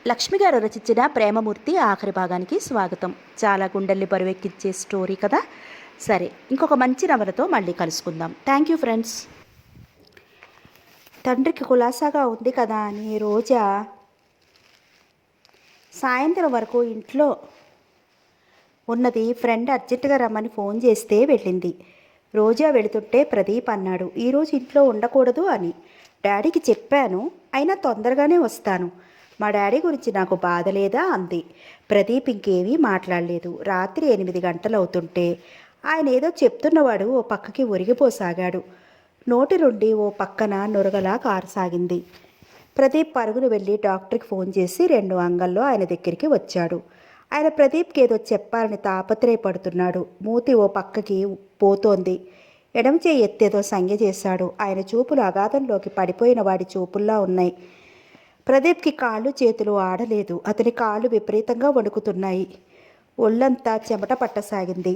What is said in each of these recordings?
లక్ష్మి గారు రచించిన ప్రేమమూర్తి ఆఖరి భాగానికి స్వాగతం. చాలా గుండెల్ని బరువెక్కించే స్టోరీ కదా. సరే, ఇంకొక మంచి నవలతో మళ్ళీ కలుసుకుందాం. Thank you friends. తండ్రికి కులాసాగా ఉంది కదా అని రోజా సాయంత్రం వరకు ఇంట్లో ఉన్నది. ఫ్రెండ్ అర్జెంటుగా రమ్మని ఫోన్ చేస్తే వెళ్ళింది. రోజా వెళుతుంటే ప్రదీప్ అన్నాడు, ఈరోజు ఇంట్లో ఉండకూడదు అని. డాడీకి చెప్పాను, అయినా తొందరగానే వస్తాను. మా డాడీ గురించి నాకు బాధ లేదా అంది. ప్రదీప్ ఇంకేమీ మాట్లాడలేదు. రాత్రి 8 గంటలవుతుంటే ఆయన ఏదో చెప్తున్నవాడు ఓ పక్కకి ఒరిగిపోసాగాడు. నోటి నుండి ఓ పక్కన నురగలా కారసాగింది. ప్రదీప్ పరుగులు వెళ్ళి డాక్టర్కి ఫోన్ చేసి 2 అంగల్లో ఆయన దగ్గరికి వచ్చాడు. ఆయన ప్రదీప్కి ఏదో చెప్పాలని తాపత్రయపడుతున్నాడు. మూతి ఓ పక్కకి పోతోంది. ఎడమ చేయి ఎత్తేదో సంజ్ఞ చేశాడు. ఆయన చూపులు అగాధంలోకి పడిపోయిన వాడి చూపుల్లా ఉన్నాయి. ప్రదీప్కి కాళ్ళు చేతులు ఆడలేదు. అతని కాళ్ళు విపరీతంగా వణుకుతున్నాయి. ఒళ్ళంతా చెమట పట్టసాగింది.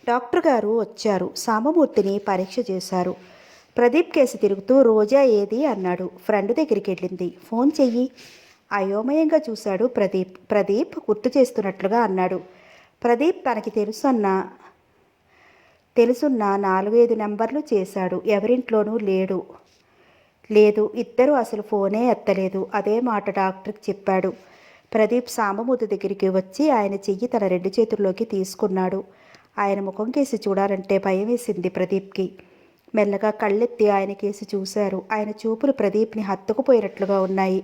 డాక్టర్ గారు వచ్చారు. సామమూర్తిని పరీక్ష చేశారు. ప్రదీప్ కేసు తిరుగుతూ రోజా ఏది అన్నాడు. ఫ్రెండ్ దగ్గరికి వెళ్ళింది. ఫోన్ చెయ్యి. అయోమయంగా చూశాడు ప్రదీప్. ప్రదీప్ గుర్తు చేస్తున్నట్లుగా అన్నాడు. ప్రదీప్ తనకి తెలుసున్న 4-5 నెంబర్లు చేశాడు. ఎవరింట్లోనూ లేదు. ఇద్దరు అసలు ఫోనే ఎత్తలేదు. అదే మాట డాక్టర్కి చెప్పాడు. ప్రదీప్ సామమూర్తి దగ్గరికి వచ్చి ఆయన చెయ్యి తన 2 చేతుల్లోకి తీసుకున్నాడు. ఆయన ముఖం కేసి చూడాలంటే భయం వేసింది ప్రదీప్కి. మెల్లగా కళ్ళెత్తి ఆయన కేసి చూశారు. ఆయన చూపులు ప్రదీప్ని హత్తుకుపోయినట్లుగా ఉన్నాయి.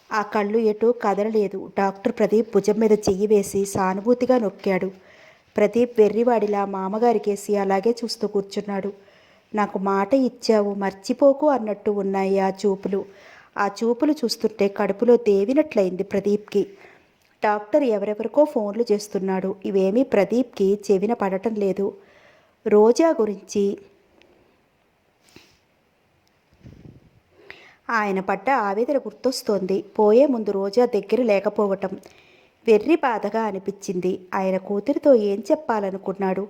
ఆ కళ్ళు ఎటూ కదలలేదు. డాక్టర్ ప్రదీప్ భుజం మీద చెయ్యి వేసి సానుభూతిగా నొక్కాడు. ప్రదీప్ వెర్రివాడిలా మామగారి కేసి అలాగే చూస్తూ కూర్చున్నాడు. నాకు మాట ఇచ్చావు, మర్చిపోకు అన్నట్టు ఉన్నాయి ఆ చూపులు చూస్తుంటే కడుపులో తేవినట్లయింది ప్రదీప్కి. డాక్టర్ ఎవరెవరికో ఫోన్లు చేస్తున్నాడు. ఇవేమీ ప్రదీప్కి చెవిన పడటం లేదు. రోజా గురించి ఆయన పడ్డ ఆవేదన గుర్తొస్తోంది. పోయే ముందు రోజా దగ్గర లేకపోవటం వెర్రి బాధగా అనిపించింది. ఆయన కూతురితో ఏం చెప్పాలనుకున్నాడు?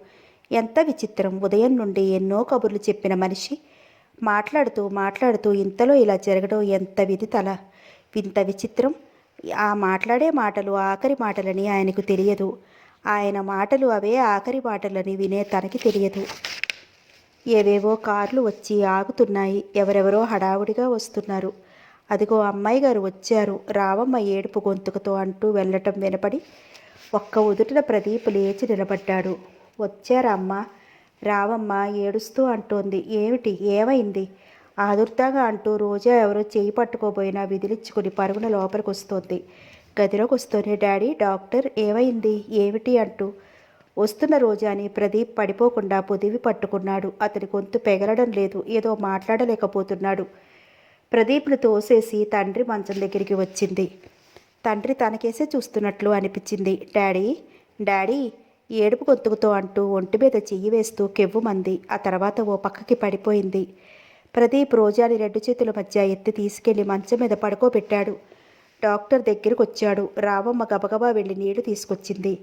ఎంత విచిత్రం! ఉదయం నుండి ఎన్నో కబుర్లు చెప్పిన మనిషి మాట్లాడుతూ ఇంతలో ఇలా జరగడం ఎంత వింత విచిత్రం! ఆ మాట్లాడే మాటలు ఆఖరి మాటలని ఆయనకు తెలియదు. ఆయన మాటలు అవే ఆఖరి మాటలని వినే తనకి తెలియదు. ఏవేవో కార్లు వచ్చి ఆగుతున్నాయి. ఎవరెవరో హడావుడిగా వస్తున్నారు. అదిగో అమ్మాయి గారు వచ్చారు, రావమ్మ ఏడుపు గొంతుకతో అంటూ వెళ్ళటం వినపడి ఒక్క ఉదుటిన ప్రదీప్ లేచి నిలబడ్డాడు. వచ్చారా అమ్మా? రావమ్మ ఏడుస్తూ అంటోంది. ఏమైంది? ఆదుర్దాగా అంటూ రోజా ఎవరో చేయి పట్టుకోబోయినా విదిలించుకుని పరుగున లోపలికి వస్తోంది. గదిలోకి వస్తూనే డాడీ, డాక్టర్, ఏమైంది, ఏమిటి అంటూ వస్తున్న రోజాని ప్రదీప్ పడిపోకుండా పొదివి పట్టుకున్నాడు. అతని గొంతు పెగలడం లేదు. ఏదో మాట్లాడలేకపోతున్నాడు. ప్రదీప్ను తోసేసి తండ్రి మంచం దగ్గరికి వచ్చింది. తండ్రి తనకేసే చూస్తున్నట్లు అనిపించింది. డాడీ ఏడుపు గొంతుకుతో అంటూ ఒంటి మీద చెయ్యి వేస్తూ కెవ్వుమంది. ఆ తర్వాత ఓ పక్కకి పడిపోయింది. ప్రదీప్ రోజాని 2 చేతుల మధ్య ఎత్తి తీసుకెళ్లి మంచం మీద పడుకోబెట్టాడు. డాక్టర్ దగ్గరకు వచ్చాడు. రావమ్మ గబగబా వెళ్ళి నీళ్లు తీసుకొచ్చింది.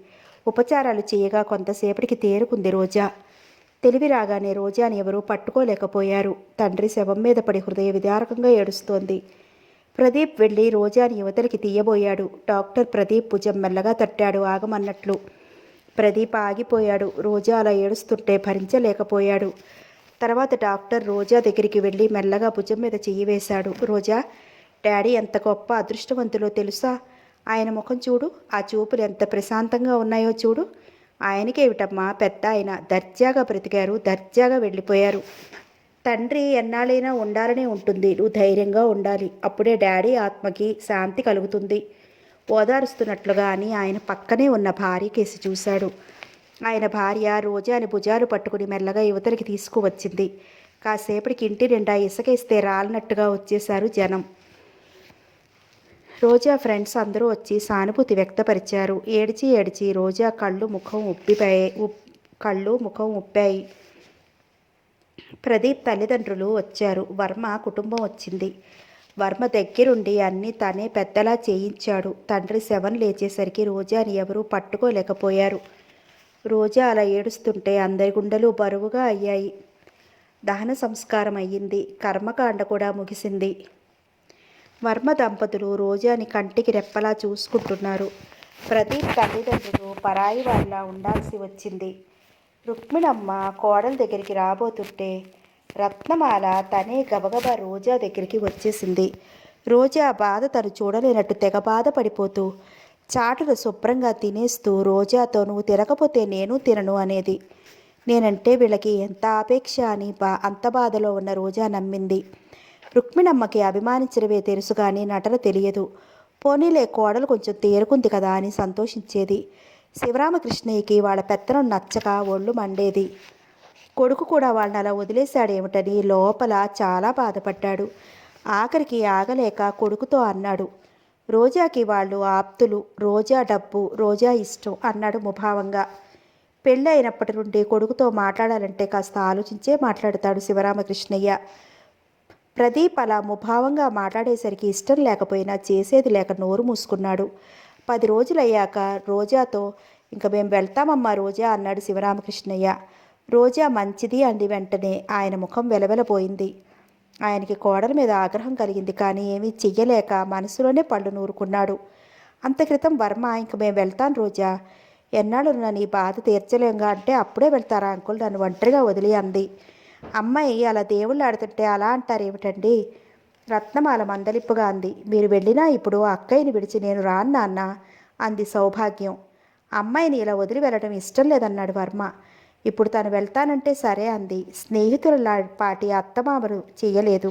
ఉపచారాలు చేయగా కొంతసేపటికి తేరుకుంది రోజా. తెలివి రాగానే రోజాని ఎవరూ పట్టుకోలేకపోయారు. తండ్రి శవం మీద పడి హృదయ విదారకంగా ఏడుస్తోంది. ప్రదీప్ వెళ్ళి రోజాని యువతలకి తీయబోయాడు. డాక్టర్ ప్రదీప్ భుజం మెల్లగా తట్టాడు, ఆగమన్నట్లు. ప్రదీప్ ఆగిపోయాడు. రోజా అలా ఏడుస్తుంటే భరించలేకపోయాడు. తర్వాత డాక్టర్ రోజా దగ్గరికి వెళ్ళి మెల్లగా భుజం మీద చెయ్యి వేశాడు. రోజా, డాడీ ఎంత గొప్ప అదృష్టవంతులో తెలుసా? ఆయన ముఖం చూడు, ఆ చూపులు ఎంత ప్రశాంతంగా ఉన్నాయో చూడు. ఆయనకేమిటమ్మా, పెద్ద ఆయన దర్జాగా బ్రతికారు, దర్జాగా వెళ్ళిపోయారు. తండ్రి ఎన్నాళ్ళైనా ఉండాలనే ఉంటుంది. నువ్వు ధైర్యంగా ఉండాలి. అప్పుడే డాడీ ఆత్మకి శాంతి కలుగుతుంది ఓదారుస్తున్నట్లుగా అని ఆయన పక్కనే ఉన్న భార్య కేసి చూశాడు. ఆయన భార్య రోజాని భుజాలు పట్టుకుని మెల్లగా యువతలకి తీసుకువచ్చింది. కాసేపటికి ఇంటి నిండా ఇసుకేస్తే రాలినట్టుగా వచ్చేశారు జనం. రోజా ఫ్రెండ్స్ అందరూ వచ్చి సానుభూతి వ్యక్తపరిచారు. ఏడిచి రోజా కళ్ళు ముఖం ఉప్పాయి. ప్రదీప్ తల్లిదండ్రులు వచ్చారు. వర్మ కుటుంబం వచ్చింది. వర్మ దగ్గరుండి అన్నీ తనే పెద్దలా చేయించాడు. తండ్రి శవం లేచేసరికి రోజాని ఎవరూ పట్టుకోలేకపోయారు. రోజా అలా ఏడుస్తుంటే అందరి గుండెలు బరువుగా అయ్యాయి. దహన సంస్కారం అయ్యింది. కర్మకాండ కూడా ముగిసింది. వర్మ దంపతులు రోజాని కంటికి రెప్పలా చూసుకుంటున్నారు. ప్రదీప్ తల్లిదండ్రులు పరాయి వారిలా ఉండాల్సి వచ్చింది. రుక్మిణమ్మ కోడల దగ్గరికి రాబోతుంటే రత్నమాల తనే గబగబా రోజా దగ్గరికి వచ్చేసింది. రోజా బాధ తను చూడలేనట్టు తెగ బాధపడిపోతూ చాటును శుభ్రంగా తినేస్తూ రోజాతో నువ్వు తినకపోతే నేను తినను అనేది. నేనంటే వీళ్ళకి ఎంత ఆపేక్ష అని అంత బాధలో ఉన్న రోజా నమ్మింది. రుక్మిణమ్మకి అభిమానించడమే తెలుసు కానీ నటన తెలియదు. పోనీలే కోడలు కొంచెం తేరుకుంది కదా అని సంతోషించేది. శివరామకృష్ణయ్యకి వాళ్ళ పెత్తనం నచ్చక ఒళ్ళు మండేది. కొడుకు కూడా వాళ్ళని అలా వదిలేశాడేమిటని లోపల చాలా బాధపడ్డాడు. ఆఖరికి ఆగలేక కొడుకుతో అన్నాడు, రోజాకి వాళ్ళు ఆప్తులు, రోజా డబ్బు, రోజా ఇష్టం అన్నాడు ముభావంగా. పెళ్ళి అయినప్పటి నుండి కొడుకుతో మాట్లాడాలంటే కాస్త ఆలోచించే మాట్లాడతాడు శివరామకృష్ణయ్య. ప్రదీప్ అలా ముభావంగా మాట్లాడేసరికి ఇష్టం లేకపోయినా చేసేది లేక నోరు మూసుకున్నాడు. 10 రోజులయ్యాక రోజాతో ఇంక మేము వెళ్తామమ్మా రోజా అన్నాడు శివరామకృష్ణయ్య. రోజా మంచిది అంది వెంటనే. ఆయన ముఖం వెలవెలపోయింది. ఆయనకి కోడల మీద ఆగ్రహం కలిగింది కానీ ఏమీ చెయ్యలేక మనసులోనే పళ్ళు నూరుకున్నాడు. అంత క్రితం వర్మ ఇంక మేము వెళ్తాను రోజా, ఎన్నాళ్ళున్నా నీ బాధ తీర్చలేంగా అంటే అప్పుడే వెళ్తారా అంకుల్, నన్ను ఒంటరిగా వదిలి అంది. అమ్మాయి అలా దేవుళ్ళు ఆడుతుంటే అలా అంటారేమిటండి? రత్నమాల మందలిప్పుగా అంది. మీరు వెళ్ళినా ఇప్పుడు అక్కయ్యని విడిచి నేను రాను నాన్న అంది సౌభాగ్యం. అమ్మాయిని ఇలా వదిలి వెళ్ళడం ఇష్టం లేదన్నాడు వర్మ. ఇప్పుడు తను వెళ్తానంటే సరే అంది. స్నేహితుల పాటి అత్తమామలు చెయ్యలేదు.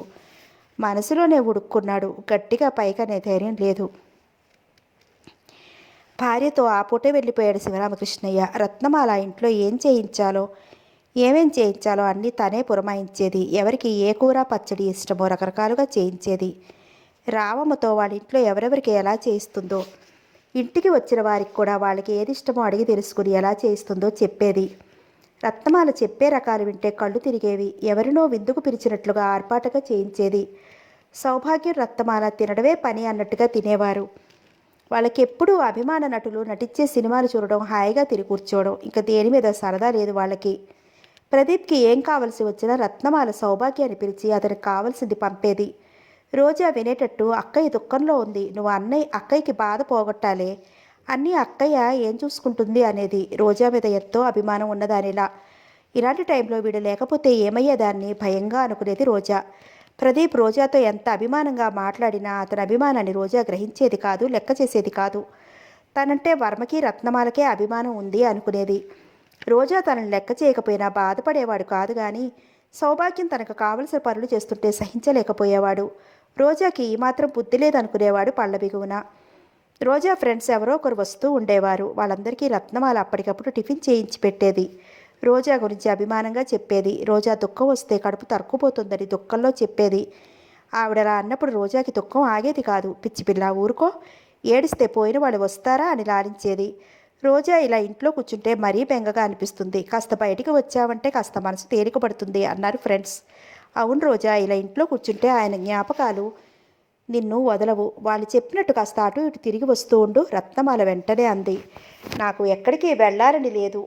మనసులోనే ఉడుక్కున్నాడు. గట్టిగా పైకనే ధైర్యం లేదు. భార్యతో ఆ పూటే వెళ్ళిపోయాడు శివరామకృష్ణయ్య. రత్నమాల ఇంట్లో ఏమేం చేయించాలో అన్నీ తనే పురమాయించేది. ఎవరికి ఏ కూర పచ్చడి ఇష్టమో రకరకాలుగా చేయించేది. రావమ్మతో వాళ్ళ ఇంట్లో ఎవరెవరికి ఎలా చేయిస్తుందో, ఇంటికి వచ్చిన వారికి కూడా వాళ్ళకి ఏది ఇష్టమో అడిగి తెలుసుకుని ఎలా చేయిస్తుందో చెప్పేది. రత్నమాల చెప్పే రకాలు వింటే కళ్ళు తిరిగేవి. ఎవరినో విందుకు పిలిచినట్లుగా ఆర్పాటుగా చేయించేది. సౌభాగ్యం రత్నమాల తినడమే పని అన్నట్టుగా తినేవారు. వాళ్ళకెప్పుడూ అభిమాన నటులు నటించే సినిమాలు చూడడం, హాయిగా తిరిగి కూర్చోవడం, ఇంకా దేని మీద సరదా లేదు వాళ్ళకి. ప్రదీప్కి ఏం కావలసి వచ్చినా రత్నమాల సౌభాగ్యాన్ని పిలిచి అతనికి కావలసింది పంపేది. రోజా వినేటట్టు అక్కయ్య దుఃఖంలో ఉంది, నువ్వు అక్కయ్యకి బాధ పోగొట్టాలే, అన్నీ అక్కయ్య ఏం చూసుకుంటుంది అనేది. రోజా మీద ఎంతో అభిమానం ఉన్నదానిలా. ఇలాంటి టైంలో వీడు లేకపోతే ఏమయ్యేదాన్ని భయంగా అనుకునేది రోజా. ప్రదీప్ రోజాతో ఎంత అభిమానంగా మాట్లాడినా అతని అభిమానాన్ని రోజా గ్రహించేది కాదు, లెక్క చేసేది కాదు. తనంటే వర్మకి రత్నమాలకే అభిమానం ఉంది అనుకునేది. రోజా తనని లెక్క చేయకపోయినా బాధపడేవాడు కాదు కానీ సౌభాగ్యం తనకు కావలసిన పనులు చేస్తుంటే సహించలేకపోయేవాడు. రోజాకి ఈ మాత్రం బుద్ధి లేదనుకునేవాడు పళ్ళబిగువున. రోజా ఫ్రెండ్స్ ఎవరో ఒకరు వస్తూ ఉండేవారు. వాళ్ళందరికీ రత్నమాల అప్పటికప్పుడు టిఫిన్ చేయించి పెట్టేది. రోజా గురించి అభిమానంగా చెప్పేది. రోజా దుఃఖం వస్తే కడుపు తరుక్కుపోతుందని దుఃఖంలో చెప్పేది. ఆవిడలా అన్నప్పుడు రోజాకి దుఃఖం ఆగేది కాదు. పిచ్చిపిల్ల ఊరుకో, ఏడిస్తే పోయిన వాళ్ళు వస్తారా అని లాలించేది. రోజా ఇలా ఇంట్లో కూర్చుంటే మరీ బెంగగా అనిపిస్తుంది, కాస్త బయటికి వచ్చావంటే కాస్త మనసు తేలికపడుతుంది అన్నారు ఫ్రెండ్స్. అవును రోజా, ఇలా ఇంట్లో కూర్చుంటే ఆయన జ్ఞాపకాలు నిన్ను వదలవు. వాళ్ళు చెప్పినట్టు కాస్త అటు ఇటు తిరిగి వస్తూ ఉండు రత్నమాల వెంటనే అంది. నాకు ఎక్కడికి వెళ్ళాలని లేదు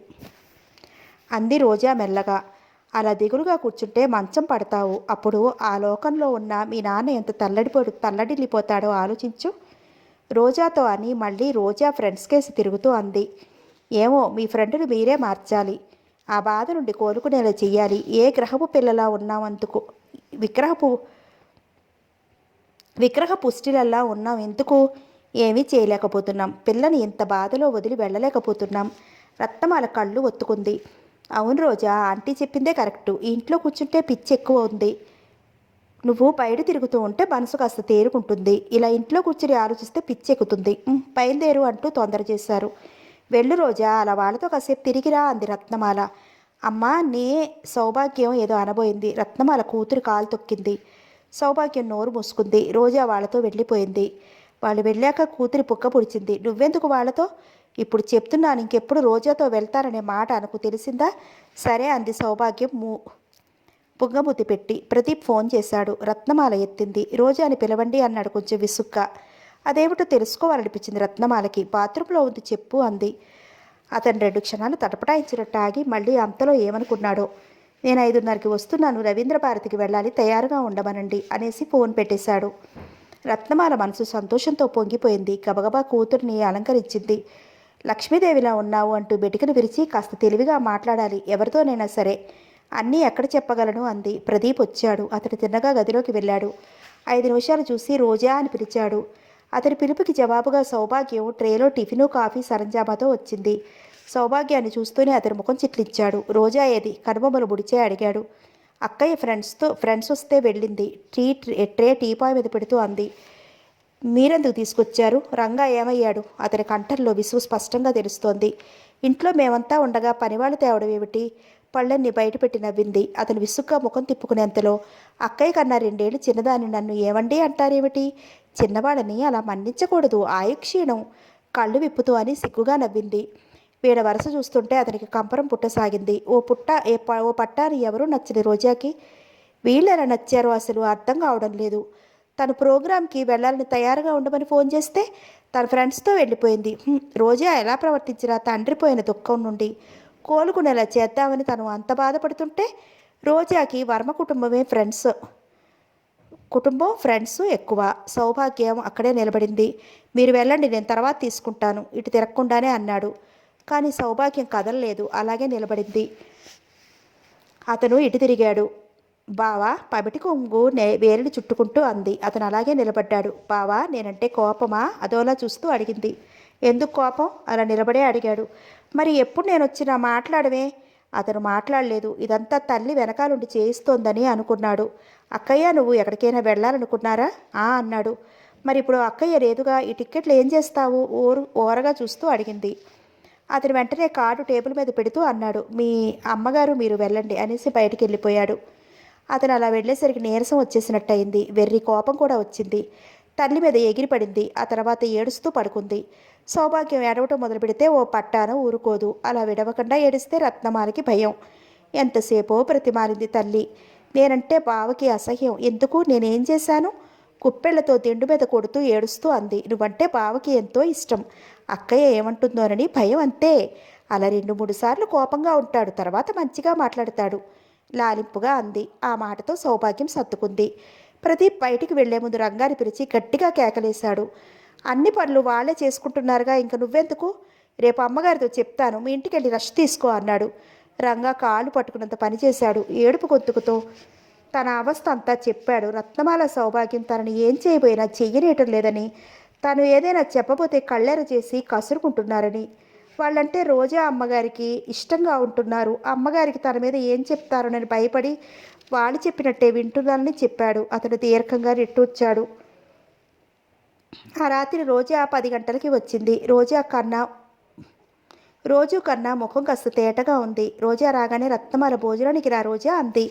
అంది రోజా మెల్లగా. అలా దిగులుగా కూర్చుంటే మంచం పడతావు. అప్పుడు ఆ లోకంలో ఉన్న మీ నాన్న ఎంత తల్లడిల్లిపోతాడో ఆలోచించు రోజాతో అని మళ్ళీ రోజా ఫ్రెండ్స్ కేసి తిరుగుతూ అంది. ఏమో, మీ ఫ్రెండ్ని మీరే మార్చాలి, ఆ బాధ నుండి కోలుకునేలా చెయ్యాలి. ఏ గ్రహపు పిల్లలా ఉన్నామందుకు, విగ్రహ పుష్టిలల్లా ఉన్నాం ఎందుకు? ఏమీ చేయలేకపోతున్నాం. పిల్లని ఇంత బాధలో వదిలి వెళ్ళలేకపోతున్నాం. రత్నమాల కళ్ళు ఒత్తుకుంది. అవును రోజా, ఆంటీ చెప్పిందే కరెక్టు. ఈ ఇంట్లో కూర్చుంటే పిచ్చి ఎక్కువ ఉంది. నువ్వు బయట తిరుగుతూ ఉంటే మనసు కాస్త తేరుకుంటుంది. ఇలా ఇంట్లో కూర్చుని ఆలోచిస్తే పిచ్చి ఎక్కుతుంది. బయలుదేరు అంటూ తొందర చేశారు. వెళ్ళు రోజా, అలా వాళ్ళతో కాసేపు తిరిగిరా అంది రత్నమాల. అమ్మా నే సౌభాగ్యం ఏదో అనబోయింది. రత్నమాల కూతురు కాలు తొక్కింది. సౌభాగ్యం నోరు మూసుకుంది. రోజా వాళ్ళతో వెళ్ళిపోయింది. వాళ్ళు వెళ్ళాక కూతురి పుక్క పుడిచింది. నువ్వెందుకు వాళ్ళతో? ఇప్పుడు చెప్తున్నాను, ఇంకెప్పుడు రోజాతో వెళ్తారనే మాట అనకు, తెలిసిందా? సరే అంది సౌభాగ్యం పుంగముద్ది పెట్టి. ప్రదీప్ ఫోన్ చేశాడు. రత్నమాల ఎత్తింది. రోజాని పిలవండి అన్నాడు కొంచెం విసుగ్గా. అదేమిటో తెలుసుకోవాలనిపించింది రత్నమాలకి. బాత్రూంలో ఉంది చెప్పు అంది. అతను 2 క్షణాలు తటపటాయించినట్టు ఆగి మళ్ళీ అంతలో ఏమనుకున్నాడో, నేను 5:30కి వస్తున్నాను, రవీంద్ర భారతికి వెళ్ళాలి, తయారుగా ఉండమనండి అనేసి ఫోన్ పెట్టేశాడు. రత్నమాల మనసు సంతోషంతో పొంగిపోయింది. గబగబా కూతుర్ని అలంకరించింది. లక్ష్మీదేవిలా ఉన్నావు అంటూ బెటికను విరిచి, కాస్త తెలివిగా మాట్లాడాలి, ఎవరితోనైనా సరే, అన్నీ ఎక్కడ చెప్పగలను అంది. ప్రదీప్ వచ్చాడు. అతడు తిన్నగా గదిలోకి వెళ్ళాడు. 5 నిమిషాలు చూసి రోజా అని పిలిచాడు. అతని పిలుపుకి జవాబుగా సౌభాగ్యం ట్రేలో టిఫిను కాఫీ సరంజామాతో వచ్చింది. సౌభాగ్యాన్ని చూస్తూనే అతని ముఖం చిట్లిచ్చాడు. రోజా ఏది? కనుబొమ్మలు ముడిచే అడిగాడు. అక్కయ్య ఫ్రెండ్స్ వస్తే వెళ్ళింది. ట్రే టీపాయ్ మీద పెడుతూ అంది. మీరెందుకు తీసుకొచ్చారు? రంగా ఏమయ్యాడు? అతని కంఠంలో విసుగు స్పష్టంగా తెలుస్తోంది. ఇంట్లో మేమంతా ఉండగా పనివాళ్ళు తేవడం ఏమిటి? పళ్ళన్ని బయటపెట్టి నవ్వింది. అతను విసుగ్గా ముఖం తిప్పుకునేంతలో, అక్కయ్య కన్నా 2 ఏళ్ళు చిన్నదాన్ని నన్ను ఏమండి అంటారేమిటి? చిన్నవాడని అలా మన్నించకూడదు, ఆయుక్షీణం. కళ్ళు విప్పుతూ అని సిగ్గుగా నవ్వింది. వీడ వరస చూస్తుంటే అతనికి కంపరం పుట్టసాగింది. ఓ పట్టాని ఎవరూ నచ్చని రోజాకి వీళ్ళెలా నచ్చారో అసలు అర్థం కావడం లేదు. తను ప్రోగ్రాంకి వెళ్ళాలని తయారుగా ఉండమని ఫోన్ చేస్తే తన ఫ్రెండ్స్తో వెళ్ళిపోయింది. రోజా ఎలా ప్రవర్తించినా తండ్రి పోయిన దుఃఖం నుండి కోలుకునేలా చేద్దామని తను అంత బాధపడుతుంటే, రోజాకి వర్మ కుటుంబం ఫ్రెండ్స్ ఎక్కువ. సౌభాగ్యం అక్కడే నిలబడింది. మీరు వెళ్ళండి, నేను తర్వాత తీసుకుంటాను, ఇటు తిరగకుండానే అన్నాడు. కానీ సౌభాగ్యం కదలలేదు, అలాగే నిలబడింది. అతను ఇటు తిరిగాడు. బావా, పమిటి కొంగు వేలిని చుట్టుకుంటూ అంది. అతను అలాగే నిలబడ్డాడు. బావా, నేనంటే కోపమా? అదోలా చూస్తూ అడిగింది. ఎందుకు కోపం? అలా నిలబడే అడిగాడు. మరి ఎప్పుడు నేను వచ్చినా మాట్లాడవే? అతను మాట్లాడలేదు. ఇదంతా తల్లి వెనకాలండి చేయిస్తోందని అనుకున్నాడు. అక్కయ్య, నువ్వు ఎక్కడికైనా వెళ్ళాలనుకున్నారా? అన్నాడు. మరి ఇప్పుడు అక్కయ్య లేదుగా, ఈ టిక్కెట్లు ఏం చేస్తావు? ఓరగా చూస్తూ అడిగింది. అతను వెంటనే కార్డు టేబుల్ మీద పెడుతూ అన్నాడు. మీ అమ్మగారు మీరు వెళ్ళండి అనేసి బయటికి వెళ్ళిపోయాడు. అతను అలా వెళ్ళేసరికి నీరసం వచ్చేసినట్టయింది. వెర్రి కోపం కూడా వచ్చింది. తల్లి మీద ఎగిరిపడింది. ఆ తర్వాత ఏడుస్తూ పడుకుంది. సౌభాగ్యం ఏడవటం మొదలు పెడితే ఓ పట్టాన ఊరుకోదు. అలా విడవకుండా ఏడిస్తే రత్నమాలకి భయం. ఎంతసేపో ప్రతిమాలింది తల్లి. నేనంటే బావకి అసహ్యం. ఎందుకు? నేనేం చేశాను? కుప్పెళ్లతో దిండు మీద కొడుతూ ఏడుస్తూ అంది. నువ్వంటే బావకి ఎంతో ఇష్టం. అక్కయ్య ఏమంటుందోనని భయం, అంతే. అలా 2-3 సార్లు కోపంగా ఉంటాడు, తర్వాత మంచిగా మాట్లాడతాడు, లాలింపుగా అంది. ఆ మాటతో సౌభాగ్యం సర్దుకుంది. ప్రదీప్ బయటికి వెళ్లే ముందు రంగాన్ని పిలిచి గట్టిగా కేకలేశాడు. అన్ని పనులు వాళ్లే చేసుకుంటున్నారుగా, ఇంక నువ్వెందుకు? రేపు అమ్మగారితో చెప్తాను, మీ ఇంటికి వెళ్ళి రెస్ట్ తీసుకో అన్నాడు. రంగా కాళ్ళు పట్టుకున్నంత పనిచేశాడు. ఏడుపు గొంతుకుతో తన అవస్థ అంతా చెప్పాడు. రత్నమాల సౌభాగ్యం తనని ఏం చేయబోయినా చెయ్యనేయటం లేదని, తను ఏదైనా చెప్పబోతే కళ్ళెర చేసి కసురుకుంటున్నారని, వాళ్ళంటే రోజా అమ్మగారికి ఇష్టంగా ఉంటున్నారు, అమ్మగారికి తన మీద ఏం చెప్తారోనని భయపడి వాళ్ళు చెప్పినట్టే వింటున్నారని చెప్పాడు. అతను దీర్ఘంగా నిట్టూర్చాడు. ఆ రాత్రి రోజా 10 గంటలకి వచ్చింది. రోజు కన్నా ముఖం కాస్త తేటగా ఉంది. రోజా రాగానే రత్నమాల భోజనానికి రా రోజా అంది.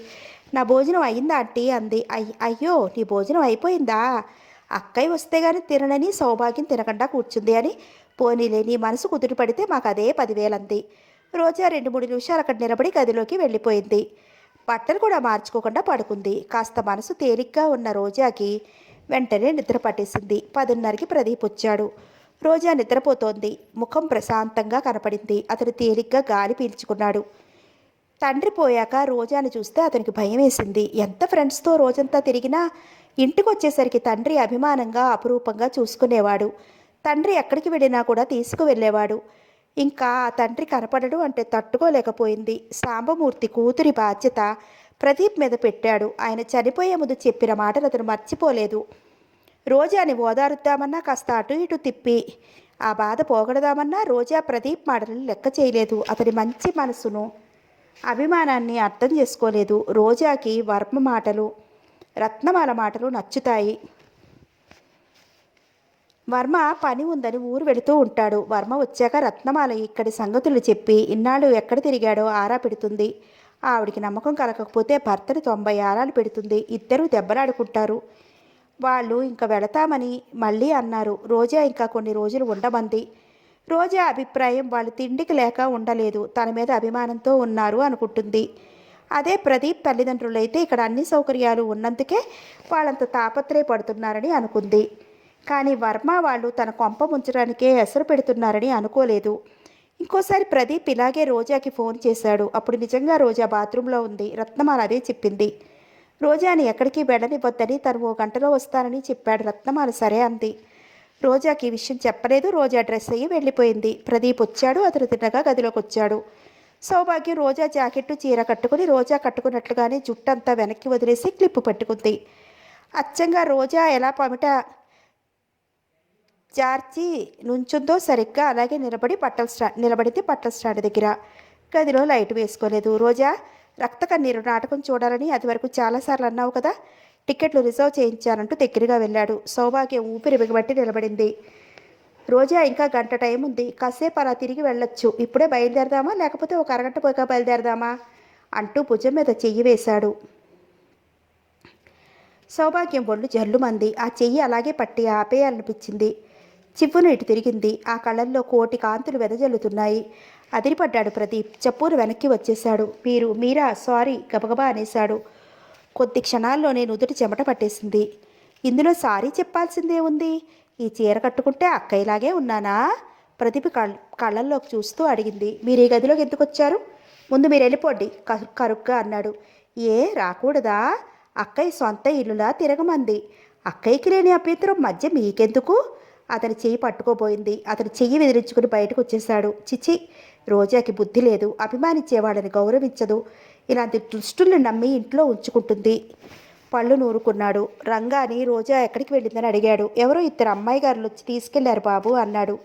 నా భోజనం అయిందా ఆంటీ అంది. అయ్యో, నీ భోజనం అయిపోయిందా? అక్కయ్య వస్తే గాని తిననని సౌభాగ్యం తినకుండా కూర్చుంది అని. పోనీలే, నీ మనసు కుదురు పడితే మాకు అదే 10,000 అంది. రోజా 2-3 నిమిషాలు అక్కడ నిలబడి గదిలోకి వెళ్ళిపోయింది. బట్టలు కూడా మార్చుకోకుండా పడుకుంది. కాస్త మనసు తేలిగ్గా ఉన్న రోజాకి వెంటనే నిద్ర పట్టేసింది. 10:30కి ప్రదీప్ వచ్చాడు. రోజా నిద్రపోతోంది. ముఖం ప్రశాంతంగా కనపడింది. అతను తేలిగ్గా గాలి పీల్చుకున్నాడు. తండ్రి పోయాక రోజాని చూస్తే అతనికి భయం వేసింది. ఎంత ఫ్రెండ్స్తో రోజంతా తిరిగినా ఇంటికి వచ్చేసరికి తండ్రి అభిమానంగా అపురూపంగా చూసుకునేవాడు. తండ్రి ఎక్కడికి వెళ్ళినా కూడా తీసుకువెళ్ళేవాడు. ఇంకా ఆ తండ్రి కనపడడు అంటే తట్టుకోలేకపోయింది. సాంబమూర్తి కూతురి బాధ్యత ప్రదీప్ మీద పెట్టాడు. ఆయన చనిపోయే ముందు చెప్పిన మాటలు అతను మర్చిపోలేదు. రోజాని ఓదారుద్దామన్నా, కాస్త అటు ఇటు తిప్పి ఆ బాధ పోగొడదామన్నా రోజా ప్రదీప్ మాటలను లెక్క చేయలేదు. అతని మంచి మనసును, అభిమానాన్ని అర్థం చేసుకోలేదు. రోజాకి వర్మ మాటలు, రత్నమాల మాటలు నచ్చుతాయి. వర్మ పని ఉందని ఊరు వెళుతూ ఉంటాడు. వర్మ వచ్చాక రత్నమాల ఇక్కడి సంగతులు చెప్పి ఇన్నాళ్ళు ఎక్కడ తిరిగాడో ఆరా పెడుతుంది. ఆవిడికి నమ్మకం కలగకపోతే భర్తని 90 ఆరాలు పెడుతుంది. ఇద్దరూ దెబ్బలాడుకుంటారు. వాళ్ళు ఇంకా వెళతామని మళ్ళీ అన్నారు. రోజా ఇంకా కొన్ని రోజులు ఉండమంది. రోజా అభిప్రాయం వాళ్ళు తిండికి లేక ఉండలేదు, తన మీద అభిమానంతో ఉన్నారు అనుకుంటుంది. అదే ప్రదీప్ తల్లిదండ్రులైతే ఇక్కడ అన్ని సౌకర్యాలు ఉన్నందుకే వాళ్ళంత తాపత్రయపడుతున్నారని అనుకుంది. కానీ వర్మ వాళ్ళు తన కొంప ముంచడానికే ఎసరు పెడుతున్నారని అనుకోలేదు. ఇంకోసారి ప్రదీప్ ఇలాగే రోజాకి ఫోన్ చేశాడు. అప్పుడు నిజంగా రోజా బాత్రూంలో ఉంది. రత్నమాల అదే చెప్పింది. రోజాని ఎక్కడికి వెళ్ళనివ్వద్దని తను ఓ గంటలో వస్తానని చెప్పాడు. రత్నమాల సరే అంది. రోజాకి ఈ విషయం చెప్పలేదు. రోజా డ్రెస్ అయ్యి వెళ్ళిపోయింది. ప్రదీప్ వచ్చాడు. అతను తిన్నగా గదిలోకి వచ్చాడు. సౌభాగ్యం రోజా జాకెట్టు చీర కట్టుకుని రోజా కట్టుకున్నట్లుగానే జుట్టంతా వెనక్కి వదిలేసి క్లిప్పు పెట్టుకుంది. అచ్చంగా రోజా ఎలా పమిట జార్చి నుంచుందో సరిగ్గా అలాగే నిలబడింది బట్టల స్టాండ్ దగ్గర. గదిలో లైట్ వేసుకోలేదు. రోజా రక్త కన్నీరు నాటకం చూడాలని అది వరకు చాలాసార్లు అన్నావు కదా, టికెట్లు రిజర్వ్ చేయించానంటూ దగ్గరగా వెళ్ళాడు. సౌభాగ్యం ఊపిరి బిగబట్టి నిలబడింది. రోజా ఇంకా గంట టైం ఉంది, కాసేపు అలా తిరిగి వెళ్ళొచ్చు, ఇప్పుడే బయలుదేరదామా లేకపోతే ఒక అరగంట పోయిగా బయలుదేరదామా అంటూ భుజం మీద చెయ్యి వేశాడు. సౌభాగ్యం ఒళ్ళు జల్లుమంది. ఆ చెయ్యి అలాగే పట్టి ఆపేయాలనిపించింది. చివ్వును ఇటు తిరిగింది. ఆ కళ్ళల్లో కోటి కాంతులు వెదజల్లుతున్నాయి. అదిరిపడ్డాడు ప్రదీప్. చెప్పును వెనక్కి వచ్చేశాడు. మీరా సారీ గబగబా అనేశాడు. కొద్ది క్షణాల్లోనే నుదుటి చెమట పట్టేసింది. ఇందులో సారీ చెప్పాల్సిందే ఉంది, ఈ చీర కట్టుకుంటే అక్కయ్యలాగే ఉన్నానా? ప్రదీప్ కళ్ళల్లోకి చూస్తూ అడిగింది. మీరు ఈ గదిలోకి ఎందుకు వచ్చారు? ముందు మీరు వెళ్ళిపోండి కరుగ్గా అన్నాడు. ఏ రాకూడదా? అక్కయ్య సొంత ఇల్లులా తిరగమంది. అక్కయ్యకి లేని అభ్యంతరం మధ్య మీకెందుకు? అతని చెయ్యి పట్టుకోబోయింది. అతని చెయ్యి విదిలించుకుని బయటకు వచ్చేశాడు. చిచి, రోజాకి బుద్ధి లేదు, అభిమానించేవాళ్ళని గౌరవించదు, ఇలాంటి దుష్టుల్ని నమ్మి ఇంట్లో ఉంచుకుంటుంది. పళ్ళు నూరుకున్నాడు. రంగాని రోజా ఎక్కడికి వెళ్ళిందని అడిగాడు. ఎవరో ఇద్దరు అమ్మాయి గారులు వచ్చి తీసుకెళ్లారు బాబు అన్నాడు.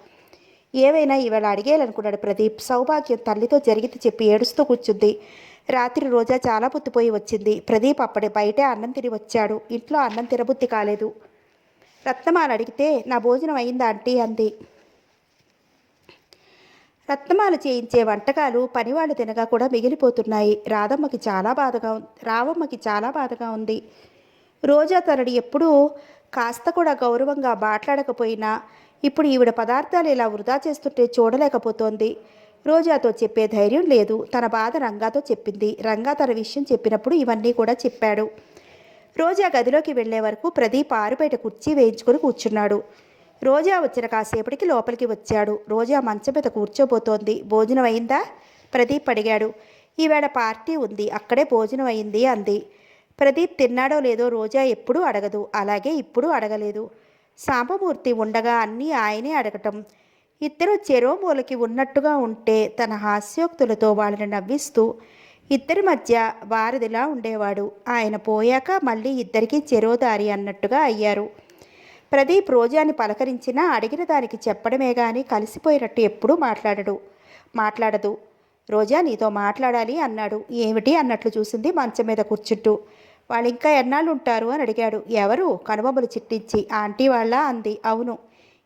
ఏవైనా ఇవాళ అడిగేయాలనుకున్నాడు ప్రదీప్. సౌభాగ్యం తల్లితో జరిగితే చెప్పి ఏడుస్తూ కూర్చుంది. రాత్రి రోజా చాలా పుత్తిపోయి వచ్చింది. ప్రదీప్ అప్పటి బయటే అన్నం తిని వచ్చాడు. ఇంట్లో అన్నం తినబుద్ధి కాలేదు. రత్నమాల అడిగితే నా భోజనం అయిందా ఆంటీ అంది. రత్నమాల చేయించే వంటకాలు పనివాళ్ళు తినగా కూడా మిగిలిపోతున్నాయి. రావమ్మకి చాలా బాధగా ఉంది. రోజా తనని ఎప్పుడూ కాస్త కూడా గౌరవంగా మాట్లాడకపోయినా ఇప్పుడు ఈవిడ పదార్థాలు ఇలా వృధా చేస్తుంటే చూడలేకపోతోంది. రోజాతో చెప్పే ధైర్యం లేదు. తన బాధ రంగాతో చెప్పింది. రంగా తన విషయం చెప్పినప్పుడు ఇవన్నీ కూడా చెప్పాడు. రోజా గదిలోకి వెళ్లే వరకు ప్రదీప్ ఆరుబయట కుర్చీ వేయించుకుని కూర్చున్నాడు. రోజా వచ్చిన కాసేపటికి లోపలికి వచ్చాడు. రోజా మంచం మీద కూర్చోబోతోంది. భోజనం అయిందా? ప్రదీప్ అడిగాడు. ఈవేళ పార్టీ ఉంది, అక్కడే భోజనం అయింది అంది. ప్రదీప్ తిన్నాడో లేదో రోజా ఎప్పుడూ అడగదు. అలాగే ఇప్పుడు అడగలేదు. సాంబమూర్తి ఉండగా అన్నీ ఆయనే అడగటం. ఇద్దరు చెరో మూలకి ఉన్నట్టుగా ఉంటే తన హాస్యోక్తులతో వాళ్ళని నవ్విస్తూ ఇద్దరి మధ్య వారధిలా ఉండేవాడు. ఆయన పోయాక మళ్ళీ ఇద్దరికీ చెరోదారి అన్నట్టుగా అయ్యారు. ప్రదీప్ రోజాని పలకరించినా అడిగిన దానికి చెప్పడమే గాని కలిసిపోయినట్టు ఎప్పుడూ మాట్లాడదు. రోజా నీతో మాట్లాడాలి అన్నాడు. ఏమిటి అన్నట్లు చూసింది మంచం మీద కూర్చుంటూ. వాళ్ళు ఇంకా ఎన్నాళ్ళు ఉంటారు అని అడిగాడు. ఎవరు? కనుబొమ్మలు చిట్టించి. ఆంటీ వాళ్ళ అంది. అవును.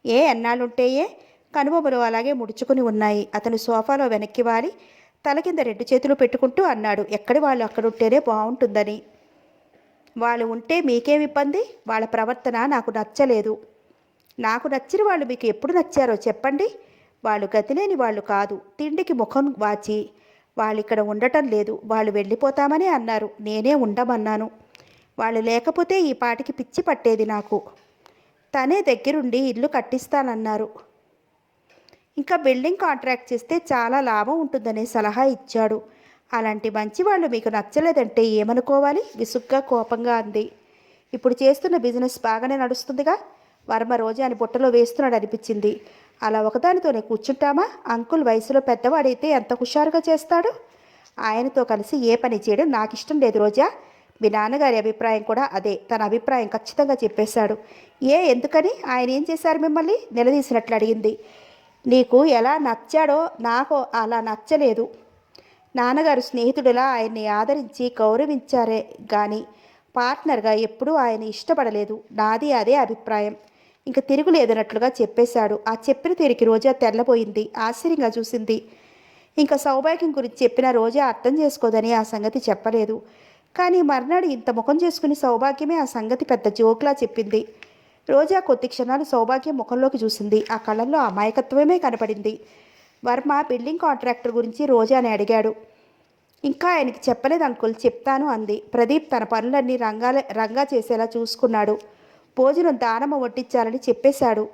ఏ ఎన్నాళ్ళుంటేయే? కనుబొమ్మలు అలాగే ముడుచుకుని ఉన్నాయి. అతను సోఫాలో వెనక్కి వాలి తల కింద రెండు చేతులు పెట్టుకుంటూ అన్నాడు. ఎక్కడి వాళ్ళు అక్కడుంటేనే బాగుంటుందని. వాళ్ళు ఉంటే మీకేమి ఇబ్బంది? వాళ్ళ ప్రవర్తన నాకు నచ్చలేదు. నాకు నచ్చిన వాళ్ళు మీకు ఎప్పుడు నచ్చారో చెప్పండి. వాళ్ళు గతిలేని వాళ్ళు కాదు. తిండికి ముఖం వాచి వాళ్ళు ఇక్కడ ఉండటం లేదు. వాళ్ళు వెళ్ళిపోతామని అన్నారు. నేనే ఉండమన్నాను. వాళ్ళు లేకపోతే ఈ పాటికి పిచ్చి పట్టేది నాకు. తనే దగ్గరుండి ఇల్లు కట్టిస్తానన్నారు. ఇంకా బిల్డింగ్ కాంట్రాక్ట్ చేస్తే చాలా లాభం ఉంటుందనే సలహా ఇచ్చాడు. అలాంటి మంచి వాళ్ళు మీకు నచ్చలేదంటే ఏమనుకోవాలి? విసుగ్గా కోపంగా అంది. ఇప్పుడు చేస్తున్న బిజినెస్ బాగానే నడుస్తుందిగా. వర్మ రోజాని బుట్టలో వేస్తున్నాడు అనిపించింది. అలా ఒకదానితోనే కూర్చుంటామా? అంకుల్ వయసులో పెద్దవాడైతే ఎంత హుషారుగా చేస్తాడు. ఆయనతో కలిసి ఏ పని చేయడం నాకు ఇష్టం లేదు రోజా. మీ నాన్నగారి అభిప్రాయం కూడా అదే. తన అభిప్రాయం ఖచ్చితంగా చెప్పేశాడు. ఎందుకని? ఆయన ఏం చేశారు మిమ్మల్ని? నిలదీసినట్లు అడిగింది. నీకు ఎలా నచ్చాడో నాకు అలా నచ్చలేదు. నాన్నగారు స్నేహితుడిలా ఆయన్ని ఆదరించి గౌరవించారే కానీ పార్ట్నర్గా ఎప్పుడూ ఆయన ఇష్టపడలేదు. నాది అదే అభిప్రాయం. ఇంక తిరుగులేదన్నట్లుగా చెప్పేశాడు. ఆ చెప్పిన తీరికి రోజా తెల్లబోయింది. ఆశ్చర్యంగా చూసింది. ఇంకా సౌభాగ్యం గురించి చెప్పిన రోజా అర్థం చేసుకోదని ఆ సంగతి చెప్పలేదు. కానీ మర్నాడు ఇంత ముఖం చేసుకుని సౌభాగ్యమే ఆ సంగతి పెద్ద జోక్లా చెప్పింది. రోజా కొద్ది క్షణాలు సౌభాగ్యం ముఖంలోకి చూసింది. ఆ కళ్ళల్లో అమాయకత్వమే కనపడింది. వర్మ బిల్డింగ్ కాంట్రాక్టర్ గురించి రోజాని అడిగాడు. ఇంకా ఆయనకి చెప్పలేదు అంకుల్, చెప్తాను అంది. ప్రదీప్ తన పనులన్నీ రంగా చేసేలా చూసుకున్నాడు. భోజనం దానమ్మ వడ్డించాలని చెప్పేశాడు.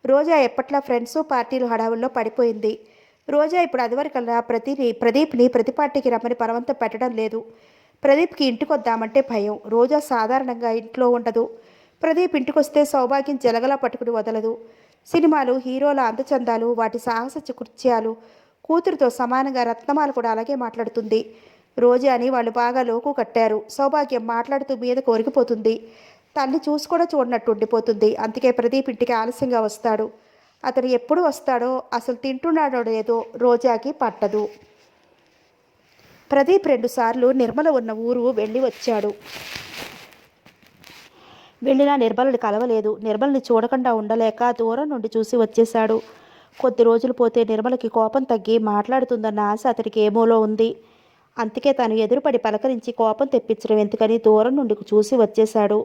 రోజా ఎప్పట్లా ఫ్రెండ్స్ పార్టీలు హడావుల్లో పడిపోయింది. రోజా ఇప్పుడు అదివరకల్లా ప్రదీప్ని ప్రతి పార్టీకి రమ్మని బలవంతం పెట్టడం లేదు. ప్రదీప్కి ఇంటికొద్దామంటే భయం. రోజా సాధారణంగా ఇంట్లో ఉండదు. ప్రదీప్ ఇంటికొస్తే సౌభాగ్యం జలగలా పట్టుకుని వదలదు. సినిమాలు, హీరోల అందచందాలు, వాటి సాహస కృత్యాలు, కూతురుతో సమానంగా రత్నమాల కూడా అలాగే మాట్లాడుతుంది. రోజాని వాళ్ళు బాగా లోకు కట్టారు. సౌభాగ్యం మాట్లాడుతూ మీద కోరికిపోతుంది. తల్లి చూసి కూడా చూడనట్టు ఉండిపోతుంది. అందుకే ప్రదీప్ ఇంటికి ఆలస్యంగా వస్తాడు. అతను ఎప్పుడు వస్తాడో, అసలు తింటున్నాడో లేదో రోజాకి పట్టదు. ప్రదీప్ 2 సార్లు నిర్మల ఉన్న ఊరు వెళ్ళి వచ్చాడు. వెళ్ళినా నిర్మలని కలవలేదు. నిర్మలని చూడకుండా ఉండలేక దూరం నుండి చూసి వచ్చేశాడు. కొద్ది రోజులు పోతే నిర్మలకి కోపం తగ్గి మాట్లాడుతుందన్న ఆశ అతనికి ఏమోలో ఉంది. అందుకే తను ఎదురుపడి పలకరించి కోపం తెప్పించడం ఎందుకని దూరం నుండి చూసి వచ్చేశాడు.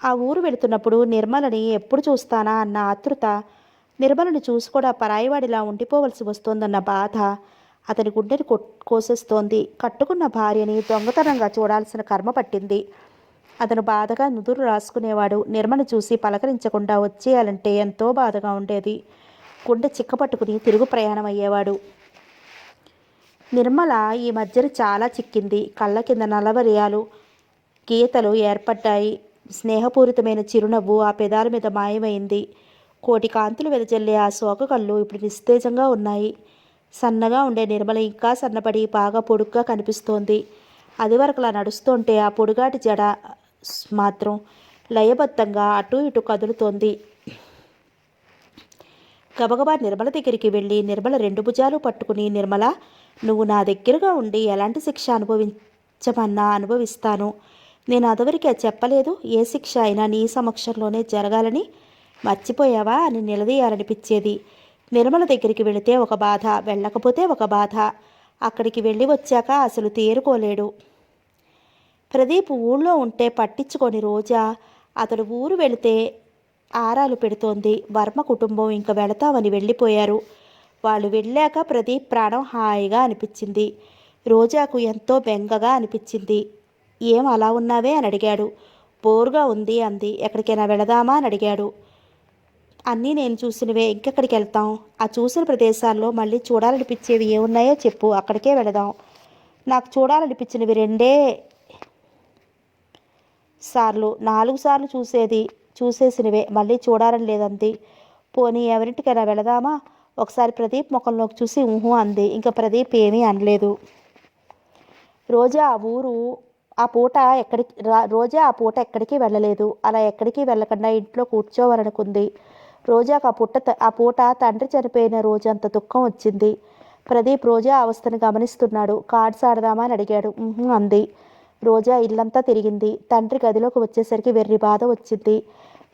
ఆ ఊరు వెళుతున్నప్పుడు నిర్మలని ఎప్పుడు చూస్తానా అన్న ఆతృత, నిర్మలని చూసి కూడా పరాయివాడిలా ఉండిపోవలసి వస్తోందన్న బాధ అతని గుండెని కోసేస్తోంది. కట్టుకున్న భార్యని దొంగతనంగా చూడాల్సిన కర్మ పట్టింది. అతను బాధగా నుదురు రాసుకునేవాడు. నిర్మని చూసి పలకరించకుండా వచ్చేయాలంటే ఎంతో బాధగా ఉండేది. గుండె చిక్కపట్టుకుని తిరుగు ప్రయాణం అయ్యేవాడు. నిర్మల ఈ మధ్యన చాలా చిక్కింది. కళ్ళ కింద నలవరియాలు గీతలు ఏర్పడ్డాయి. స్నేహపూరితమైన చిరునవ్వు ఆ పెదాల మీద మాయమైంది. కోటి కాంతులు వెదజల్లే ఆ సోక కళ్ళు ఇప్పుడు నిస్తేజంగా ఉన్నాయి. సన్నగా ఉండే నిర్మల ఇంకా సన్నపడి బాగా పొడుగ్గా కనిపిస్తోంది. అది వరకులా నడుస్తుంటే ఆ పొడుగాటి జడ మాత్రం లయబద్ధంగా అటు ఇటు కదులుతోంది. గబగబా నిర్మల దగ్గరికి వెళ్ళి నిర్మల 2 భుజాలు పట్టుకుని, నిర్మల, నువ్వు నా దగ్గరగా ఉండి ఎలాంటి శిక్ష అనుభవించమన్నా అనుభవిస్తాను. నేను అదవరికి చెప్పలేదు, ఏ శిక్ష అయినా నీ సమక్షంలోనే జరగాలని మర్చిపోయావా అని నిలదీయాలనిపించేది. నిర్మల దగ్గరికి వెళితే ఒక బాధ, వెళ్ళకపోతే ఒక బాధ. అక్కడికి వెళ్ళి వచ్చాక అసలు తేరుకోలేడు. ప్రదీప్ ఊళ్ళో ఉంటే పట్టించుకొని రోజా అతడు ఊరు వెళితే ఆరాలు పెడుతోంది. వర్మ కుటుంబం ఇంక వెళతామని వెళ్ళిపోయారు. వాళ్ళు వెళ్ళాక ప్రదీప్ ప్రాణం హాయిగా అనిపించింది. రోజాకు ఎంతో బెంగగా అనిపించింది. ఏం అలా ఉన్నావే అని అడిగాడు. బోరుగా ఉంది అంది. ఎక్కడికైనా వెళదామా అని అడిగాడు. అన్నీ నేను చూసినవే, ఇంకెక్కడికి వెళ్తాం? ఆ చూసిన ప్రదేశాల్లో మళ్ళీ చూడాలనిపించేవి ఏమున్నాయో చెప్పు, అక్కడికే వెళదాం. నాకు చూడాలనిపించినవి 2 సార్లు, 4 సార్లు చూసేసినవే, మళ్ళీ చూడాలని లేదంది. పోనీ ఎవరింటికైనా వెళదామా? ఒకసారి ప్రదీప్ ముఖంలోకి చూసి ఊహు అంది. ఇంకా ప్రదీప్ ఏమీ అనలేదు. రోజా ఆ పూట ఎక్కడికి వెళ్ళలేదు. అలా ఎక్కడికి వెళ్ళకుండా ఇంట్లో కూర్చోవాలనుకుంది. రోజాకు ఆ పూట తండ్రి చనిపోయిన రోజంత దుఃఖం వచ్చింది. ప్రదీప్ రోజా అవస్థను గమనిస్తున్నాడు. కార్డ్స్ ఆడదామా అని అడిగాడు. అంది. రోజా ఇల్లంతా తిరిగింది. తండ్రి గదిలోకి వచ్చేసరికి వెర్రి బాధ వచ్చింది.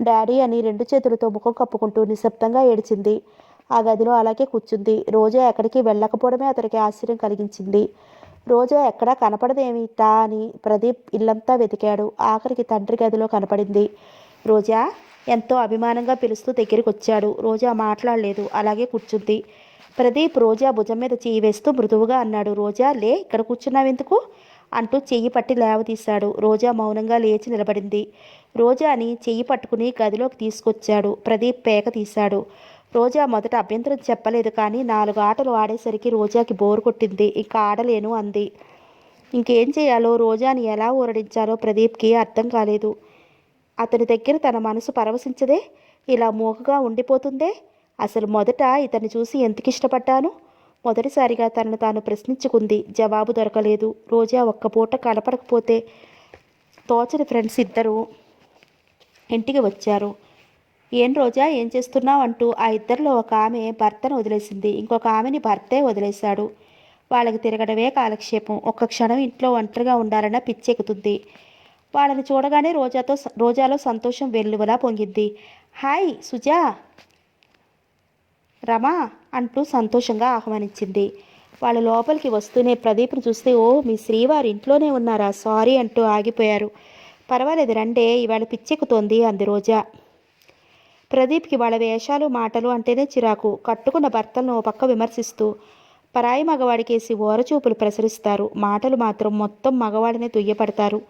డాడీ అని 2 చేతులతో ముఖం కప్పుకుంటూ నిశ్శబ్దంగా ఏడ్చింది. ఆ గదిలో అలాగే కూర్చుంది. రోజా ఎక్కడికి వెళ్ళకపోవడమే అతనికి ఆశ్చర్యం కలిగించింది. రోజా ఎక్కడా కనపడదేమిటా అని ప్రదీప్ ఇల్లంతా వెతికాడు. ఆఖరికి తండ్రి గదిలో కనపడింది. రోజా ఎంతో అభిమానంగా పిలుస్తూ దగ్గరికి వచ్చాడు. రోజా మాట్లాడలేదు, అలాగే కూర్చుంది. ప్రదీప్ రోజా భుజం మీద చెయ్యి వేస్తూ మృదువుగా అన్నాడు. రోజా, లే, ఇక్కడ కూర్చున్నావెందుకు అంటూ చెయ్యి పట్టి లేవతీశాడు. రోజా మౌనంగా లేచి నిలబడింది. రోజాని చెయ్యి పట్టుకుని గదిలోకి తీసుకొచ్చాడు. ప్రదీప్ పేక తీశాడు. రోజా మొదట అభ్యంతరం చెప్పలేదు, కానీ 4 ఆటలు ఆడేసరికి రోజాకి బోరు కొట్టింది. ఇంకా ఆడలేను అంది. ఇంకేం చేయాలో, రోజాని ఎలా ఊరడించాలో ప్రదీప్కి అర్థం కాలేదు. అతని దగ్గర తన మనసు పరవశించదే, ఇలా మూకగా ఉండిపోతుందే. అసలు మొదట ఇతన్ని చూసి ఎందుకు ఇష్టపడ్డాను? మొదటిసారిగా తనను తాను ప్రశ్నించుకుంది. జవాబు దొరకలేదు. రోజా ఒక్క పూట కనపడకపోతే తోచని ఫ్రెండ్స్ ఇద్దరు ఇంటికి వచ్చారు. ఏం రోజా, ఏం చేస్తున్నావు అంటూ ఆ ఇద్దరిలో ఒక ఆమె భర్తను వదిలేసింది. ఇంకొక ఆమెని భర్తే వదిలేశాడు. వాళ్ళకి తిరగడమే కాలక్షేపం. ఒక్క క్షణం ఇంట్లో ఒంటరిగా ఉండాలన్న పిచ్చెక్కుతుంది. వాళ్ళని చూడగానే రోజాలో సంతోషం వెల్లువలా పొంగింది. హాయ్ సుజా, రమా అంటూ సంతోషంగా ఆహ్వానించింది. వాళ్ళు లోపలికి వస్తూనే ప్రదీప్ను చూస్తే, ఓ, మీ శ్రీవారు ఇంట్లోనే ఉన్నారా? సారీ అంటూ ఆగిపోయారు. పర్వాలేదు రండే, ఇవాళ పిచ్చెక్కుతోంది అంది రోజా. ప్రదీప్కి వాళ్ళ వేషాలు మాటలు అంటేనే చిరాకు. కట్టుకున్న భర్తలను ఓ పక్క విమర్శిస్తూ పరాయి మగవాడికేసి ఓరచూపులు ప్రసరిస్తారు. మాటలు మాత్రం మొత్తం మగవాడినే దుయ్యపడతారు.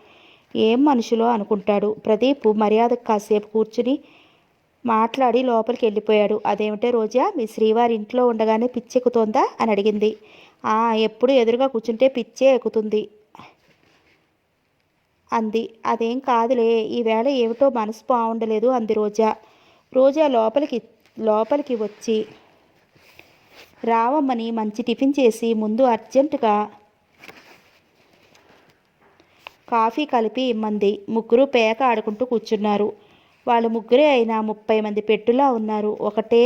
ఏం మనుషులో అనుకుంటాడు. ప్రదీప్ మర్యాదకు కాసేపు కూర్చుని మాట్లాడి లోపలికి వెళ్ళిపోయాడు. అదేమిటే రోజా, మీ శ్రీవారి ఇంట్లో ఉండగానే పిచ్చెక్కుతోందా అని అడిగింది. ఎప్పుడు ఎదురుగా కూర్చుంటే పిచ్చే ఎక్కుతుంది. అంది. అదేం కాదులే, ఈవేళ ఏమిటో మనసు బాగుండలేదు అంది రోజా. రోజా లోపలికి వచ్చి రావమ్మని మంచి టిఫిన్ చేసి ముందు అర్జెంటుగా కాఫీ కలిపి ఇమ్మంది. ముగ్గురు పేక ఆడుకుంటూ కూర్చున్నారు. వాళ్ళు ముగ్గురే అయినా 30 మంది పెట్టులా ఉన్నారు. ఒకటే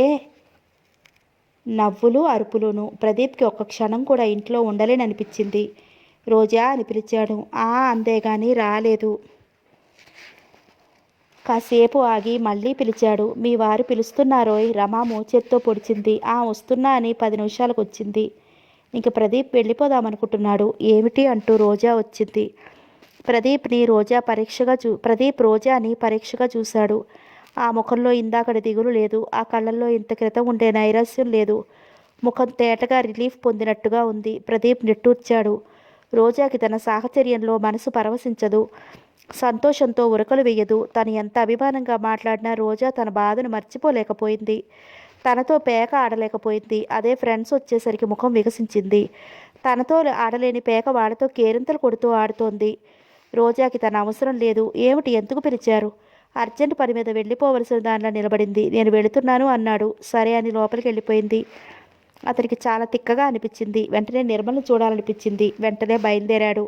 నవ్వులు అరుపులును. ప్రదీప్కి ఒక్క క్షణం కూడా ఇంట్లో ఉండలేననిపించింది. రోజా అని పిలిచాడు. అంతేగాని రాలేదు. కాసేపు ఆగి మళ్ళీ పిలిచాడు. మీ వారు పిలుస్తున్నారోయ్. రమ మోచేత్తో పొడిచింది. వస్తున్నా అని 10 నిమిషాలకు వచ్చింది. ఇంక ప్రదీప్ వెళ్ళిపోదామనుకుంటున్నాడు. ఏమిటి అంటూ రోజా వచ్చింది. ప్రదీప్ రోజాని పరీక్షగా చూశాడు. ఆ ముఖంలో ఇందాకటి దిగులు లేదు. ఆ కళ్ళల్లో ఇంత క్రితం ఉండే నైరాస్యం లేదు. ముఖం తేటగా రిలీఫ్ పొందినట్టుగా ఉంది. ప్రదీప్ నిట్టూర్చాడు. రోజాకి తన సాహచర్యంలో మనసు పరవశించదు. సంతోషంతో ఉరకలు వేయదు. తను ఎంత అభిమానంగా మాట్లాడినా రోజా తన బాధను మర్చిపోలేకపోయింది. తనతో పేక ఆడలేకపోయింది. అదే ఫ్రెండ్స్ వచ్చేసరికి ముఖం వికసించింది. తనతో ఆడలేని పేక వాళ్ళతో కేరింతలు కొడుతూ ఆడుతోంది. రోజాకి తన అవసరం లేదు. ఏమిటి, ఎందుకు పిలిచారు? అర్జెంట్ పని మీద వెళ్ళిపోవలసిన దానిలో నిలబడింది. నేను వెళుతున్నాను అన్నాడు. సరే అని లోపలికి వెళ్ళిపోయింది. అతనికి చాలా తిక్కగా అనిపించింది. వెంటనే నిర్మలను చూడాలనిపించింది. వెంటనే బయలుదేరాడు.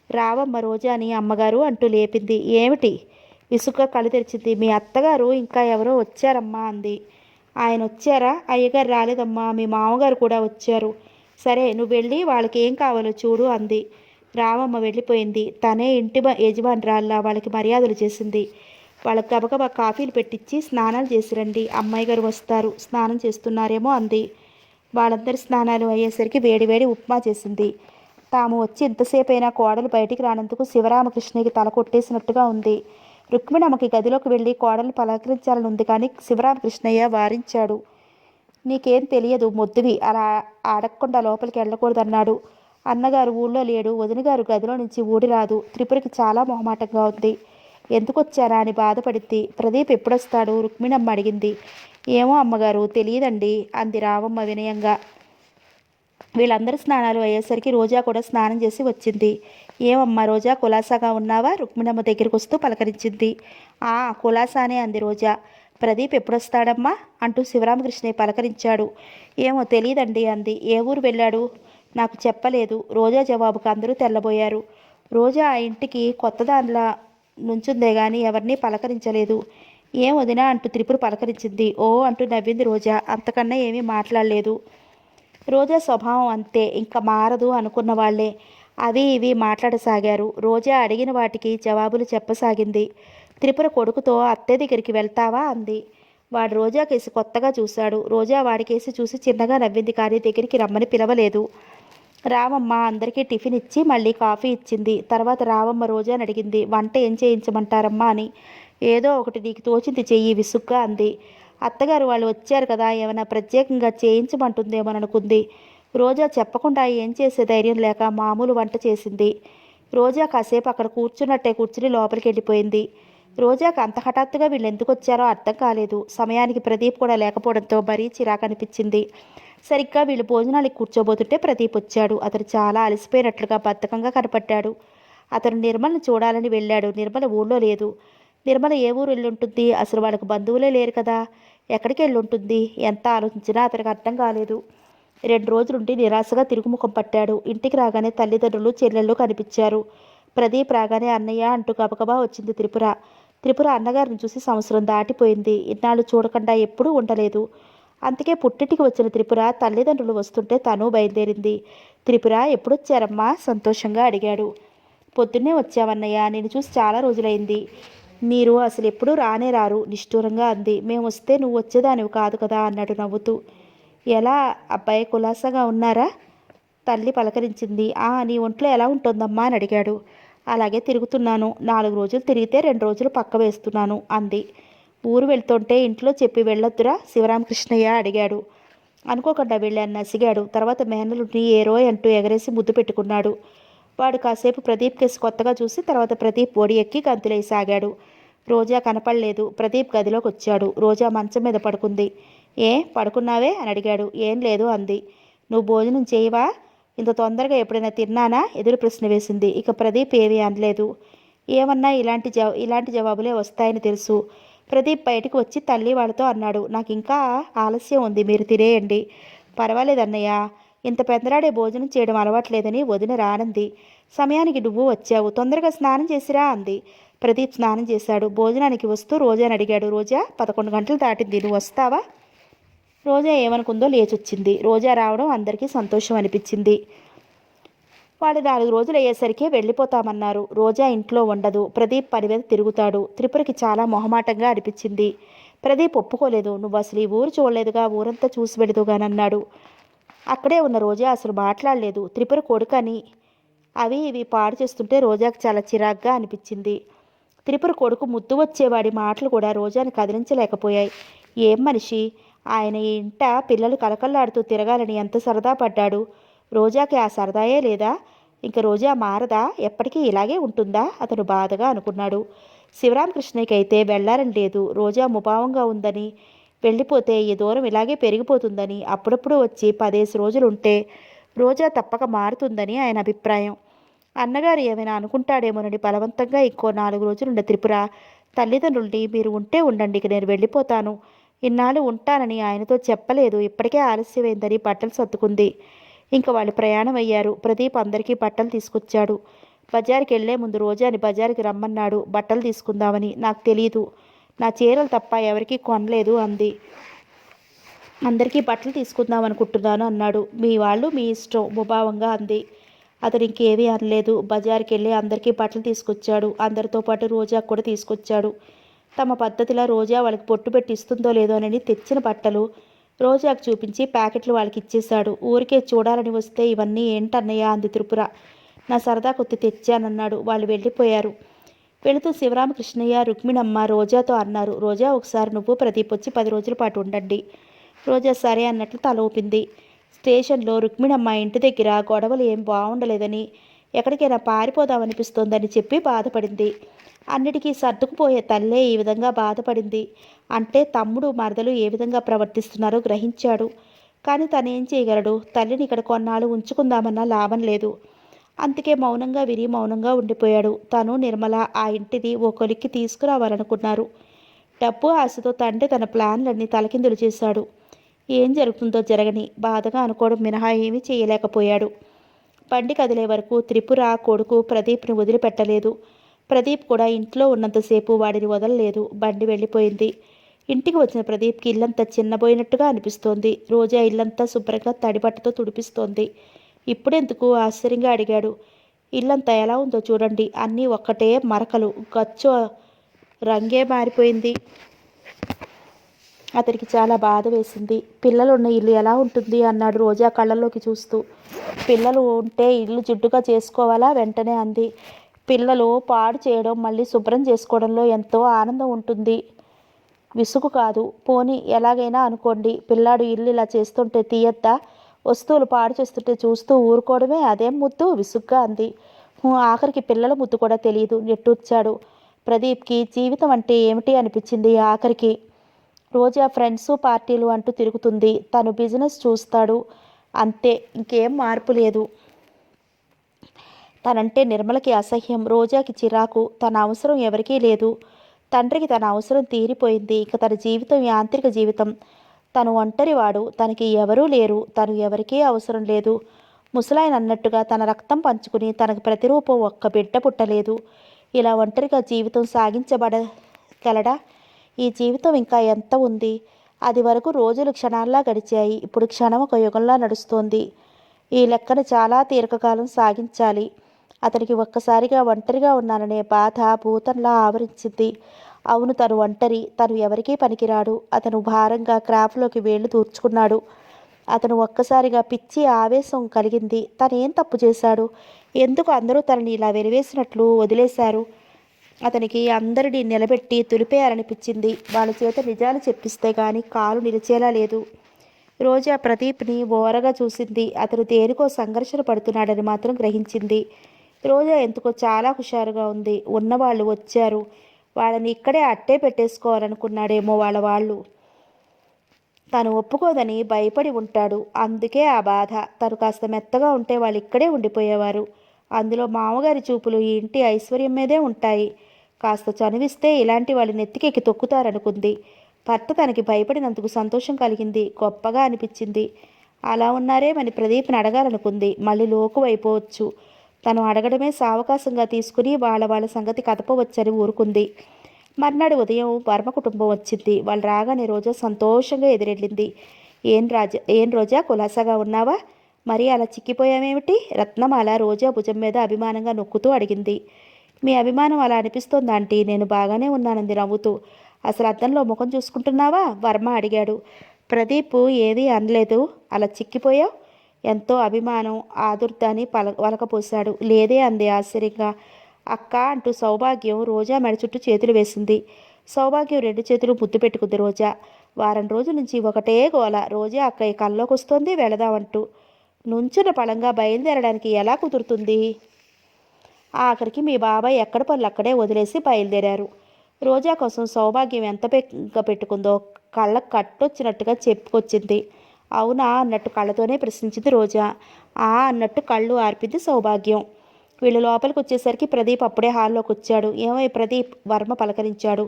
రావమ్మ రోజాని అమ్మగారు అంటూ లేపింది. ఏమిటి? విసుగ్గా కళ్ళు తెరిచింది. మీ అత్తగారు ఇంకా ఎవరో వచ్చారమ్మా అంది. ఆయన వచ్చారా? అయ్యగారు రాలేదమ్మా, మీ మామగారు కూడా వచ్చారు. సరే నువ్వు వెళ్ళి వాళ్ళకి ఏం కావాలో చూడు అంది. రామమ్మ వెళ్ళిపోయింది. తనే ఇంటి యజమానురాల్లా వాళ్ళకి మర్యాదలు చేసింది. వాళ్ళకి గబగబా కాఫీలు పెట్టించి స్నానాలు చేసి రండి, అమ్మాయి గారు వస్తారు, స్నానం చేస్తున్నారేమో అంది. వాళ్ళందరి స్నానాలు అయ్యేసరికి వేడివేడి ఉప్మా చేసింది. తాము వచ్చి ఇంతసేపు అయినా కోడలు బయటికి రానందుకు శివరామకృష్ణయ్యకి తల కొట్టేసినట్టుగా ఉంది. రుక్మిణమ్మకి గదిలోకి వెళ్ళి కోడలు పలకరించాలని ఉంది, కానీ శివరామకృష్ణయ్య వారించాడు. నీకేం తెలియదు మొద్దువి, అలా అడగకుండా లోపలికి వెళ్ళకూడదన్నాడు. అన్నగారు ఊళ్ళో లేడు, వదినగారు గదిలో నుంచి ఊడిరాదు. త్రిపురకి చాలా మొహమాటంగా ఉంది. ఎందుకొచ్చారా అని బాధపడింది. ప్రదీప్ ఎప్పుడొస్తాడు? రుక్మిణమ్మ అడిగింది. ఏమో అమ్మగారు, తెలియదండి అంది రావమ్మ వినయంగా. వీళ్ళందరి స్నానాలు అయ్యేసరికి రోజా కూడా స్నానం చేసి వచ్చింది. ఏమమ్మా రోజా, కులాసాగా ఉన్నావా? రుక్మిణమ్మ దగ్గరికి వస్తూ పలకరించింది. కులాసానే అంది రోజా. ప్రదీప్ ఎప్పుడొస్తాడమ్మా అంటూ శివరామకృష్ణయ్య పలకరించాడు. ఏమో తెలియదండి అంది. ఏ ఊరు వెళ్ళాడు? నాకు చెప్పలేదు. రోజా జవాబుకు అందరూ తెల్లబోయారు. రోజా ఆ ఇంటికి కొత్త దానిలా నుంచుందే గాని ఎవరినీ పలకరించలేదు. ఏం వదినా అంటూ త్రిపుర పలకరించింది. ఓ అంటూ నవ్వింది రోజా. అంతకన్నా ఏమీ మాట్లాడలేదు. రోజా స్వభావం అంతే, ఇంకా మారదు అనుకున్న వాళ్లే అవి ఇవి మాట్లాడసాగారు. రోజా అడిగిన వాటికి జవాబులు చెప్పసాగింది. త్రిపుర కొడుకుతో అత్తే దగ్గరికి వెళ్తావా అంది. వాడు రోజా కేసి కొత్తగా చూశాడు. రోజా వాడికేసి చూసి చిన్నగా నవ్వింది, కానీ దగ్గరికి రమ్మని పిలవలేదు. రావమ్మ అందరికీ టిఫిన్ ఇచ్చి మళ్ళీ కాఫీ ఇచ్చింది. తర్వాత రావమ్మ రోజాని అడిగింది. వంట ఏం చేయించమంటారమ్మా అని. ఏదో ఒకటి నీకు తోచింది చెయ్యి విసుగ్గా అంది. అత్తగారు వాళ్ళు వచ్చారు కదా, ఏమైనా ప్రత్యేకంగా చేయించమంటుందేమోననుకుంది. రోజా చెప్పకుండా ఏం చేసే ధైర్యం లేక మామూలు వంట చేసింది. రోజా కాసేపు అక్కడ కూర్చున్నట్టే కూర్చుని లోపలికి వెళ్ళిపోయింది. రోజాకు అంత హఠాత్తుగా వీళ్ళు ఎందుకు వచ్చారో అర్థం కాలేదు. సమయానికి ప్రదీప్ కూడా లేకపోవడంతో మరీ చిరాకు అనిపించింది. సరిగ్గా వీళ్ళు భోజనానికి కూర్చోబోతుంటే ప్రదీప్ వచ్చాడు. అతను చాలా అలసిపోయినట్లుగా బద్ధకంగా కనపడ్డాడు. అతను నిర్మల్ని చూడాలని వెళ్ళాడు. నిర్మల ఊళ్ళో లేదు. నిర్మల ఏ ఊరు వెళ్ళుంటుంది? అసలు వాళ్ళకు బంధువులే లేరు కదా, ఎక్కడికి వెళ్ళుంటుంది? ఎంత ఆలోచించినా అతనికి అర్థం కాలేదు. 2 రోజులుండి నిరాశగా తిరుగుముఖం పట్టాడు. ఇంటికి రాగానే తల్లిదండ్రులు చెల్లెళ్ళు కనిపించారు. ప్రదీప్ రాగానే అన్నయ్య అంటూ గబగబా వచ్చింది త్రిపుర. త్రిపుర అన్నగారిని చూసి సంవత్సరం దాటిపోయింది. ఇన్నాళ్ళు చూడకుండా ఎప్పుడూ ఉండలేదు. అందుకే పుట్టింటికి వచ్చిన త్రిపుర తల్లిదండ్రులు వస్తుంటే తను బయలుదేరింది. త్రిపుర ఎప్పుడొచ్చారమ్మా సంతోషంగా అడిగాడు. పొద్దున్నే వచ్చామన్నయ్య, నేను చూసి చాలా రోజులైంది. మీరు అసలు ఎప్పుడూ రానే రారు నిష్ఠూరంగా అంది. మేము వస్తే నువ్వు వచ్చేదానివి కాదు కదా అన్నాడు నవ్వుతూ. ఎలా అబ్బాయి, కులాసాగా ఉన్నారా? తల్లి పలకరించింది. నీ ఒంట్లో ఎలా ఉంటుందమ్మా అని అడిగాడు. అలాగే తిరుగుతున్నాను. 4 రోజులు తిరిగితే 2 రోజులు పక్క వేస్తున్నాను అంది. ఊరు వెళ్తుంటే ఇంట్లో చెప్పి వెళ్ళొద్దురా శివరామకృష్ణయ్య అడిగాడు. అనుకోకుండా వెళ్ళాను నసిగాడు. తర్వాత మేనలుని ఏరోయ్ అంటూ ఎగరేసి ముద్దు పెట్టుకున్నాడు. వాడు కాసేపు ప్రదీప్ కేసు కొత్తగా చూసి తర్వాత ప్రదీప్ ఒడి ఎక్కి గంతులేసాగాడు. రోజా కనపడలేదు. ప్రదీప్ గదిలోకి వచ్చాడు. రోజా మంచం మీద పడుకుంది. పడుకున్నావే అని అడిగాడు. ఏం లేదు అంది. నువ్వు భోజనం చేయవా? ఇంత తొందరగా ఎప్పుడైనా తిన్నానా? ఎదురు ప్రశ్న వేసింది. ఇక ప్రదీప్ ఏమీ అనలేదు. ఏమన్నా ఇలాంటి జవాబులే వస్తాయని తెలుసు. ప్రదీప్ బయటకు వచ్చి తల్లి వాళ్ళతో అన్నాడు, నాకు ఇంకా ఆలస్యం ఉంది, మీరు తినేయండి. పర్వాలేదన్నయ్య, ఇంత పెందరాడే భోజనం చేయడం అలవాట్లేదని వదిన రానంది. సమయానికి నువ్వు వచ్చావు, తొందరగా స్నానం చేసిరా అంది. ప్రదీప్ స్నానం చేశాడు. భోజనానికి వస్తూ రోజాని అడిగాడు, రోజా 11 గంటలు దాటింది, నువ్వు వస్తావా? రోజా ఏమనుకుందో లేచొచ్చింది. రోజా రావడం అందరికీ సంతోషం అనిపించింది. వాళ్ళు 4 రోజులు అయ్యేసరికి వెళ్ళిపోతామన్నారు. రోజా ఇంట్లో ఉండదు. ప్రదీప్ పని మీద తిరుగుతాడు. త్రిపురకి చాలా మొహమాటంగా అనిపించింది. ప్రదీప్ ఒప్పుకోలేదు. నువ్వు అసలు ఈ ఊరు చూడలేదుగా, ఊరంతా చూసి వెళుదుగానన్నాడు. అక్కడే ఉన్న రోజా అసలు మాట్లాడలేదు. త్రిపుర కొడుకని అవి ఇవి పాడు చేస్తుంటే రోజాకు చాలా చిరాగ్గా అనిపించింది. త్రిపుర కొడుకు ముద్దు వచ్చేవాడి మాటలు కూడా రోజాని కదిలించలేకపోయాయి. ఏం మనిషి, ఆయన ఇంట పిల్లలు కలకల్లాడుతూ తిరగాలని ఎంత సరదా పడ్డాడు. రోజాకి ఆ సరదాయే లేదా? ఇంక రోజా మారదా? ఎప్పటికీ ఇలాగే ఉంటుందా? అతను బాధగా అనుకున్నాడు. శివరామకృష్ణయ్యకి అయితే వెళ్ళాలని లేదు. రోజా ముభావంగా ఉందని, వెళ్ళిపోతే ఈ దూరం ఇలాగే పెరిగిపోతుందని, అప్పుడప్పుడు వచ్చి 10 రోజులుంటే రోజా తప్పక మారుతుందని ఆయన అభిప్రాయం. అన్నగారు ఏమైనా అనుకుంటాడేమోనని బలవంతంగా ఇంకో 4 రోజులుండే త్రిపుర తల్లిదండ్రుల్ని, మీరు ఉంటే ఉండండి, ఇక నేను వెళ్ళిపోతాను, ఇన్నాళ్ళు ఉంటానని ఆయనతో చెప్పలేదు, ఇప్పటికే ఆలస్యమైందని బట్టలు సర్దుకుంది. ఇంక వాళ్ళు ప్రయాణం అయ్యారు. ప్రదీప్ అందరికీ బట్టలు తీసుకొచ్చాడు. బజారుకి వెళ్లే ముందు రోజాని బజారుకి రమ్మన్నాడు, బట్టలు తీసుకుందామని. నాకు తెలీదు, నా చీరలు తప్ప ఎవరికీ కొనలేదు అంది. అందరికీ బట్టలు తీసుకుందాం అనుకుంటున్నాను అన్నాడు. మీ వాళ్ళు మీ ఇష్టం, ముభావంగా అంది. అతను ఇంకేమీ అనలేదు. బజారుకి వెళ్ళి అందరికీ బట్టలు తీసుకొచ్చాడు. అందరితో పాటు రోజా కూడా తీసుకొచ్చాడు. తమ పద్ధతిలో రోజా వాళ్ళకి పొట్టు పెట్టి ఇస్తుందో లేదోనని తెచ్చిన బట్టలు రోజాకు చూపించి ప్యాకెట్లు వాళ్ళకి ఇచ్చేశాడు. ఊరికే చూడాలని వస్తే ఇవన్నీ ఏంటన్నయ్య అంది త్రిపుర. నా సరదా కొద్ది తెచ్చానన్నాడు. వాళ్ళు వెళ్ళిపోయారు. వెళుతూ శివరామకృష్ణయ్య, రుక్మిణమ్మ రోజాతో అన్నారు, రోజా ఒకసారి నువ్వు ప్రదీప్ వచ్చి 10 రోజుల పాటు ఉండండి. రోజా సరే అన్నట్లు తల ఊపింది. స్టేషన్లో రుక్మిణమ్మ ఇంటి దగ్గర గొడవలు ఏం బాగుండలేదని, ఎక్కడికైనా పారిపోదామనిపిస్తోందని చెప్పి బాధపడింది. అన్నిటికీ సర్దుకుపోయే తల్లే ఈ విధంగా బాధపడింది అంటే తమ్ముడు మరదలు ఏ విధంగా ప్రవర్తిస్తున్నారో గ్రహించాడు. కానీ తనేం చేయగలడు? తల్లిని ఇక్కడ కొన్నాళ్ళు ఉంచుకుందామన్నా లాభం లేదు. అందుకే మౌనంగా విని మౌనంగా ఉండిపోయాడు. తను నిర్మల ఆ ఇంటిని ఓ కొలిక్కి తీసుకురావాలనుకున్నారు. డబ్బు ఆశతో తండ్రి తన ప్లాన్లన్నీ తలకిందులు చేశాడు. ఏం జరుగుతుందో జరగని, బాధగా అనుకోవడం మినహా ఏమీ చేయలేకపోయాడు. బండి కదిలే వరకు త్రిపుర కొడుకు ప్రదీప్ని వదిలిపెట్టలేదు. ప్రదీప్ కూడా ఇంట్లో ఉన్నంతసేపు వాడిని వదలలేదు. బండి వెళ్ళిపోయింది. ఇంటికి వచ్చిన ప్రదీప్కి ఇల్లంతా చిన్నబోయినట్టుగా అనిపిస్తోంది. రోజా ఇల్లంతా శుభ్రంగా తడిబట్టతో తుడిపిస్తోంది. ఇప్పుడెందుకు ఆశ్చర్యంగా అడిగాడు. ఇల్లంతా ఎలా ఉందో చూడండి, అన్నీ ఒక్కటే మరకలు, గచ్చు రంగే మారిపోయింది. అతనికి చాలా బాధ వేసింది. పిల్లలున్న ఇల్లు ఎలా ఉంటుంది అన్నాడు రోజా కళ్ళల్లోకి చూస్తూ. పిల్లలు ఉంటే ఇల్లు జిడ్డుగా చేసుకోవాలా? వెంటనే అంది. పిల్లలు పాడు చేయడం మళ్ళీ శుభ్రం చేసుకోవడంలో ఎంతో ఆనందం ఉంటుంది, విసుగు కాదు. పోనీ ఎలాగైనా అనుకోండి, పిల్లాడు ఇల్లు ఇలా చేస్తుంటే తీయద్దా? వస్తువులు పాడు చేస్తుంటే చూస్తూ ఊరుకోవడమే అదేం ముద్దు? విసుగ్గా అంది. ఆఖరికి పిల్లల ముద్దు కూడా తెలియదు, నిట్టూర్చాడు. ప్రదీప్కి జీవితం అంటే ఏమిటి అనిపించింది ఆఖరికి. రోజా ఫ్రెండ్స్ పార్టీలు అంటూ తిరుగుతుంది. తను బిజినెస్ చూస్తాడు, అంతే, ఇంకేం మార్పు లేదు. తనంటే నిర్మలకి అసహ్యం, రోజాకి చిరాకు. తన అవసరం ఎవరికీ లేదు. తండ్రికి తన అవసరం తీరిపోయింది. ఇక తన జీవితం యాంత్రిక జీవితం. తను ఒంటరివాడు, తనకి ఎవరూ లేరు, తను ఎవరికీ అవసరం లేదు. ముసలాయన అన్నట్టుగా తన రక్తం పంచుకుని తనకు ప్రతిరూపం ఒక్క బిడ్డ పుట్టలేదు. ఇలా ఒంటరిగా జీవితం సాగించబడగలడా? ఈ జీవితం ఇంకా ఎంత ఉంది? అది వరకు రోజులు క్షణాల్లా గడిచాయి. ఇప్పుడు క్షణం ఒక యుగంలా నడుస్తోంది. ఈ లెక్కను చాలా దీర్ఘకాలం సాగించాలి. అతనికి ఒక్కసారిగా ఒంటరిగా ఉన్నాననే బాధ భూతంలా ఆవరించింది. అవును, తను ఒంటరి, తను ఎవరికీ పనికిరాడు. అతను భారంగా క్రాఫ్లోకి వేళ్లు దూర్చుకున్నాడు. అతను ఒక్కసారిగా పిచ్చి ఆవేశం కలిగింది. తనేం తప్పు చేశాడు? ఎందుకు అందరూ తనని ఇలా వెలివేసినట్లు వదిలేశారు? అతనికి అందరినీ నిలబెట్టి తులిపేయాలనిపించింది. వాళ్ళ చేత నిజాలు చెప్పిస్తే గాని కాలు నిలిచేలా లేదు. రోజా ప్రదీప్ని ఓరగా చూసింది. అతను దేనికో సంఘర్షణ పడుతున్నాడని మాత్రం గ్రహించింది. రోజా ఎందుకో చాలా హుషారుగా ఉంది. ఉన్నవాళ్ళు వచ్చారు, వాళ్ళని ఇక్కడే అట్టే పెట్టేసుకోవాలనుకున్నాడేమో వాళ్ళు. తను ఒప్పుకోదని భయపడి ఉంటాడు, అందుకే ఆ బాధ. తను కాస్త మెత్తగా ఉంటే వాళ్ళు ఇక్కడే ఉండిపోయేవారు. అందులో మామగారి చూపులు ఈ ఇంటి ఐశ్వర్యం మీదే ఉంటాయి. కాస్త చనువిస్తే ఇలాంటి వాళ్ళు నెత్తికెక్కి తొక్కుతారనుకుంది. భర్త తనకి భయపడినందుకు సంతోషం కలిగింది. గొప్పగా అనిపించింది. అలా ఉన్నారేమని ప్రదీప్ని అడగాలనుకుంది. మళ్ళీ లోకు అయిపోవచ్చు. తను అడగడమే సావకాశంగా తీసుకుని వాళ్ళ సంగతి కదపవచ్చని ఊరుకుంది. మర్నాడు ఉదయం వర్మ కుటుంబం వచ్చింది. వాళ్ళు రాగానే రోజా సంతోషంగా ఎదురెళ్ళింది. ఏం రోజా కులాసాగా ఉన్నావా? మరి అలా చిక్కిపోయామేమిటి? రత్నమాల రోజా భుజం మీద అభిమానంగా నొక్కుతూ అడిగింది. మీ అభిమానం అలా అనిపిస్తోంది ఆంటీ. నేను బాగానే ఉన్నానంది నవ్వుతూ. అసలు అద్దంలో ముఖం చూసుకుంటున్నావా? వర్మ అడిగాడు. ప్రదీప్ ఏదీ అనలేదు. అలా చిక్కిపోయావు? ఎంతో అభిమానం ఆదుర్దాన్ని వలకపోశాడు. లేదే అంది ఆశ్చర్యంగా. అక్క అంటూ సౌభాగ్యం రోజా మెడ చుట్టూ చేతులు వేసింది. సౌభాగ్యం 2 చేతులు ముద్దు పెట్టుకుంది రోజా. వారం రోజుల నుంచి ఒకటే గోల. రోజా అక్కయ్య కల్లోకి వస్తోంది వెళదామంటూ. నుంచున్న పళంగా బయలుదేరడానికి ఎలా కుదురుతుంది? ఆఖరికి మీ బాబాయ్ ఎక్కడ పనులు అక్కడే వదిలేసి బయలుదేరారు. రోజా కోసం సౌభాగ్యం ఎంత బెంగ పెట్టుకుందో కళ్ళకు కట్టొచ్చినట్టుగా చెప్పుకొచ్చింది. అవునా అన్నట్టు కళ్ళతోనే ప్రశ్నించింది రోజా. ఆ అన్నట్టు కళ్ళు ఆర్పింది సౌభాగ్యం. వీళ్ళు లోపలికి వచ్చేసరికి ప్రదీప్ అప్పుడే హాల్లోకి వచ్చాడు. ఏమై ప్రదీప్? వర్మ పలకరించాడు.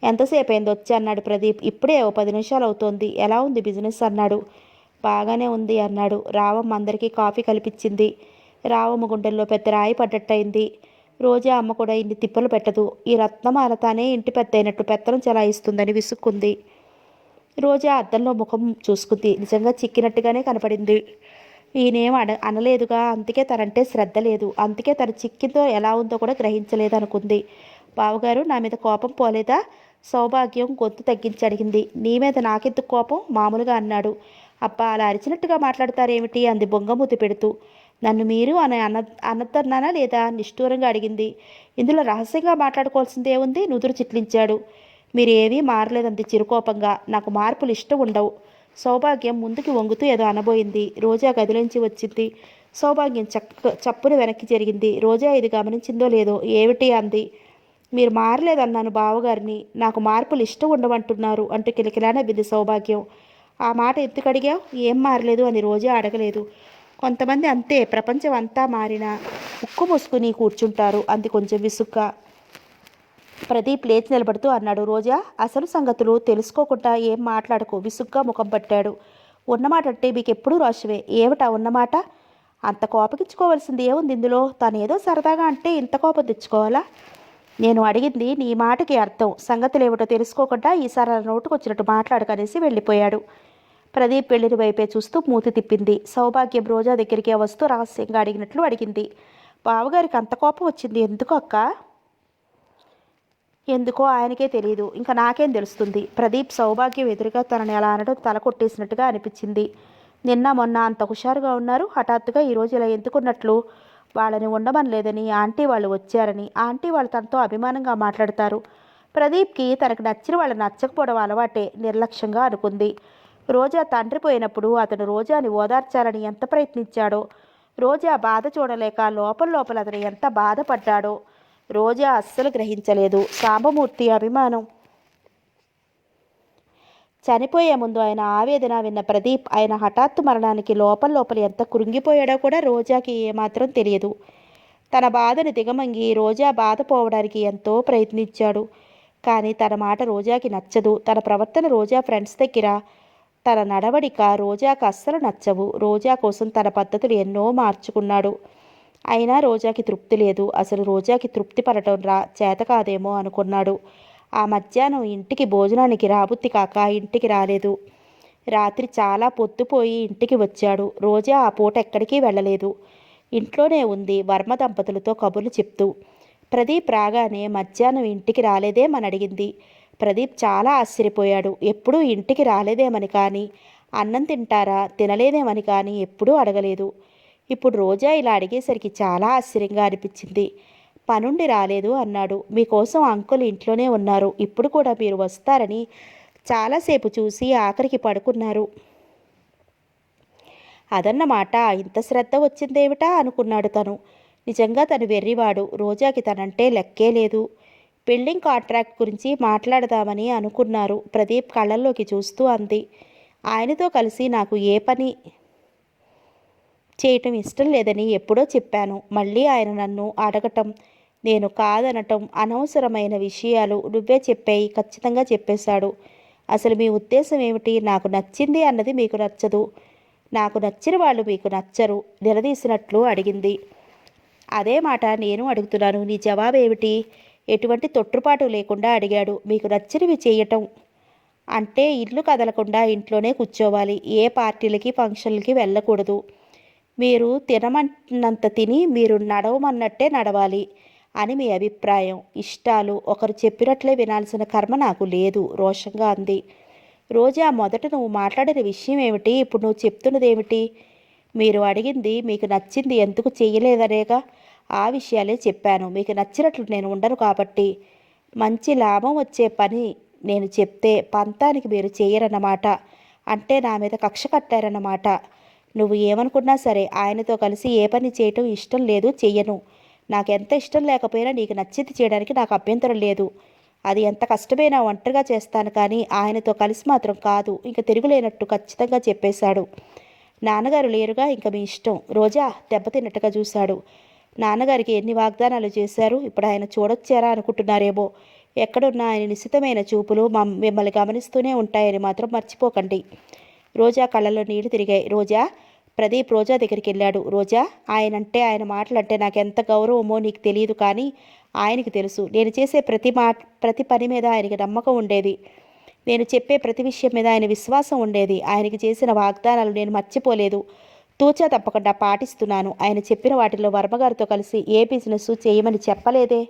ఎంతసేపు అయింది వచ్చి అన్నాడు ప్రదీప్. ఇప్పుడే 10 నిమిషాలు అవుతోంది. ఎలా ఉంది బిజినెస్ అన్నాడు. బాగానే ఉంది అన్నాడు. రావమ్మ అందరికీ కాఫీ కల్పించింది. రావమ్మ గుండెల్లో పెద్ద రాయి పడ్డట్టయింది. రోజా అమ్మ కూడా ఇన్ని తిప్పలు పెట్టదు. ఈ రత్నమాల తానే ఇంటి పెద్ద అయినట్టు పెత్తనం చెలాయిస్తుందని విసుక్కుంది. రోజా అద్దంలో ముఖం చూసుకుంది. నిజంగా చిక్కినట్టుగానే కనపడింది. ఈయనేం అనలేదుగా. అందుకే తనంటే శ్రద్ధ లేదు. అందుకే తన చిక్కిందో ఎలా ఉందో కూడా గ్రహించలేదనుకుంది. బావగారు నా మీద కోపం పోలేదా? సౌభాగ్యం గొంతు తగ్గించి అడిగింది. నీ మీద నాకెందుకు కోపం? మామూలుగా అన్నాడు. అబ్బా అలా అరిచినట్టుగా మాట్లాడతారేమిటి అంది బొంగమూతి పెడుతూ. నన్ను మీరు అనద్దన్నానా లేదా? నిష్ఠూరంగా అడిగింది. ఇందులో రహస్యంగా మాట్లాడుకోవాల్సిందే ఉంది. నుదురు చిట్లించాడు. మీరేమీ మారలేదంది చిరుకోపంగా. నాకు మార్పులు ఇష్టం ఉండవు. సౌభాగ్యం ముందుకి వంగుతూ ఏదో అనబోయింది. రోజా గదిలోంచి వచ్చింది. సౌభాగ్యం చప్పున వెనక్కి జరిగింది. రోజా ఇది గమనించిందో లేదో. ఏమిటి అంది. మీరు మారలేదన్నాను బావగారిని. నాకు మార్పులు ఇష్టం ఉండమంటున్నారు అంటూ కిలకిలా నవ్వింది సౌభాగ్యం. ఆ మాట ఎందుకు అడిగావు? ఏం మారలేదు అని రోజా అడగలేదు. కొంతమంది అంతే, ప్రపంచం అంతా మారినా ఉక్కు మూసుకుని కూర్చుంటారు అంది కొంచెం విసుగ్గా. ప్రదీప్ లేచి నిలబడుతూ అన్నాడు. రోజా అసలు సంగతులు తెలుసుకోకుండా ఏం మాట్లాడకు. విసుగ్గా ముఖం పట్టాడు. ఉన్నమాట అంటే మీకు ఎప్పుడూ రోషమే. ఏమిటా ఉన్నమాట? అంత కోపగించుకోవాల్సింది ఏముంది ఇందులో? తనేదో సరదాగా అంటే ఇంత కోపం తెచ్చుకోవాలా? నేను అడిగింది నీ మాటకి అర్థం. సంగతులు ఏమిటో తెలుసుకోకుండా ఈసారి నోటుకు వచ్చినట్టు మాట్లాడకనేసి వెళ్ళిపోయాడు. ప్రదీప్ వెళ్ళిన వైపే చూస్తూ మూతి తిప్పింది. సౌభాగ్యం రోజా దగ్గరికి వస్తూ రహస్యంగా అడిగినట్లు అడిగింది. బావగారికి అంత కోపం వచ్చింది ఎందుకు అక్క? ఎందుకో ఆయనకే తెలియదు. ఇంకా నాకేం తెలుస్తుంది? ప్రదీప్ సౌభాగ్యం ఎదురుగా తనని అలా అనడం తల కొట్టేసినట్టుగా అనిపించింది. నిన్న మొన్న అంత హుషారుగా ఉన్నారు. హఠాత్తుగా ఈరోజు ఇలా ఎందుకున్నట్లు? వాళ్ళని ఉండమనలేదని ఆంటీ వాళ్ళు వచ్చారని. ఆంటీ వాళ్ళు తనతో అభిమానంగా మాట్లాడతారు. ప్రదీప్కి తనకు నచ్చిన వాళ్ళు నచ్చకపోవడం అలవాటే. నిర్లక్ష్యంగా అనుకుంది. రోజా తండ్రి పోయినప్పుడు అతను రోజాని ఓదార్చాలని ఎంత ప్రయత్నించాడో. రోజా బాధ చూడలేక లోపల అతను ఎంత బాధపడ్డాడో రోజా అస్సలు గ్రహించలేదు. సాంబమూర్తి అభిమానం చనిపోయే ముందు ఆయన ఆవేదన విన్న ప్రదీప్ ఆయన హఠాత్తు మరణానికి లోపల ఎంత కృంగిపోయాడో కూడా రోజాకి ఏమాత్రం తెలియదు. తన బాధను దిగమంగి రోజా బాధ పోవడానికి ఎంతో ప్రయత్నించాడు. కానీ తన మాట రోజాకి నచ్చదు. తన ప్రవర్తన రోజా ఫ్రెండ్స్ దగ్గర తన నడవడిక రోజాకు అస్సలు నచ్చవు. రోజా కోసం తన పద్ధతులు ఎన్నో మార్చుకున్నాడు. అయినా రోజాకి తృప్తి లేదు. అసలు రోజాకి తృప్తి పడటం చేత కాదేమో అనుకున్నాడు. ఆ మధ్యాహ్నం ఇంటికి భోజనానికి రాబుద్ది కాక ఇంటికి రాలేదు. రాత్రి చాలా పొద్దుపోయి ఇంటికి వచ్చాడు. రోజా ఆ పూట ఎక్కడికి వెళ్ళలేదు. ఇంట్లోనే ఉంది వర్మ దంపతులతో కబుర్లు చెప్తూ. ప్రదీప్ రాగానే మధ్యాహ్నం ఇంటికి రాలేదేమని అడిగింది. ప్రదీప్ చాలా ఆశ్చర్యపోయాడు. ఎప్పుడూ ఇంటికి రాలేదేమని కానీ, అన్నం తింటారా తినలేదేమని కానీ ఎప్పుడూ అడగలేదు. ఇప్పుడు రోజా ఇలా అడిగేసరికి చాలా ఆశ్చర్యంగా అనిపించింది. పనుండి రాలేదు అన్నాడు. మీకోసం అంకుల్ ఇంట్లోనే ఉన్నారు. ఇప్పుడు కూడా మీరు వస్తారని చాలాసేపు చూసి ఆఖరికి పడుకున్నారు. అదన్నమాట. ఇంత శ్రద్ధ వచ్చిందేమిటా అనుకున్నాడు తను. నిజంగా తను వెర్రివాడు. రోజాకి తనంటే లెక్కే లేదు. బిల్డింగ్ కాంట్రాక్ట్ గురించి మాట్లాడదామని అనుకున్నారు. ప్రదీప్ కళ్ళల్లోకి చూస్తూ అంది. ఆయనతో కలిసి నాకు ఏ పని చేయటం ఇష్టం లేదని ఎప్పుడో చెప్పాను. మళ్ళీ ఆయన నన్ను అడగటం, నేను కాదనటం, అనవసరమైన విషయాలు నువ్వే చెప్పాయి ఖచ్చితంగా చెప్పేశాడు. అసలు మీ ఉద్దేశం ఏమిటి? నాకు నచ్చింది అన్నది మీకు నచ్చదు, నాకు నచ్చిన వాళ్ళు మీకు నచ్చరు నిలదీసినట్లు అడిగింది. అదే మాట నేను అడుగుతున్నాను, నీ జవాబేమిటి? ఎటువంటి తొట్టుపాటు లేకుండా అడిగాడు. మీకు నచ్చినవి చేయటం అంటే ఇల్లు కదలకుండా ఇంట్లోనే కూర్చోవాలి, ఏ పార్టీలకి ఫంక్షన్లకి వెళ్ళకూడదు, మీరు తినమన్నంత తిని మీరు నడవమన్నట్టే నడవాలి అని మీ అభిప్రాయం. ఇష్టాలు ఒకరు చెప్పినట్లే వినాల్సిన కర్మ నాకు లేదు, రోషంగా అంది. రోజా, మొదట నువ్వు మాట్లాడిన విషయం ఏమిటి? ఇప్పుడు నువ్వు చెప్తున్నదేమిటి? మీరు అడిగింది మీకు నచ్చింది ఎందుకు చెయ్యలేదనేగా, ఆ విషయాలే చెప్పాను. మీకు నచ్చినట్లు నేను ఉండను కాబట్టి. మంచి లాభం వచ్చే పని నేను చెప్తే పంతానికి మీరు చేయరన్నమాట. అంటే నా మీద కక్ష కట్టారన్నమాట. నువ్వు ఏమనుకున్నా సరే ఆయనతో కలిసి ఏ పని చేయటం ఇష్టం లేదు, చెయ్యను. నాకెంత ఇష్టం లేకపోయినా నీకు నచ్చింది చేయడానికి నాకు అభ్యంతరం లేదు. అది ఎంత కష్టమైనా ఒంటరిగా చేస్తాను, కానీ ఆయనతో కలిసి మాత్రం కాదు. ఇంక తిరుగులేనట్టు ఖచ్చితంగా చెప్పేశాడు. నాన్నగారు లేరుగా, ఇంక మీ ఇష్టం. రోజా దెబ్బతిన్నట్టుగా చూశాడు. నాన్నగారికి ఎన్ని వాగ్దానాలు చేశారు, ఇప్పుడు ఆయన చూడొచ్చారా అనుకుంటున్నారేమో. ఎక్కడున్నా ఆయన నిశితమైన చూపులు మిమ్మల్ని గమనిస్తూనే ఉంటాయని మాత్రం మర్చిపోకండి. రోజా కళ్ళలో నీళ్లు తిరిగాయి. రోజా, ప్రదీప్ రోజా దగ్గరికి వెళ్ళాడు. రోజా, ఆయన మాటలంటే నాకెంత గౌరవమో నీకు తెలియదు, కానీ ఆయనకి తెలుసు. నేను చేసే ప్రతి పని మీద ఆయనకి నమ్మకం ఉండేది. నేను చెప్పే ప్రతి విషయం మీద ఆయన విశ్వాసం ఉండేది. ఆయనకి చేసిన వాగ్దానాలు నేను మర్చిపోలేదు, తూచా తప్పకుండా పాటిస్తున్నాను. ఆయన చెప్పిన వాటిలో వర్మగారితో కలిసి ఏ బిజినెస్ చేయమని చెప్పలేదే.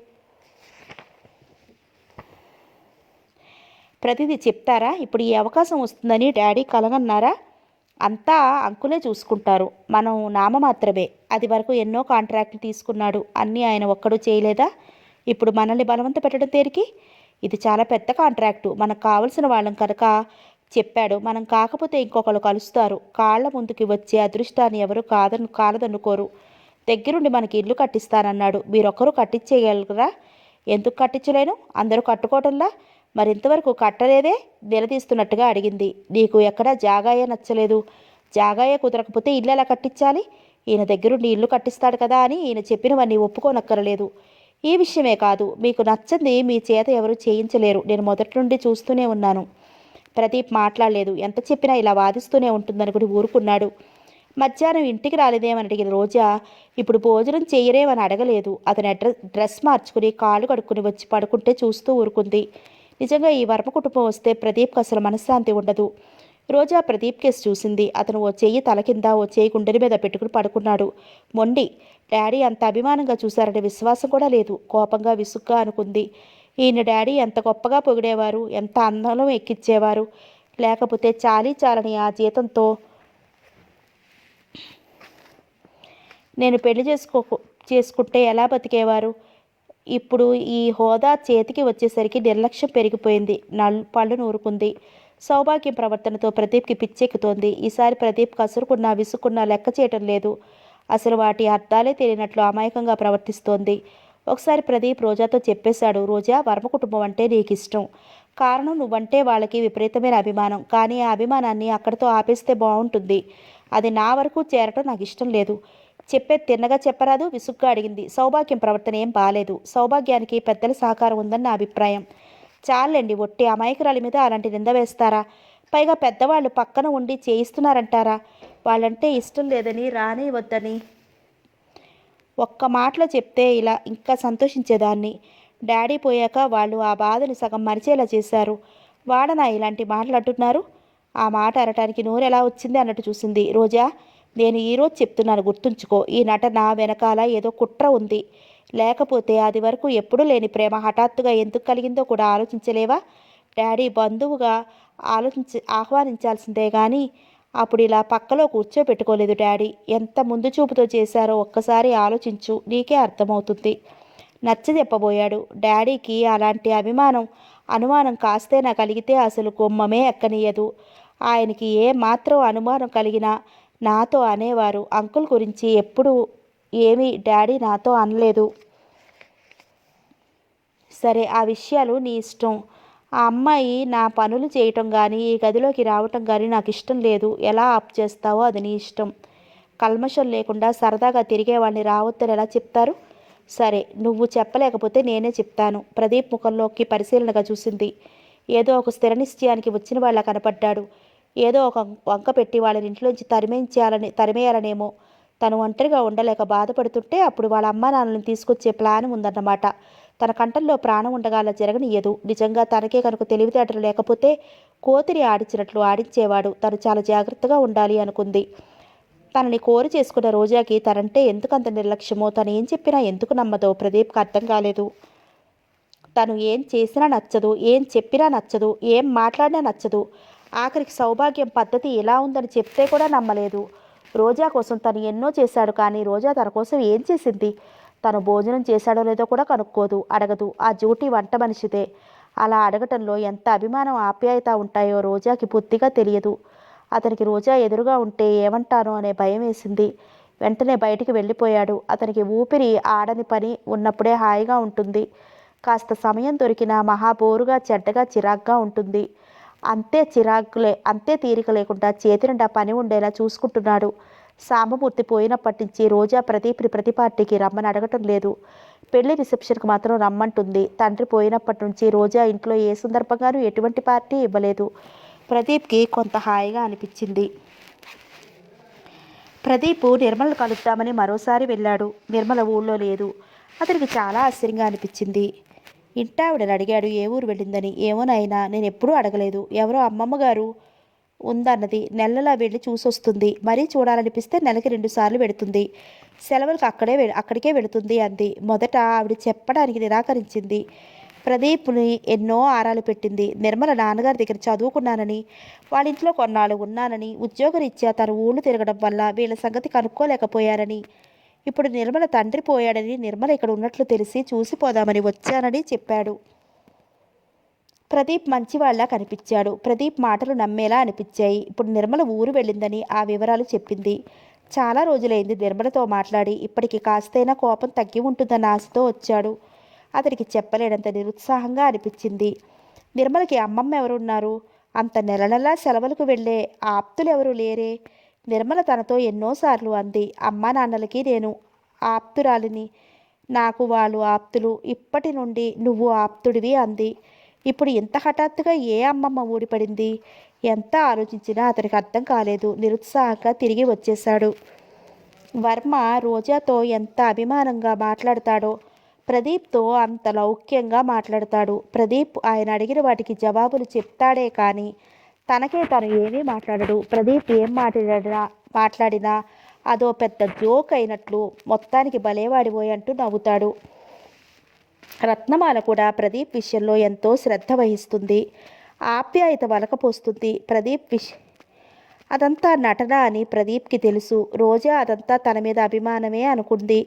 ప్రతిదీ చెప్తారా? ఇప్పుడు ఈ అవకాశం వస్తుందని డాడీ కలగన్నారా? అంతా అంకులే చూసుకుంటారు, మనం నామమాత్రమే. అది వరకు ఎన్నో కాంట్రాక్టులు తీసుకున్నాడు, అన్నీ ఆయన ఒక్కడు చేయలేదా? ఇప్పుడు మనల్ని బలవంత పెట్టడం దేనికి? ఇది చాలా పెద్ద కాంట్రాక్టు, మనకు కావలసిన వాళ్ళం కనుక చెప్పాడు. మనం కాకపోతే ఇంకొకళ్ళు కలుస్తారు. కాళ్ల ముందుకి వచ్చే అదృష్టాన్ని ఎవరు కాలదనుకోరు. దగ్గరుండి మనకి ఇల్లు కట్టిస్తానన్నాడు. మీరొక్కరు కట్టించేయగలరా? ఎందుకు కట్టించలేను? అందరూ కట్టుకోవటంలా. మరింతవరకు కట్టలేదే? నిలదీస్తున్నట్టుగా అడిగింది. నీకు ఎక్కడా జాగాయే నచ్చలేదు. జాగాయే కుదరకపోతే ఇల్లు ఎలా కట్టించాలి? ఈయన దగ్గరుండి ఇల్లు కట్టిస్తాడు కదా అని ఈయన చెప్పినవన్నీ ఒప్పుకోనక్కరలేదు. ఈ విషయమే కాదు, మీకు నచ్చంది మీ చేత ఎవరు చేయించలేరు. నేను మొదటి నుండి చూస్తూనే ఉన్నాను. ప్రదీప్ మాట్లాడలేదు. ఎంత చెప్పినా ఇలా వాదిస్తూనే ఉంటుందనుకుని ఊరుకున్నాడు. మధ్యాహ్నం ఇంటికి రాలేదేమని అడిగిన రోజా ఇప్పుడు భోజనం చేయరేమని అడగలేదు. అతని డ్రెస్ మార్చుకుని కాళ్ళు కడుక్కుని వచ్చి పడుకుంటే చూస్తూ ఊరుకుంది. నిజంగా ఈ వర్మ కుటుంబం వస్తే ప్రదీప్కి అసలు మనశ్శాంతి ఉండదు. రోజా ప్రదీప్ కేసు చూసింది. అతను ఓ చెయ్యి తల కింద, ఓ చెయ్యి గుండెల మీద పెట్టుకుని పడుకున్నాడు. మొండి. డాడీ అంత అభిమానంగా చూశారనే విశ్వాసం కూడా లేదు. కోపంగా విసుగ్గా అనుకుంది. ఈయన డాడీ ఎంత గొప్పగా పొగిడేవారు, ఎంత అందంలో ఎక్కించేవారు. లేకపోతే చాలని ఆ జీతంతో నేను పెళ్లి చేసుకుంటే ఎలా బతికేవారు? ఇప్పుడు ఈ హోదా చేతికి వచ్చేసరికి నిర్లక్ష్యం పెరిగిపోయింది. పళ్ళు నూరుకుంది. సౌభాగ్యం ప్రవర్తనతో ప్రదీప్కి పిచ్చెక్కుతోంది. ఈసారి ప్రదీప్ కసురుకున్నా విసుక్కున్నా లెక్క చేయటం లేదు. అసలు వాటి అర్థాలే తెలియనట్లు అమాయకంగా ప్రవర్తిస్తోంది. ఒకసారి ప్రదీప్ రోజాతో చెప్పేశాడు. రోజా, వర్మ కుటుంబం అంటే నీకు ఇష్టం. కారణం నువ్వంటే వాళ్ళకి విపరీతమైన అభిమానం. కానీ ఆ అభిమానాన్ని అక్కడితో ఆపేస్తే బాగుంటుంది. అది నా వరకు చేరటం నాకు ఇష్టం లేదు. చెప్పేది తిన్నగా చెప్పరాదు? విసుగ్గా అడిగింది. సౌభాగ్యం ప్రవర్తన ఏం బాలేదు. సౌభాగ్యానికి పెద్దల సహకారం ఉందని నా అభిప్రాయం. చాలండి, ఒట్టి అమాయకురాలి మీద అలాంటి నింద వేస్తారా? పైగా పెద్దవాళ్ళు పక్కన ఉండి చేయిస్తున్నారంటారా? వాళ్ళంటే ఇష్టం లేదని, రానివద్దని ఒక్క మాటలో చెప్తే ఇలా ఇంకా సంతోషించేదాన్ని. డాడీ పోయాక వాళ్ళు ఆ బాధని సగం మరిచేలా చేశారు. వాడనా ఇలాంటి మాటలు అంటున్నారు? ఆ మాట అనటానికి నోరు ఎలా వచ్చింది అన్నట్టు చూసింది. రోజా, నేను ఈరోజు చెప్తున్నాను, గుర్తుంచుకో. ఈ నటన వెనకాల ఏదో కుట్ర ఉంది. లేకపోతే అది వరకు ఎప్పుడూ లేని ప్రేమ హఠాత్తుగా ఎందుకు కలిగిందో కూడా ఆలోచించలేవా? డాడీ బంధువుగా ఆహ్వానించాల్సిందే కానీ అప్పుడు ఇలా పక్కలో కూర్చోపెట్టుకోలేదు డాడీ. ఎంత ముందు చూపుతో చేశారో ఒక్కసారి ఆలోచించు, నీకే అర్థమవుతుంది. నచ్చ చెప్పబోయాడు. డాడీకి అలాంటి అనుమానం కాస్తేనా కలిగితే అసలు గుమ్మమే ఎక్కనీయదు. ఆయనకి ఏ మాత్రం అనుమానం కలిగినా నాతో అనేవారు. అంకుల్ గురించి ఎప్పుడు ఏమీ డాడీ నాతో అనలేదు. సరే, ఆ విషయాలు నీ ఇష్టం. ఆ అమ్మాయి నా పనులు చేయటం కానీ ఈ గదిలోకి రావటం కానీ నాకు ఇష్టం లేదు. ఎలా ఆప్ చేస్తావో అది నీ ఇష్టం. కల్మషం లేకుండా సరదాగా తిరిగేవాడిని రావద్దని ఎలా చెప్తారు? సరే, నువ్వు చెప్పలేకపోతే నేనే చెప్తాను. ప్రదీప్ ముఖంలోకి పరిశీలనగా చూసింది. ఏదో ఒక స్థిర నిశ్చయానికి వచ్చిన వాళ్ళ కనపడ్డాడు. ఏదో ఒక వంక పెట్టి వాళ్ళని ఇంట్లోంచి తరిమేయాలనేమో. తను ఒంటరిగా ఉండలేక బాధపడుతుంటే అప్పుడు వాళ్ళ అమ్మా నాన్నలను తీసుకొచ్చే ప్లాన్ ఉందన్నమాట. తన కంఠంలో ప్రాణం ఉండగా అలా జరగనియ్యదు. నిజంగా తనకే కనుక తెలివితేటలు లేకపోతే కోతిని ఆడించినట్లు ఆడించేవాడు. తను చాలా జాగ్రత్తగా ఉండాలి అనుకుంది. తనని కోరి చేసుకున్న రోజాకి తనంటే ఎందుకంత నిర్లక్ష్యమో, తను ఏం చెప్పినా ఎందుకు నమ్మదో ప్రదీప్కి అర్థం కాలేదు. తను ఏం చేసినా నచ్చదు, ఏం చెప్పినా నచ్చదు, ఏం మాట్లాడినా నచ్చదు. ఆఖరికి సౌభాగ్యం పద్ధతి ఎలా ఉందని చెప్తే కూడా నమ్మలేదు. రోజా కోసం తను ఎన్నో చేశాడు, కానీ రోజా తన కోసం ఏం చేసింది? తను భోజనం చేశాడో లేదో కూడా కనుక్కోదు, అడగదు. ఆ డ్యూటీ వంట మనిషిదే. అలా అడగటంలో ఎంత అభిమానం ఆప్యాయత ఉంటాయో రోజాకి బొత్తిగా తెలియదు. అతనికి రోజా ఎదురుగా ఉంటే ఏమంటానో అనే భయం వేసింది. వెంటనే బయటికి వెళ్ళిపోయాడు. అతనికి ఊపిరి ఆడని పని ఉన్నప్పుడే హాయిగా ఉంటుంది. కాస్త సమయం దొరికినా మహాబోరుగా, చెడ్డగా, చిరాగ్గా ఉంటుంది. అంతే తీరిక లేకుండా చేతి నిండా పని ఉండేలా చూసుకుంటున్నాడు. సాంబమూర్తి పోయినప్పటి నుంచి రోజా ప్రదీప్ని ప్రతి పార్టీకి రమ్మని అడగటం లేదు. పెళ్లి రిసెప్షన్కి మాత్రం రమ్మంటుంది. తండ్రి పోయినప్పటి నుంచి రోజా ఇంట్లో ఏ సందర్భంగానూ ఎటువంటి పార్టీ ఇవ్వలేదు. ప్రదీప్కి కొంత హాయిగా అనిపించింది. ప్రదీప్ నిర్మలను కలుద్దామని మరోసారి వెళ్ళాడు. నిర్మల ఊళ్ళో లేదు. అతనికి చాలా ఆశ్చర్యంగా అనిపించింది. ఇంటావిడని అడిగాడు ఏ ఊరు వెళ్ళిందని. ఏమోనైనా నేను ఎప్పుడూ అడగలేదు. ఎవరో అమ్మమ్మ గారు ఉందన్నది. నెలలా వెళ్ళి చూసొస్తుంది. మరీ చూడాలనిపిస్తే నెలకి 2 సార్లు వెడుతుంది. సెలవులకు అక్కడికే వెళుతుంది అంది. మొదట ఆవిడ చెప్పడానికి నిరాకరించింది. ప్రదీప్ని ఎన్నో ఆరాలు పెట్టింది. నిర్మల నాన్నగారి దగ్గర చదువుకున్నానని, వాళ్ళ ఇంట్లో కొన్నాళ్ళు ఉన్నానని, ఉద్యోగరీత్యా తన ఊళ్ళు తిరగడం వల్ల వీళ్ళ సంగతి కనుక్కోలేకపోయారని, ఇప్పుడు నిర్మల తండ్రి పోయాడని, నిర్మల ఇక్కడ ఉన్నట్లు తెలిసి చూసిపోదామని వచ్చానని చెప్పాడు. ప్రదీప్ మంచివాళ్లా కనిపించాడు. ప్రదీప్ మాటలు నమ్మేలా అనిపించాయి. ఇప్పుడు నిర్మల ఊరు వెళ్ళిందని ఆ వివరాలు చెప్పింది. చాలా రోజులైంది నిర్మలతో మాట్లాడి. ఇప్పటికి కాస్తైనా కోపం తగ్గి ఉంటుందన్న ఆశతో వచ్చాడు. అతనికి చెప్పలేనంత నిరుత్సాహంగా అనిపించింది. నిర్మలకి అమ్మమ్మ ఎవరున్నారు? అంత నెల నెలా సెలవులకు వెళ్ళే ఆప్తులు ఎవరు లేరే? నిర్మల తనతో ఎన్నోసార్లు అంది. అమ్మా నాన్నలకి నేను ఆప్తురాలిని, నాకు వాళ్ళు ఆప్తులు, ఇప్పటి నుండి నువ్వు ఆప్తుడివి అంది. ఇప్పుడు ఇంత హఠాత్తుగా ఏ అమ్మమ్మ ఊడిపడింది? ఎంత ఆలోచించినా అతనికి అర్థం కాలేదు. నిరుత్సాహంగా తిరిగి వచ్చేశాడు. వర్మ రోజాతో ఎంత అభిమానంగా మాట్లాడతాడో, ప్రదీప్తో అంత లౌక్యంగా మాట్లాడతాడు. ప్రదీప్ ఆయన అడిగిన వాటికి జవాబులు చెప్తాడే కానీ తనకే తను ఏమీ మాట్లాడడు. ప్రదీప్ ఏం మాట్లాడినా అదో పెద్ద జోక్ అయినట్లు మొత్తానికి భలేవాడిపోయి అంటూ నవ్వుతాడు. రత్నమాల కూడా ప్రదీప్ విషయంలో ఎంతో శ్రద్ధ వహిస్తుంది, ఆప్యాయత వలకపోస్తుంది. అదంతా నటన అని ప్రదీప్కి తెలుసు. రోజా అదంతా తన మీద అభిమానమే అనుకుంది.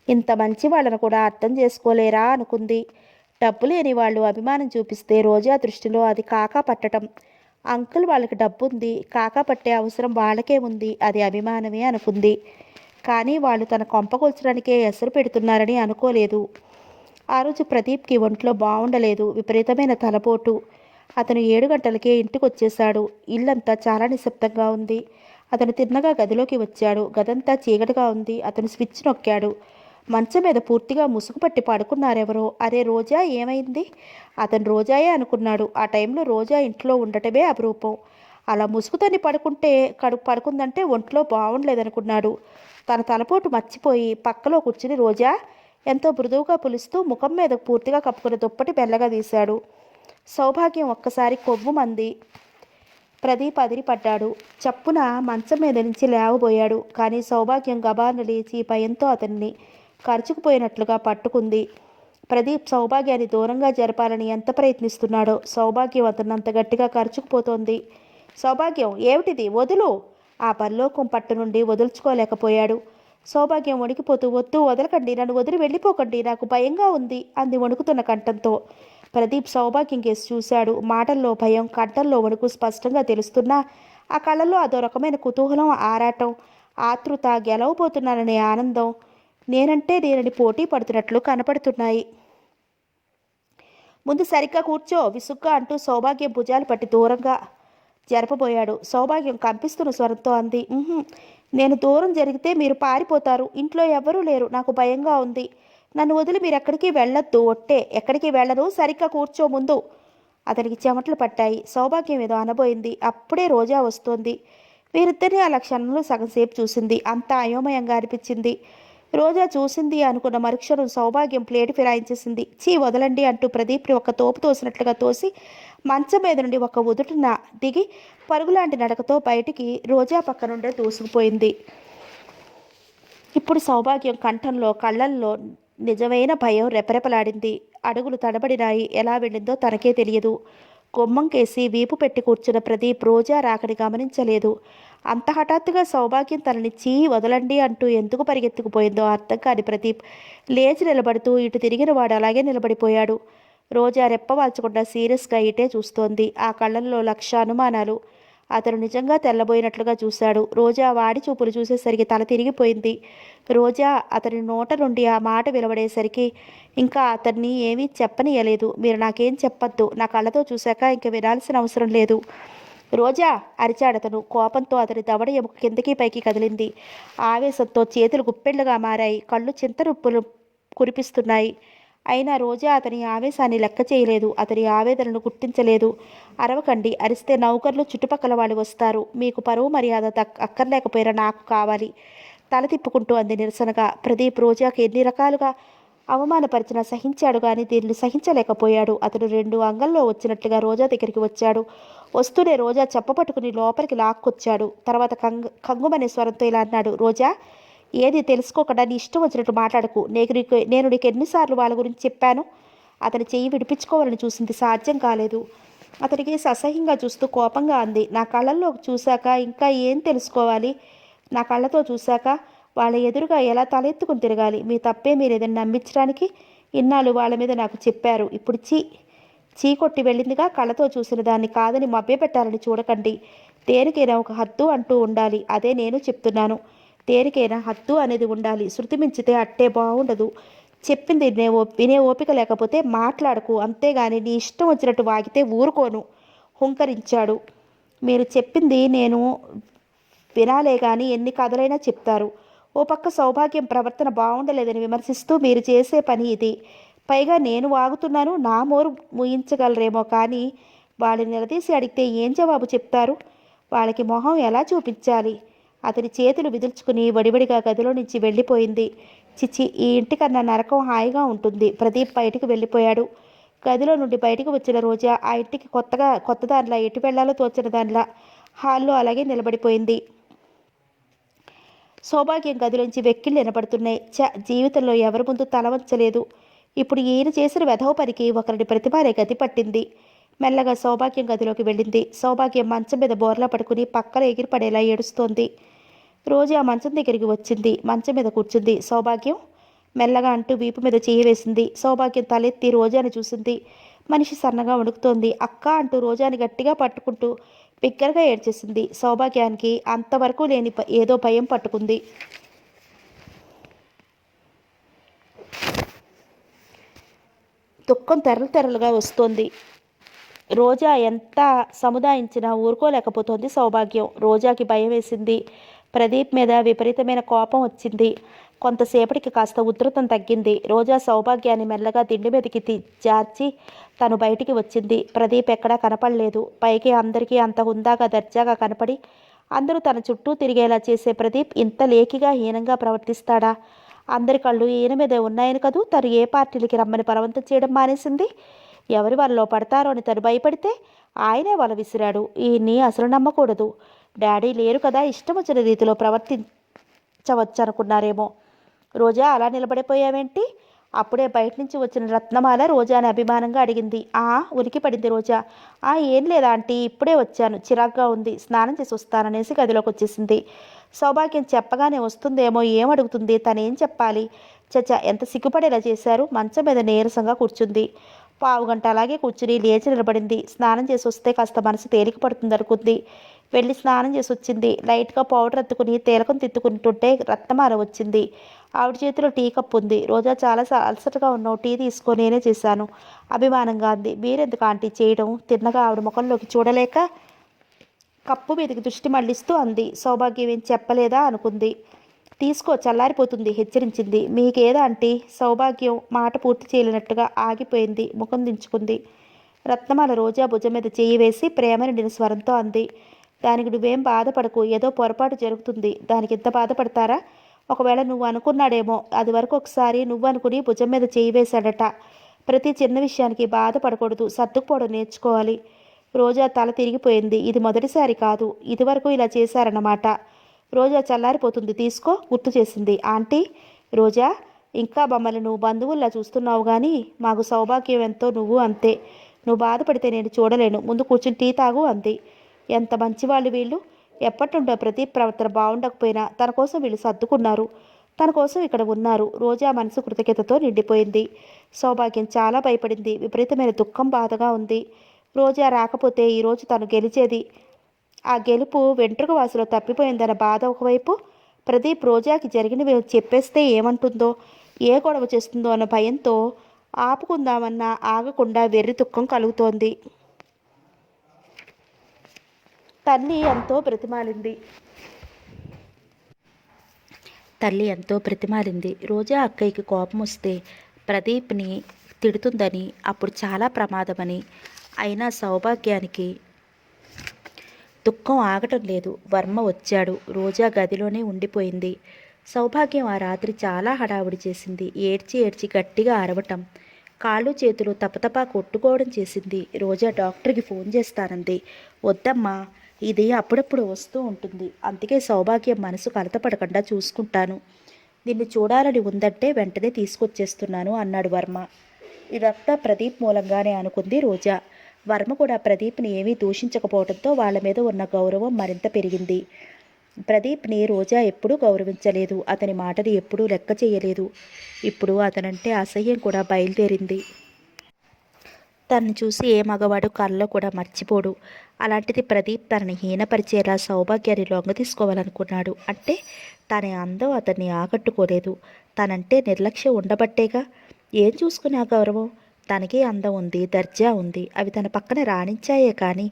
ఇంత మంచి వాళ్ళను కూడా అర్థం చేసుకోలేరా అనుకుంది. డబ్బు లేని వాళ్ళు అభిమానం చూపిస్తే రోజా దృష్టిలో అది కాకా పట్టడం. అంకుల్ వాళ్ళకి డబ్బుంది, కాకా పట్టే అవసరం వాళ్ళకే ఉంది, అది అభిమానమే అనుకుంది. కానీ వాళ్ళు తన కొంపకొల్చడానికే ఎసరు పెడుతున్నారని అనుకోలేదు. ఆ రోజు ప్రదీప్కి ఒంట్లో బాగుండలేదు. విపరీతమైన తలపోటు. అతను 7 గంటలకే ఇంటికి వచ్చేశాడు. ఇల్లంతా చాలా నిశ్శబ్దంగా ఉంది. అతను తిన్నగా గదిలోకి వచ్చాడు. గదంతా చీకటిగా ఉంది. అతను స్విచ్ నొక్కాడు. మంచం మీద పూర్తిగా ముసుగు పట్టి పడుకున్నారెవరో. అరే రోజా, ఏమైంది? అతను రోజాయే అనుకున్నాడు. ఆ టైంలో రోజా ఇంట్లో ఉండటమే అపురూపం. అలా ముసుగుతోని పడుకుందంటే ఒంట్లో బాగుండలేదనుకున్నాడు. తన తలపోటు మర్చిపోయి పక్కలో కూర్చుని రోజా ఎంతో మృదువుగా పులుస్తూ ముఖం మీద పూర్తిగా కప్పుకున్న దుప్పటి మెల్లగా తీశాడు. సౌభాగ్యం ఒక్కసారి కొవ్వుమంది. ప్రదీప్ అదిరిపడ్డాడు. చప్పున మంచం మీద నుంచి లేవబోయాడు. కానీ సౌభాగ్యం గబాన లేచి భయంతో అతన్ని ఖర్చుకుపోయినట్లుగా పట్టుకుంది. ప్రదీప్ సౌభాగ్యాన్ని దూరంగా జరపాలని ఎంత ప్రయత్నిస్తున్నాడో సౌభాగ్యం అతన్నంత గట్టిగా ఖర్చుకుపోతోంది. సౌభాగ్యం, ఏమిటిది? వదులు! ఆ పరలోకం పట్టు నుండి వదుల్చుకోలేకపోయాడు. సౌభాగ్యం వణికిపోతూ, వద్దు, వదలకండి, నన్ను వదిలి వెళ్ళిపోకండి, నాకు భయంగా ఉంది అంది వణుకుతున్న కంఠంతో. ప్రదీప్ సౌభాగ్యం కేసి చూశాడు. మాటల్లో భయం, కంఠంలో వణుకు స్పష్టంగా తెలుస్తున్నా ఆ కళ్ళల్లో అదో రకమైన కుతూహలం, ఆరాటం, ఆతృత, గెలవబోతున్నాననే ఆనందం, నేనని పోటీ పడుతున్నట్లు కనపడుతున్నాయి. ముందు సరిగ్గా కూర్చో, విసుగ్గా అంటూ సౌభాగ్యం భుజాలు పట్టి దూరంగా జరపబోయాడు. సౌభాగ్యం కంపిస్తున్న స్వరంతో అంది, నేను దూరం జరిగితే మీరు పారిపోతారు. ఇంట్లో ఎవ్వరూ లేరు. నాకు భయంగా ఉంది. నన్ను వదిలి మీరు ఎక్కడికి వెళ్ళొద్దు. ఒట్టే. ఎక్కడికి వెళ్ళను. సరిగ్గా కూర్చో ముందు. అతనికి చెమటలు పట్టాయి. సౌభాగ్యం ఏదో అనబోయింది. అప్పుడే రోజా వస్తోంది. వీరిద్దరిని అలా క్షణంలో సగంసేపు చూసింది. అంతా అయోమయంగా అనిపించింది. రోజా చూసింది అనుకున్న మరుక్షణం సౌభాగ్యం ప్లేటు ఫిరాయించేసింది. చీ వదలండి అంటూ ప్రదీప్ని ఒక తోపు తోసినట్లుగా తోసి మంచం మీద నుండి ఒక ఉదుటున దిగి పరుగులాంటి నడకతో బయటికి రోజా పక్క నుండే దూసుకుపోయింది. ఇప్పుడు సౌభాగ్యం కంఠంలో కళ్ళల్లో నిజమైన భయం రెపరెపలాడింది. అడుగులు తడబడినాయి. ఎలా వెళ్ళిందో తనకే తెలియదు. గుమ్మం కేసి వీపు పెట్టి కూర్చున్న ప్రదీప్ రోజా రాకని గమనించలేదు. అంత హఠాత్తుగా సౌభాగ్యం తనని చీ వదలండి అంటూ ఎందుకు పరిగెత్తుకుపోయిందో అర్థం కాని ప్రదీప్ లేచి నిలబడుతూ ఇటు తిరిగిన వాడు అలాగే నిలబడిపోయాడు. రోజా రెప్పవాల్చకుండా సీరియస్గా ఇటే చూస్తోంది. ఆ కళ్ళల్లో లక్ష అనుమానాలు. అతను నిజంగా తెల్లబోయినట్లుగా చూశాడు. రోజా వాడి చూపులు చూసేసరికి తల తిరిగిపోయింది. రోజా అతని నోట నుండి ఆ మాట వెలువడేసరికి ఇంకా అతన్ని ఏమీ చెప్పనీయలేదు. మీరు నాకేం చెప్పొద్దు. నా కళ్ళతో చూశాక ఇంక వినాల్సిన అవసరం లేదు. రోజా అరిచాడతను. కోపంతో అతని దవడ ఎముక కిందకి పైకి కదిలింది. ఆవేశంతో చేతులు గుప్పెళ్లుగా మారాయి. కళ్ళు చింతరుప్పులు కురిపిస్తున్నాయి. అయినా రోజా అతని ఆవేశాన్ని లెక్క చేయలేదు. అతని ఆవేదనను గుర్తించలేదు. అరవకండి. అరిస్తే నౌకర్లు చుట్టుపక్కల వాళ్ళు వస్తారు. మీకు పరువు మర్యాద అక్కర్లేకపోయినా నాకు కావాలి. తల తిప్పుకుంటూ అంది నిరసనగా. ప్రదీప్ రోజాకి ఎన్ని రకాలుగా అవమానపరిచినా సహించాడు కానీ దీన్ని సహించలేకపోయాడు. అతడు 2 అంగల్లో వచ్చినట్లుగా రోజా దగ్గరికి వచ్చాడు. వస్తూనే రోజా చెప్పపట్టుకుని లోపలికి లాక్కొచ్చాడు. తర్వాత కంగుమనే స్వరంతో ఇలా అన్నాడు. రోజా, ఏది తెలుసుకోకుండా నీ ఇష్టం వచ్చినట్టు మాట్లాడకు. నేను నీకు ఎన్నిసార్లు వాళ్ళ గురించి చెప్పాను. అతని చెయ్యి విడిపించుకోవాలని చూసింది. సాధ్యం కాలేదు. అతనికి అసహ్యంగా చూస్తూ కోపంగా అంది. నా కళ్ళల్లో చూశాక ఇంకా ఏం తెలుసుకోవాలి? నా కళ్ళతో చూశాక వాళ్ళ ఎదురుగా ఎలా తలెత్తుకుని తిరగాలి? మీ తప్పే మీరు ఏదైనా నమ్మించడానికి ఇన్నాళ్ళు వాళ్ళ మీద నాకు చెప్పారు. ఇప్పుడు చీ కొట్టి వెళ్ళిందిగా. కళ్ళతో చూసిన దాన్ని కాదని మభ్యపెట్టాలని చూడకండి. దేనికైనా ఒక హద్దు అంటూ ఉండాలి. అదే నేను చెప్తున్నాను. దేనికైనా హద్దు అనేది ఉండాలి. శృతి మించితే అట్టే బాగుండదు. చెప్పింది వినే ఓపిక లేకపోతే మాట్లాడకు. అంతేగాని నీ ఇష్టం వచ్చినట్టు వాగితే ఊరుకోను హుంకరించాడు. మీరు చెప్పింది నేను వినాలే కానీ ఎన్ని కథలైనా చెప్తారు. ఓ పక్క సౌభాగ్యం ప్రవర్తన బాగుండలేదని విమర్శిస్తూ మీరు చేసే పని ఇది. పైగా నేను వాగుతున్నాను. నా మోరు ముయించగలరేమో కానీ వాళ్ళని నిలదీసి అడిగితే ఏం జవాబు చెప్తారు? వాళ్ళకి మొహం ఎలా చూపించాలి? అతని చేతులు విదుల్చుకుని వడివడిగా గదిలో నుంచి వెళ్ళిపోయింది. చిచి, ఈ ఇంటికన్నా నరకం హాయిగా ఉంటుంది. ప్రదీప్ బయటికి వెళ్ళిపోయాడు. గదిలో నుండి బయటికి వచ్చిన రోజా ఆ ఇంటికి కొత్త దానిలా ఎటు వెళ్లాలో తోచిన దానిలా హాల్లో అలాగే నిలబడిపోయింది. సౌభాగ్యం గదిలోంచి వెక్కిళ్ళు వినపడుతున్నాయి. జీవితంలో ఎవరి ముందు తల వంచలేదు. ఇప్పుడు ఈయన చేసిన వెధవ పనికి ఒకరిని ప్రతిమారే గతి పట్టింది. మెల్లగా సౌభాగ్యం గదిలోకి వెళ్ళింది. సౌభాగ్యం మంచం మీద బోర్లా పడుకుని పక్కన ఎగిరిపడేలా ఏడుస్తోంది. రోజా మంచం దగ్గరికి వచ్చింది. మంచం మీద కూర్చుంది. సౌభాగ్యం మెల్లగా అంటూ వీపు మీద చేయి వేసింది. సౌభాగ్యం తలెత్తి రోజాని చూసింది. మనిషి సన్నగా వణుకుతోంది. అక్క అంటూ రోజాని గట్టిగా పట్టుకుంటూ బిగ్గరగా ఏడ్చేసింది. సౌభాగ్యానికి అంతవరకు లేని ఏదో భయం పట్టుకుంది. దుఃఖం తెరలుగా వస్తోంది. రోజా ఎంత సముదాయించినా ఊరుకోలేకపోతోంది సౌభాగ్యం. రోజాకి భయం వేసింది. ప్రదీప్ మీద విపరీతమైన కోపం వచ్చింది. కొంతసేపటికి కాస్త ఉధృతం తగ్గింది. రోజా సౌభాగ్యాన్ని మెల్లగా దిండి మీదకి జార్చి తను బయటికి వచ్చింది. ప్రదీప్ ఎక్కడా కనపడలేదు. పైకి అందరికీ అంత హుందాగా దర్జాగా కనపడి అందరూ తన చుట్టూ తిరిగేలా చేసే ప్రదీప్ ఇంత లేకిగా హీనంగా ప్రవర్తిస్తాడా? అందరి కళ్ళు ఈయన మీదే ఉన్నాయని కదూ తను ఏ పార్టీలకి రమ్మని బలవంతం చేయడం మానేసింది. ఎవరి వాళ్ళలో పడతారో అని తను భయపడితే ఆయనే వల విసిరాడు. ఈయన్ని అసలు నమ్మకూడదు. డాడీ లేరు కదా, ఇష్టం వచ్చిన రీతిలో ప్రవర్తించవచ్చు అనుకున్నారేమో. రోజా అలా నిలబడిపోయావేంటి? అప్పుడే బయట నుంచి వచ్చిన రత్నమాల రోజాని అభిమానంగా అడిగింది. ఉనికి పడింది రోజా. ఏం లేదా ఆంటీ, ఇప్పుడే వచ్చాను. చిరాగ్గా ఉంది. స్నానం చేసి వస్తాననేసి గదిలోకి వచ్చేసింది. సౌభాగ్యం చెప్పగానే వస్తుందేమో, ఏమడుగుతుంది, తనేం చెప్పాలి? చచ్చా, ఎంత సిగ్గుపడేలా చేశారు. మంచం మీద నీరసంగా కూర్చుంది. పావుగంట అలాగే కూర్చుని లేచి నిలబడింది. స్నానం చేసి వస్తే కాస్త మనసు తేలిక పడుతుంది అనుకుంది. వెళ్ళి స్నానం చేసి వచ్చింది. లైట్గా పౌడర్ ఎత్తుకుని తేలకం తిత్తుకుంటుంటే రత్నమాల వచ్చింది. ఆవిడ చేతిలో టీ కప్పు ఉంది. రోజా చాలా అలసటగా ఉన్నావు, టీ తీసుకో, నేనే చేశాను అభిమానంగా అంది. మీరెందుకు ఆంటీ చేయడం? తిన్నగా ఆవిడ ముఖంలోకి చూడలేక కప్పు మీదకి దృష్టి మళ్లిస్తూ అంది. సౌభాగ్యం ఏం చెప్పలేదా అనుకుంది. తీసుకో, చల్లారిపోతుంది హెచ్చరించింది. మీకేదా ఆంటీ? సౌభాగ్యం మాట పూర్తి చేయలేనట్టుగా ఆగిపోయింది. ముఖం దించుకుంది. రత్నమాల రోజా భుజం మీద చేయి వేసి ప్రేమ నిండిన స్వరంతో అంది. దానికి నువ్వేం బాధపడకు, ఏదో పొరపాటు జరుగుతుంది. దానికి ఇంత బాధపడతారా? ఒకవేళ నువ్వు అనుకున్నాడేమో. అది వరకు ఒకసారి నువ్వు అనుకుని భుజం మీద చేయి వేశాడట. ప్రతి చిన్న విషయానికి బాధపడకూడదు, సర్దుకుపోవడం నేర్చుకోవాలి. రోజా తల తిరిగిపోయింది. ఇది మొదటిసారి కాదు, ఇదివరకు ఇలా చేశారన్నమాట. రోజా చల్లారిపోతుంది, తీసుకో గుర్తు చేసింది. ఆంటీ, రోజా, ఇంకా మమ్మల్ని నువ్వు బంధువుల్లా చూస్తున్నావు కానీ మాకు సౌభాగ్యం ఎంతో నువ్వు అంతే. నువ్వు బాధపడితే నేను చూడలేను. ముందు కూర్చుని టీ తాగు అంది. ఎంత మంచివాళ్ళు వీళ్ళు. ఎప్పటినుండో ప్రదీప్ ప్రవర్తన బాగుండకపోయినా తన కోసం వీళ్ళు సర్దుకున్నారు. తన కోసం ఇక్కడ ఉన్నారు. రోజా మనసు కృతజ్ఞతతో నిండిపోయింది. సౌభాగ్యం చాలా భయపడింది. విపరీతమైన దుఃఖం, బాధగా ఉంది. రోజా రాకపోతే ఈరోజు తను గెలిచేది. ఆ గెలుపు వెంట్రుక వాసులో తప్పిపోయిందన్న బాధ ఒకవైపు, ప్రదీప్ రోజాకి జరిగినవి చెప్పేస్తే ఏమంటుందో, ఏ గొడవ చేస్తుందో అన్న భయంతో ఆపుకుందామన్నా ఆగకుండా వెర్రి దుఃఖం కలుగుతోంది. తల్లి ఎంతో బ్రతిమాలింది. రోజా అక్కయ్యకి కోపం వస్తే ప్రదీప్ని తిడుతుందని, అప్పుడు చాలా ప్రమాదమని. అయినా సౌభాగ్యానికి దుఃఖం ఆగటం లేదు. వర్మ వచ్చాడు. రోజా గదిలోనే ఉండిపోయింది. సౌభాగ్యం ఆ రాత్రి చాలా హడావుడి చేసింది. ఏడ్చి ఏడ్చి గట్టిగా అరవటం, కాళ్ళు చేతులు తపతపా కొట్టుకోవడం చేసింది. రోజా డాక్టర్కి ఫోన్ చేస్తానంది. వద్దమ్మా, ఇది అప్పుడప్పుడు వస్తూ ఉంటుంది. అందుకే సౌభాగ్యం మనసు కలతపడకుండా చూసుకుంటాను. నిన్ను చూడాలని ఉందంటే వెంటనే తీసుకొచ్చేస్తున్నాను అన్నాడు వర్మ. ఇదంతా ప్రదీప్ మూలంగానే అనుకుంది రోజా. వర్మ కూడా ప్రదీప్ని ఏమీ దూషించకపోవడంతో వాళ్ళ మీద ఉన్న గౌరవం మరింత పెరిగింది. ప్రదీప్ని రోజా ఎప్పుడూ గౌరవించలేదు. అతని మాటని ఎప్పుడూ లెక్క చేయలేదు. ఇప్పుడు అతనంటే అసహ్యం కూడా బయలుదేరింది. తనని చూసి ఏ మగవాడు కళ్ళలో కూడా మర్చిపోడు. అలాంటిది ప్రదీప్ తనని హీనపరిచేలా సౌభాగ్యాన్ని లొంగ తీసుకోవాలనుకున్నాడు. అంటే తన అందం అతన్ని ఆకట్టుకోలేదు. తనంటే నిర్లక్ష్యం ఉండబట్టేగా. ఏం చూసుకునే ఆ గౌరవం? తనకే అందం ఉంది, దర్జా ఉంది. అవి తన పక్కన రాణించాయే కానీ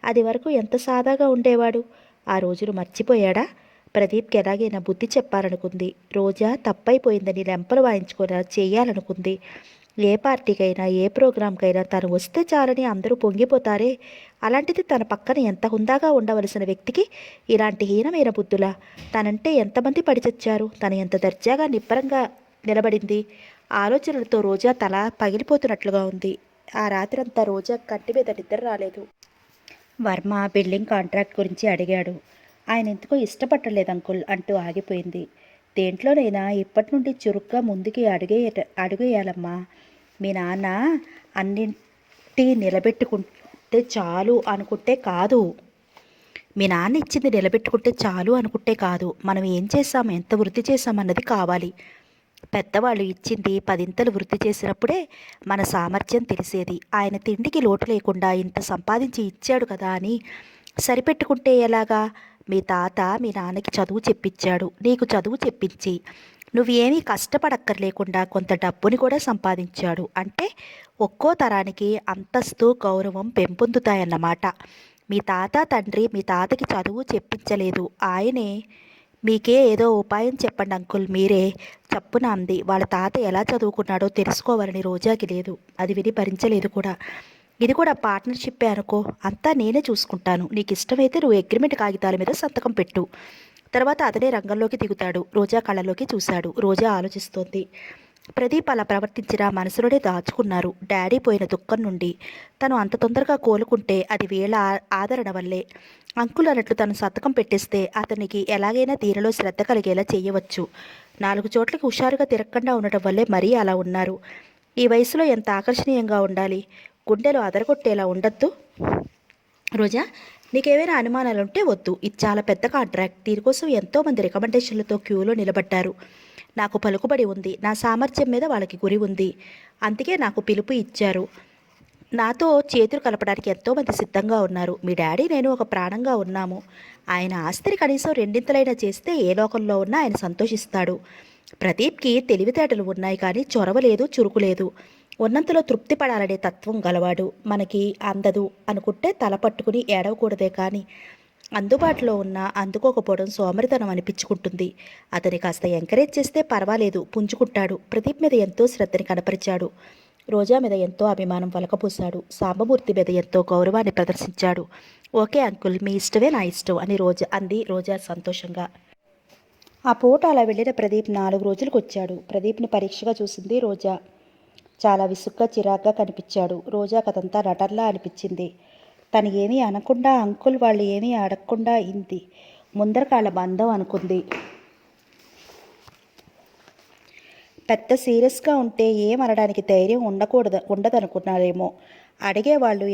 అది వరకు ఎంత సాదాగా ఉండేవాడు. ఆ రోజులు మర్చిపోయాడా? ప్రదీప్కి ఎలాగైనా బుద్ధి చెప్పాలనుకుంది. రోజా తప్పైపోయిందని లెంపలు వాయించుకొని చేయాలనుకుంది. ఏ పార్టీకైనా ఏ ప్రోగ్రాంకైనా తను వస్తే చాలని అందరూ పొంగిపోతారే. అలాంటిది తన పక్కన ఎంత హుందాగా ఉండవలసిన వ్యక్తికి ఇలాంటి హీనమైన బుద్ధులా? తనంటే ఎంతమంది పడిచచ్చారు. తను ఎంత దర్జాగా నిబ్బరంగా నిలబడింది. ఆలోచనలతో రోజా తల పగిలిపోతున్నట్లుగా ఉంది. ఆ రాత్రంతా రోజా కంటి మీద నిద్ర రాలేదు. వర్మ బిల్డింగ్ కాంట్రాక్ట్ గురించి అడిగాడు. ఆయన ఎందుకో ఇష్టపట్టలేదు అంకుల్ అంటూ ఆగిపోయింది. దేంట్లోనైనా ఇప్పటి నుండి చురుగ్గా ముందుకి అడుగేయాలమ్మా. మీ నాన్న అన్నింటి నిలబెట్టుకుంటే చాలు అనుకుంటే కాదు. మీ నాన్న ఇచ్చింది నిలబెట్టుకుంటే చాలు అనుకుంటే కాదు. మనం ఏం చేసాం, ఎంత వృద్ధి చేసామన్నది కావాలి. పెద్దవాళ్ళు ఇచ్చింది పదింతలు వృద్ధి చేసినప్పుడే మన సామర్థ్యం తెలిసేది. ఆయన తిండికి లోటు లేకుండా ఇంత సంపాదించి ఇచ్చాడు కదా అని సరిపెట్టుకుంటే ఎలాగా? మీ తాత మీ నాన్నకి చదువు చెప్పించాడు. నీకు చదువు చెప్పించి నువ్వేమీ కష్టపడక్కర్లేకుండా కొంత డబ్బుని కూడా సంపాదించాడు. అంటే ఒక్కో తరానికి అంతస్తు, గౌరవం పెంపొందుతాయన్నమాట. మీ తాత తండ్రి మీ తాతకి చదువు చెప్పించలేదు. ఆయనే మీకే ఏదో ఉపాయం చెప్పండి అంకుల్, మీరే చప్పున అంది. వాళ్ళ తాత ఎలా చదువుకున్నాడో తెలుసుకోవాలని రోజాకి లేదు. అది విని భరించలేదు కూడా. ఇది కూడా పార్ట్నర్షిప్పే అనుకో, అంతా నేనే చూసుకుంటాను. నీకు ఇష్టమైతే నువ్వు అగ్రిమెంట్ కాగితాల మీద సంతకం పెట్టు. తర్వాత అతనే రంగంలోకి దిగుతాడు. రోజా కళ్ళలోకి చూశాడు. రోజా ఆలోచిస్తోంది. ప్రదీప్ అలా ప్రవర్తించిన మనసులోనే దాచుకున్నారు. డాడీ పోయిన దుఃఖం నుండి తను అంత తొందరగా కోలుకుంటే అది వీళ్ళ ఆదరణ వల్లే. అంకుల్ అన్నట్లు తను సంతకం పెట్టేస్తే అతనికి ఎలాగైనా దీనిలో శ్రద్ధ కలిగేలా చేయవచ్చు. 4 చోట్లకి హుషారుగా తిరగకుండా ఉండటం వల్లే మరీ అలా ఉన్నారు. ఈ వయసులో ఎంత ఆకర్షణీయంగా ఉండాలి. గుండెలు అదరగొట్టేలా ఉండద్దు. రోజా, నీకేమైనా అనుమానాలుంటే వద్దు. ఇది చాలా పెద్ద కాంట్రాక్ట్. దీనికోసం ఎంతోమంది రికమెండేషన్లతో క్యూలో నిలబడ్డారు. నాకు పలుకుబడి ఉంది. నా సామర్థ్యం మీద వాళ్ళకి గురి ఉంది. అందుకే నాకు పిలుపు ఇచ్చారు. నాతో చేతులు కలపడానికి ఎంతోమంది సిద్ధంగా ఉన్నారు. మీ డాడీ నేను ఒక ప్రాణంగా ఉన్నాము. ఆయన ఆస్తిని కనీసం రెండింతలైనా చేస్తే ఏ లోకంలో ఉన్నా ఆయన సంతోషిస్తాడు. ప్రదీప్కి తెలివితేటలు ఉన్నాయి కానీ చొరవ లేదు, చురుకు లేదు. ఉన్నంతలో తృప్తి పడాలనే తత్వం గలవాడు. మనకి అందదు అనుకుంటే తల పట్టుకుని ఏడవకూడదే కానీ అందుబాటులో ఉన్న అందుకోకపోవడం సోమరితనం అనిపించుకుంటుంది. అతని కాస్త ఎంకరేజ్ చేస్తే పర్వాలేదు, పుంజుకుంటాడు. ప్రదీప్ మీద ఎంతో శ్రద్ధని కనపరిచాడు. రోజా మీద ఎంతో అభిమానం వలకపూశాడు. సాంబమూర్తి మీద ఎంతో గౌరవాన్ని ప్రదర్శించాడు. ఓకే అంకుల్, మీ ఇష్టమే నా ఇష్టం అని అంది రోజా సంతోషంగా. ఆ పూట అలా వెళ్ళిన ప్రదీప్ 4 రోజులకు వచ్చాడు. ప్రదీప్ని పరీక్షగా చూసింది రోజా. చాలా విసుగ్గా చిరాగ్గా కనిపించాడు. రోజా కథంతా నటర్లా అనిపించింది. తను ఏమీ అనకుండా, అంకుల్ వాళ్ళు ఏమీ అడగకుండా ఇంది ముందరకాళ్ళ బంధం అనుకుంది. పెద్ద సీరియస్గా ఉంటే ఏమనడానికి ధైర్యం ఉండదనుకున్నారేమో. అడిగేవాళ్ళు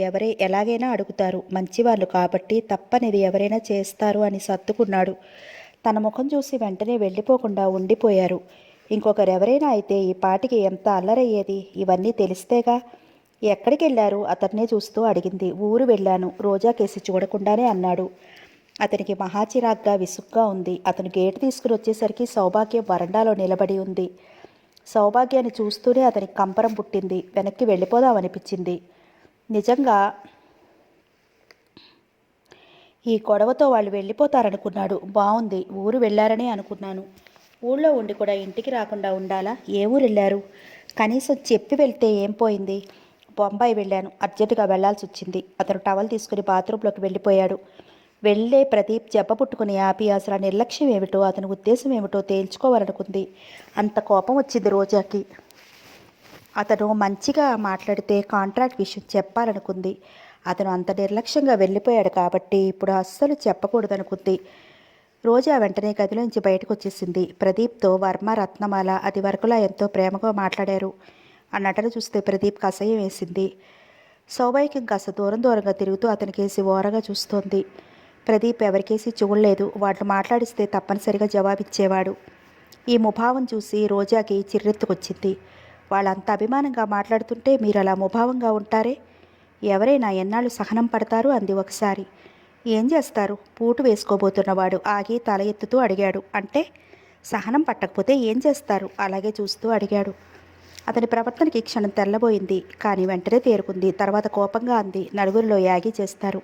ఎలాగైనా అడుగుతారు, మంచివాళ్ళు కాబట్టి తప్పనిది ఎవరైనా చేస్తారు అని సర్దుకున్నాడు. తన ముఖం చూసి వెంటనే వెళ్ళిపోకుండా ఉండిపోయారు. ఇంకొకరెవరైనా అయితే ఈ పాటికి ఎంత అల్లరయ్యేది. ఇవన్నీ తెలిస్తేగా. ఎక్కడికి వెళ్ళారు అతన్నే చూస్తూ అడిగింది. ఊరు వెళ్ళాను, రోజా కేసి చూడకుండానే అన్నాడు. అతనికి మహాచిరాగ్గా విసుగ్గా ఉంది. అతను గేటు తీసుకుని వచ్చేసరికి సౌభాగ్యం వరండాలో నిలబడి ఉంది. సౌభాగ్యాన్ని చూస్తూనే అతనికి కంపరం పుట్టింది. వెనక్కి వెళ్ళిపోదామనిపించింది. నిజంగా ఈ గొడవతో వాళ్ళు వెళ్ళిపోతారనుకున్నాడు. బాగుంది, ఊరు వెళ్ళారనే అనుకున్నాను. ఊళ్ళో ఉండి కూడా ఇంటికి రాకుండా ఉండాలా? ఏ ఊరు వెళ్ళారు? కనీసం చెప్పి వెళ్తే ఏం పోయింది? బొంబాయి వెళ్ళాను, అర్జెంటుగా వెళ్లాల్సి వచ్చింది. అతను టవల్ తీసుకుని బాత్రూంలోకి వెళ్ళిపోయాడు. వెళ్ళే ప్రదీప్ జబ్బ పుట్టుకుని ఆపి అసలు ఆ నిర్లక్ష్యం ఏమిటో, అతని ఉద్దేశం ఏమిటో తేల్చుకోవాలనుకుంది. అంత కోపం వచ్చింది రోజాకి. అతను మంచిగా మాట్లాడితే కాంట్రాక్ట్ విషయం చెప్పాలనుకుంది. అతను అంత నిర్లక్ష్యంగా వెళ్ళిపోయాడు కాబట్టి ఇప్పుడు అస్సలు చెప్పకూడదనుకుంది. రోజా వెంటనే గదిలోంచి బయటకు వచ్చేసింది. ప్రదీప్తో వర్మ, రత్నమాల అది వరకులా ఎంతో ప్రేమగా మాట్లాడారు. ఆ నటన చూస్తే ప్రదీప్కి అసహ్యం వేసింది. సౌభాగ్యం కాస్త దూరంగా తిరుగుతూ అతనికేసి ఓరగా చూస్తోంది. ప్రదీప్ ఎవరికేసి చూడలేదు. వాళ్ళు మాట్లాడిస్తే తప్పనిసరిగా జవాబిచ్చేవాడు. ఈ ముభావం చూసి రోజాకి చిర్రెత్తుకొచ్చింది. వాళ్ళంత అభిమానంగా మాట్లాడుతుంటే మీరు అలా ముభావంగా ఉంటారే? ఎవరైనా ఎన్నాళ్ళు సహనం పడతారు అంది ఒకసారి. ఏం చేస్తారు? పూటు వేసుకోబోతున్నవాడు ఆగి తల ఎత్తుతూ అడిగాడు. అంటే సహనం పట్టకపోతే ఏం చేస్తారు? అలాగే చూస్తూ అడిగాడు. అతని ప్రవర్తనకి క్షణం తెల్లబోయింది. కానీ వెంటనే తేరుకుంది. తర్వాత కోపంగా అంది, నలుగురిలో యాగి చేస్తారు.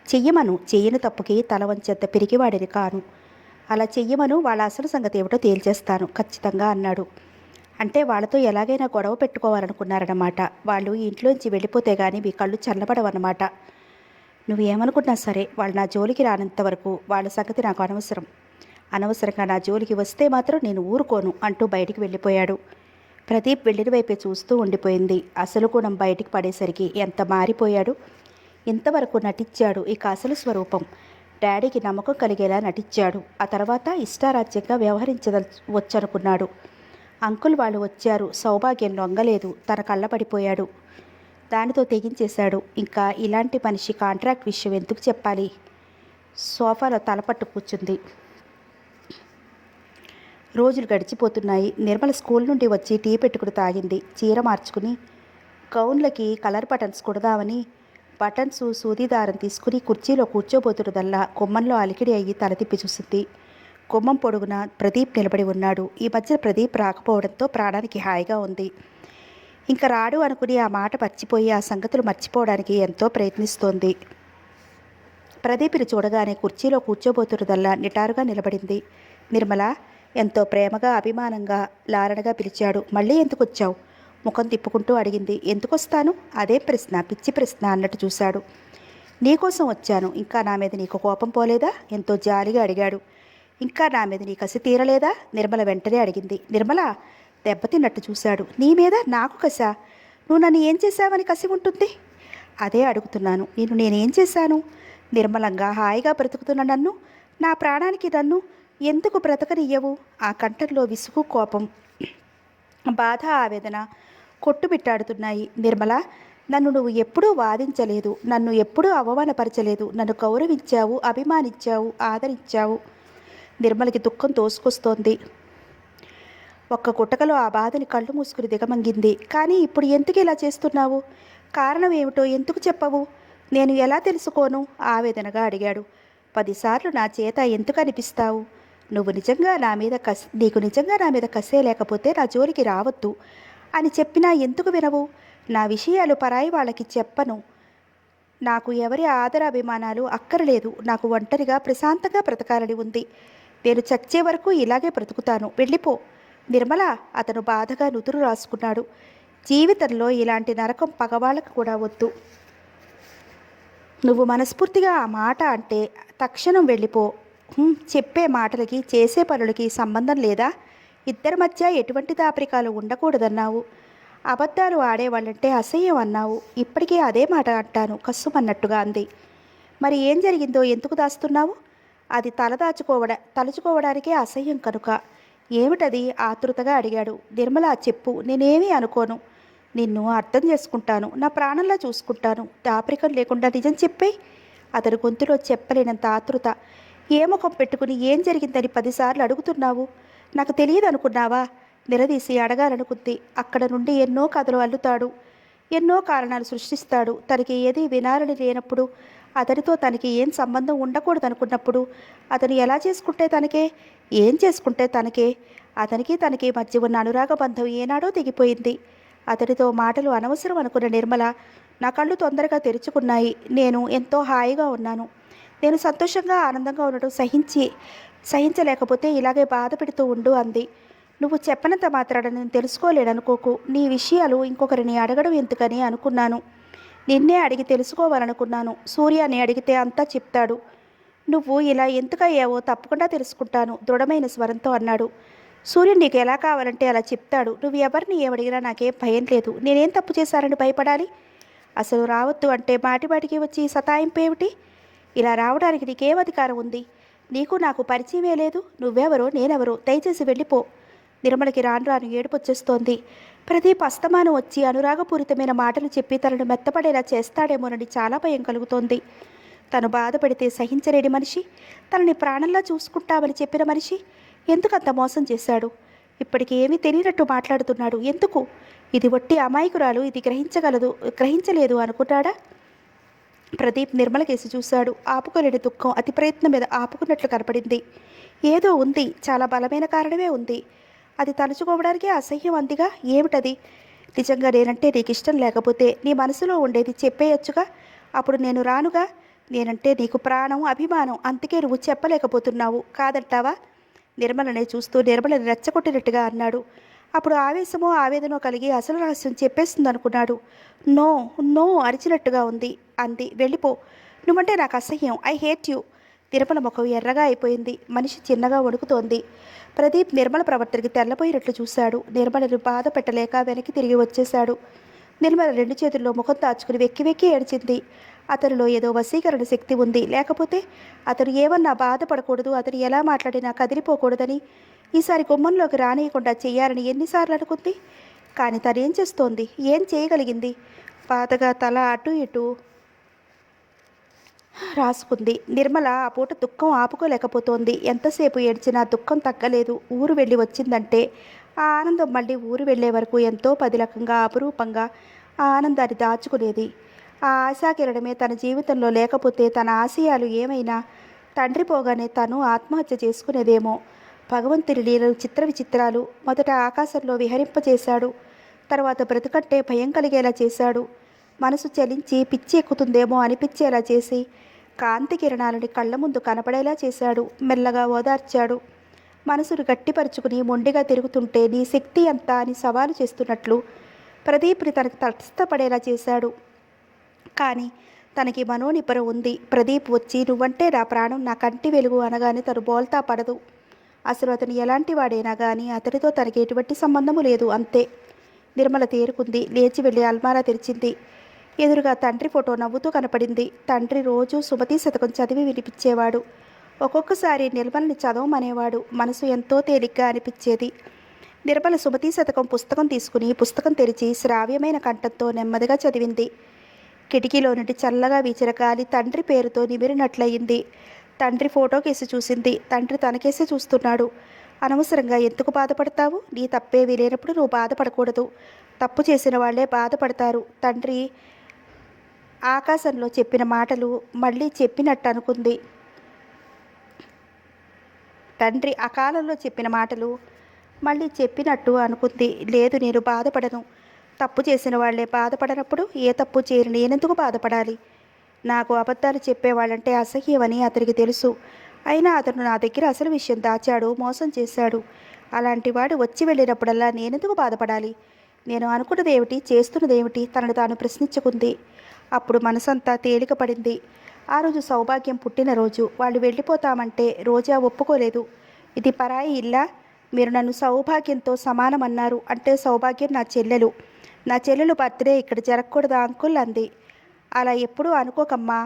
చెయ్యమను, చెయ్యని తప్పుకి తల వంచెంత పిరికివాడిని కాను. అలా చెయ్యమను, వాళ్ళ అసలు సంగతి ఏమిటో తేల్చేస్తాను ఖచ్చితంగా అన్నాడు. అంటే వాళ్ళతో ఎలాగైనా గొడవ పెట్టుకోవాలనుకున్నారన్నమాట. వాళ్ళు ఇంట్లోంచి వెళ్ళిపోతే గానీ మీ కళ్ళు చల్లబడవన్నమాట. నువ్వేమనుకున్నా సరే వాళ్ళు నా జోలికి రానంత వరకు వాళ్ళ సంగతి నాకు అనవసరం. అనవసరంగా నా జోలికి వస్తే మాత్రం నేను ఊరుకోను అంటూ బయటికి వెళ్ళిపోయాడు. ప్రదీప్ వెళ్ళిన వైపే చూస్తూ ఉండిపోయింది. అసలు గుణం బయటికి పడేసరికి ఎంత మారిపోయాడు. ఇంతవరకు నటించాడు, ఇక అసలు స్వరూపం. డాడీకి నమ్మకం కలిగేలా నటించాడు. ఆ తర్వాత ఇష్టారాజ్యంగా వ్యవహరించవచ్చనుకున్నాడు. అంకుల్ వాళ్ళు వచ్చారు. సౌభాగ్యం లొంగలేదు. తన కళ్ళపడిపోయాడు. దానితో తెగించేశాడు. ఇంకా ఇలాంటి మనిషి కాంట్రాక్ట్ విషయం ఎందుకు చెప్పాలి? సోఫాలో తలపట్టు కూర్చుంది. రోజులు గడిచిపోతున్నాయి. నిర్మల స్కూల్ నుండి వచ్చి టీ పెట్టుకుని తాగింది. చీర మార్చుకుని గౌన్లకి కలర్ బటన్స్ కుడదామని బటన్స్ సూదిదారం తీసుకుని కుర్చీలో కూర్చోబోతున్నదల్లా గుమ్మంలో అలికిడి అయ్యి తల తిప్పి చూసింది. గుమ్మం పొడుగున ప్రదీప్ నిలబడి ఉన్నాడు. ఈ మధ్య ప్రదీప్ రాకపోవడంతో ప్రాణానికి హాయిగా ఉంది. ఇంకా రాడు అనుకుని ఆ మాట మర్చిపోయి ఆ సంగతులు మర్చిపోవడానికి ఎంతో ప్రయత్నిస్తోంది. ప్రదీప్ని చూడగానే కుర్చీలో కూర్చోబోతున్నదల్లా నిటారుగా నిలబడింది. నిర్మల ఎంతో ప్రేమగా అభిమానంగా లాలనగా పిలిచాడు. మళ్ళీ ఎందుకు వచ్చావు? ముఖం తిప్పుకుంటూ అడిగింది. ఎందుకొస్తాను? అదే ప్రశ్న, పిచ్చి ప్రశ్న అన్నట్టు చూశాడు. నీకోసం వచ్చాను. ఇంకా నా మీద నీకు కోపం పోలేదా? ఎంతో జాలిగా అడిగాడు. ఇంకా నా మీద నీ కసి తీరలేదా? నిర్మల వెంటనే అడిగింది. నిర్మల దెబ్బతిన్నట్టు చూశాడు. నీ మీద నాకు కసా? నువ్వు నన్ను ఏం చేశావని కసి ఉంటుంది? అదే అడుగుతున్నాను. నేనేం చేశాను? నిర్మలంగా హాయిగా బ్రతుకుతున్న నన్ను, నా ప్రాణానికి నన్ను ఎందుకు బ్రతకనియ్యవు? ఆ కంఠంలో విసుగు, కోపం, బాధ, ఆవేదన కొట్టుబిట్టాడుతున్నాయి. నిర్మల, నన్ను నువ్వు ఎప్పుడూ వాదించలేదు. నన్ను ఎప్పుడూ అవమానపరచలేదు. నన్ను గౌరవించావు, అభిమానించావు, ఆదరించావు. నిర్మలకి దుఃఖం తోసుకొస్తోంది. ఒక్క గుట్టకలో ఆ బాధని కళ్ళు మూసుకుని దిగమంగింది. కానీ ఇప్పుడు ఎందుకు ఇలా చేస్తున్నావు? కారణం ఏమిటో ఎందుకు చెప్పవు? నేను ఎలా తెలుసుకోను? ఆవేదనగా అడిగాడు. 10 సార్లు నా చేత ఎందుకు అనిపిస్తావు? నీకు నిజంగా నా మీద కసే లేకపోతే నా జోలికి రావద్దు అని చెప్పినా ఎందుకు వినవు? నా విషయాలు పరాయి వాళ్ళకి చెప్పను. నాకు ఎవరి ఆదరాభిమానాలు అక్కరలేదు. నాకు ఒంటరిగా ప్రశాంతంగా బ్రతకాలని ఉంది. నేను చచ్చే వరకు ఇలాగే బ్రతుకుతాను. వెళ్ళిపో నిర్మల. అతను బాధగా నుదురు రాసుకున్నాడు. జీవితంలో ఇలాంటి నరకం పగవాళ్ళకు కూడా వద్దు. నువ్వు మనస్ఫూర్తిగా ఆ మాట అంటే తక్షణం వెళ్ళిపో. చెప్పే మాటలకి చేసే పనులకి సంబంధం లేదా? ఇద్దరి మధ్య ఎటువంటి దాపరికాలు ఉండకూడదన్నావు. అబద్ధాలు ఆడేవాళ్ళంటే అసహ్యం అన్నావు. ఇప్పటికీ అదే మాట అంటాను కస్సుమన్నట్టుగా అంది. మరి ఏం జరిగిందో ఎందుకు దాస్తున్నావు? అది తలుచుకోవడానికే అసహ్యం కనుక. ఏమిటది? ఆతృతగా అడిగాడు. నిర్మల, చెప్పు. నేనేమీ అనుకోను. నిన్ను అర్థం చేసుకుంటాను. నా ప్రాణంలా చూసుకుంటాను. దాపరికం లేకుండా నిజం చెప్పేయ్. అతని గొంతులో చెప్పలేనంత ఆతృత. ఏ ముఖం పెట్టుకుని ఏం జరిగిందని 10 సార్లు అడుగుతున్నావు? నాకు తెలియదు అనుకున్నావా? నిలదీసి అడగాలనుకుంది. అక్కడ నుండి ఎన్నో కథలు అల్లుతాడు, ఎన్నో కారణాలు సృష్టిస్తాడు. తనకి ఏది వినాలని లేనప్పుడు, అతనితో తనకి ఏం సంబంధం ఉండకూడదనుకున్నప్పుడు అతను ఎలా చేసుకుంటే తనకే, ఏం చేసుకుంటే తనకే? అతనికి తనకి మధ్య ఉన్న అనురాగ బంధం ఏనాడో తెగిపోయింది. అతడితో మాటలు అనవసరం అనుకున్న నిర్మల నా కళ్ళు తొందరగా తెరుచుకున్నాయి. నేను ఎంతో హాయిగా ఉన్నాను. నేను సంతోషంగా ఆనందంగా ఉండటం సహించలేకపోతే ఇలాగే బాధ పెడుతూ ఉండు అంది. నువ్వు చెప్పనంత మాత్రాన నేను తెలుసుకోలేననుకోకు. నీ విషయాలు ఇంకొకరిని అడగడం ఎందుకని అనుకున్నాను. నిన్నే అడిగి తెలుసుకోవాలనుకున్నాను. సూర్యాన్ని అడిగితే అంతా చెప్తాడు. నువ్వు ఇలా ఎందుకయ్యావో తప్పకుండా తెలుసుకుంటాను దృఢమైన స్వరంతో అన్నాడు. సూర్యుడు నీకు ఎలా కావాలంటే అలా చెప్తాడు. నువ్వు ఎవరిని ఏమడిగినా నాకేం భయం లేదు. నేనేం తప్పు చేశానని భయపడాలి? అసలు రావద్దు అంటే మాటిమాటికి వచ్చి సతాయింపు ఏమిటి? ఇలా రావడానికి నీకేం అధికారం ఉంది? నీకు నాకు పరిచయమే లేదు. నువ్వెవరో నేనెవరో? దయచేసి వెళ్ళిపో. నిర్మలకి రాను రాను ఏడుపొచ్చేస్తోంది. ప్రదీప్ అస్తమానం వచ్చి అనురాగపూరితమైన మాటలు చెప్పి తనను మెత్తపడేలా చేస్తాడేమోనని చాలా భయం కలుగుతోంది. తను బాధపడితే సహించలేని మనిషి, తనని ప్రాణంలా చూసుకుంటామని చెప్పిన మనిషి ఎందుకంత మోసం చేశాడు? ఇప్పటికి ఏమీ తెలియనట్టు మాట్లాడుతున్నాడు. ఎందుకు? ఇది వట్టి అమాయకురాలు, ఇది గ్రహించలేదు అనుకున్నాడా? ప్రదీప్ నిర్మల కేసి చూశాడు. ఆపుకోలేని దుఃఖం అతి ప్రయత్నం మీద ఆపుకున్నట్లు కనపడింది. ఏదో ఉంది, చాలా బలమైన కారణమే ఉంది. అది తలుచుకోవడానికే అసహ్యం అందిగా. ఏమిటది? నిజంగా నేనంటే నీకు ఇష్టం లేకపోతే నీ మనసులో ఉండేది చెప్పేయొచ్చుగా. అప్పుడు నేను రానుగా. నేనంటే నీకు ప్రాణం, అభిమానం. అందుకే నువ్వు చెప్పలేకపోతున్నావు. కాదంటావా? నిర్మలని చూస్తూ నిర్మలని రెచ్చగొట్టినట్టుగా అన్నాడు. అప్పుడు ఆవేశమో ఆవేదనో కలిగి అసలు రహస్యం చెప్పేస్తుందనుకున్నాడు. నో నో అరిచినట్టుగా అంది. వెళ్ళిపో. నువ్వంటే నాకు అసహ్యం. I hate you. నిర్మల ముఖం ఎర్రగా అయిపోయింది. మనిషి చిన్నగా వణుకుతోంది. ప్రదీప్ నిర్మల ప్రవర్తనకి తెల్లపోయినట్లు చూశాడు. నిర్మలను బాధ పెట్టలేక వెనక్కి తిరిగి వచ్చేశాడు. నిర్మల 2 చేతుల్లో ముఖం దాచుకుని వెక్కి వెక్కి ఏడ్చింది. అతనిలో ఏదో వశీకరణ శక్తి ఉంది. లేకపోతే అతను ఏమన్నా బాధపడకూడదు, అతను ఎలా మాట్లాడినా కదిలిపోకూడదని, ఈసారి గుమ్మంలోకి రానియకుండా చెయ్యాలని ఎన్నిసార్లు అనుకుంది. కానీ తనేం చేస్తోంది? ఏం చేయగలిగింది? బాధగా తల అటు ఇటు రాసుకుంది. నిర్మల ఆ పూట దుఃఖం ఆపుకోలేకపోతోంది. ఎంతసేపు ఏడ్చినా దుఃఖం తగ్గలేదు. ఊరు వెళ్ళి వచ్చిందంటే ఆ ఆనందం మళ్ళీ ఊరు వెళ్ళే వరకు ఎంతో పదిలకంగా అపురూపంగా ఆ ఆనందాన్ని దాచుకునేది. ఆ ఆశాకిరణమే తన జీవితంలో లేకపోతే తన ఆశయాలు ఏమైనా తండ్రి పోగానే తను ఆత్మహత్య చేసుకునేదేమో. భగవంతుని లీలలు చిత్ర విచిత్రాలు. మొదట ఆకాశంలో విహరింపచేశాడు. తర్వాత బ్రతుకంటే భయం కలిగేలా చేశాడు. మనసు చలించి పిచ్చి ఎక్కుతుందేమో అనిపించేలా చేసి కాంతి కిరణాలని కళ్ళ ముందు కనపడేలా చేశాడు. మెల్లగా ఓదార్చాడు. మనసును గట్టిపరుచుకుని మొండిగా తిరుగుతుంటే నీ శక్తి అంతా అని సవాలు చేస్తున్నట్లు ప్రదీప్ని తనకు తటస్థపడేలా చేశాడు. కానీ తనకి మనోనిబ్బర ఉంది. ప్రదీప్ వచ్చి నువ్వంటే నా ప్రాణం, నా కంటి వెలుగు అనగానే తను బోల్తా పడదు. అసలు అతను ఎలాంటి వాడైనా కానీ అతనితో తనకి ఎటువంటి సంబంధము లేదు. అంతే. నిర్మల తేరుకుంది. లేచి వెళ్ళి అల్మారా తెరిచింది. ఎదురుగా తండ్రి ఫోటో నవ్వుతూ కనపడింది. తండ్రి రోజు సుమతి శతకం చదివి వినిపించేవాడు. ఒక్కొక్కసారి నిర్మలని చదవమనేవాడు. మనసు ఎంతో తేలిగ్గా అనిపించేది. నిర్మల సుమతి శతకం పుస్తకం తీసుకుని పుస్తకం తెరిచి శ్రావ్యమైన కంఠంతో నెమ్మదిగా చదివింది. కిటికీలో నుండి చల్లగా వీచిన గాలి తండ్రి పేరుతో నిమిరినట్లయింది. తండ్రి ఫోటో కేసి చూసింది. తండ్రి తనకేసి చూస్తున్నాడు. అనవసరంగా ఎందుకు బాధపడతావు? నీ తప్పేవి లేనప్పుడు నువ్వు బాధపడకూడదు. తప్పు చేసిన వాళ్లే బాధపడతారు. తండ్రి ఆకాశంలో చెప్పిన మాటలు మళ్ళీ చెప్పినట్టు అనుకుంది. తండ్రి అకాలంలో చెప్పిన మాటలు మళ్ళీ చెప్పినట్టు అనుకుంది. లేదు, నేను బాధపడను. తప్పు చేసిన వాళ్లే బాధపడనప్పుడు ఏ తప్పు చేయని నేనెందుకు బాధపడాలి? నాకు అబద్ధాలు చెప్పేవాళ్ళంటే అసహ్యమని అతనికి తెలుసు. అయినా అతను నా దగ్గర అసలు విషయం దాచాడు, మోసం చేశాడు. అలాంటి వాడు వచ్చి వెళ్ళినప్పుడల్లా నేనెందుకు బాధపడాలి? నేను అనుకున్నదేమిటి, చేస్తున్నదేమిటి? తనను తాను ప్రశ్నించుకుంది. అప్పుడు మనసంతా తేలిక పడింది. ఆ రోజు సౌభాగ్యం పుట్టినరోజు. వాళ్ళు వెళ్ళిపోతామంటే రోజా ఒప్పుకోలేదు. ఇది పరాయి ఇల్లా? మీరు నన్ను సౌభాగ్యంతో సమానమన్నారు. అంటే సౌభాగ్యం నా చెల్లెలు. నా చెల్లెలు బర్త్డే ఇక్కడ జరగకూడదా అంకుల్ అంది. అలా ఎప్పుడూ అనుకోకమ్మా.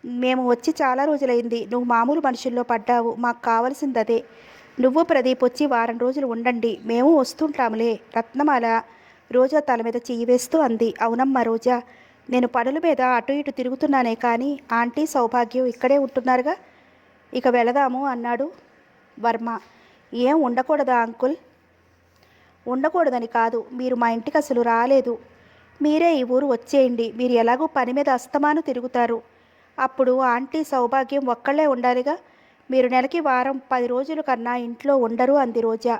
మేము వచ్చి చాలా రోజులైంది. నువ్వు మామూలు మనుషుల్లో పడ్డావు. మాకు కావలసింది అదే. నువ్వు ప్రదీప్ వచ్చి వారం రోజులు ఉండండి. మేము వస్తుంటాములే. రత్నమాల రోజా తల మీద చెయ్యి వేస్తూ అంది. అవునమ్మా రోజా, నేను పనుల మీద అటు ఇటు తిరుగుతున్నానే కానీ ఆంటీ సౌభాగ్యం ఇక్కడే ఉంటున్నారుగా. ఇక వెళదాము అన్నాడు వర్మ. ఏం ఉండకూడదా అంకుల్? ఉండకూడదని కాదు, మీరు మా ఇంటికి అసలు రాలేదు. మీరే ఈ ఊరు వచ్చేయండి. మీరు ఎలాగో పని మీద అస్తమాను తిరుగుతారు. అప్పుడు ఆంటీ సౌభాగ్యం ఒక్కళ్ళే ఉండాలిగా. మీరు నెలకి వారం 10 రోజుల కన్నా ఇంట్లో ఉండరు అంది రోజా.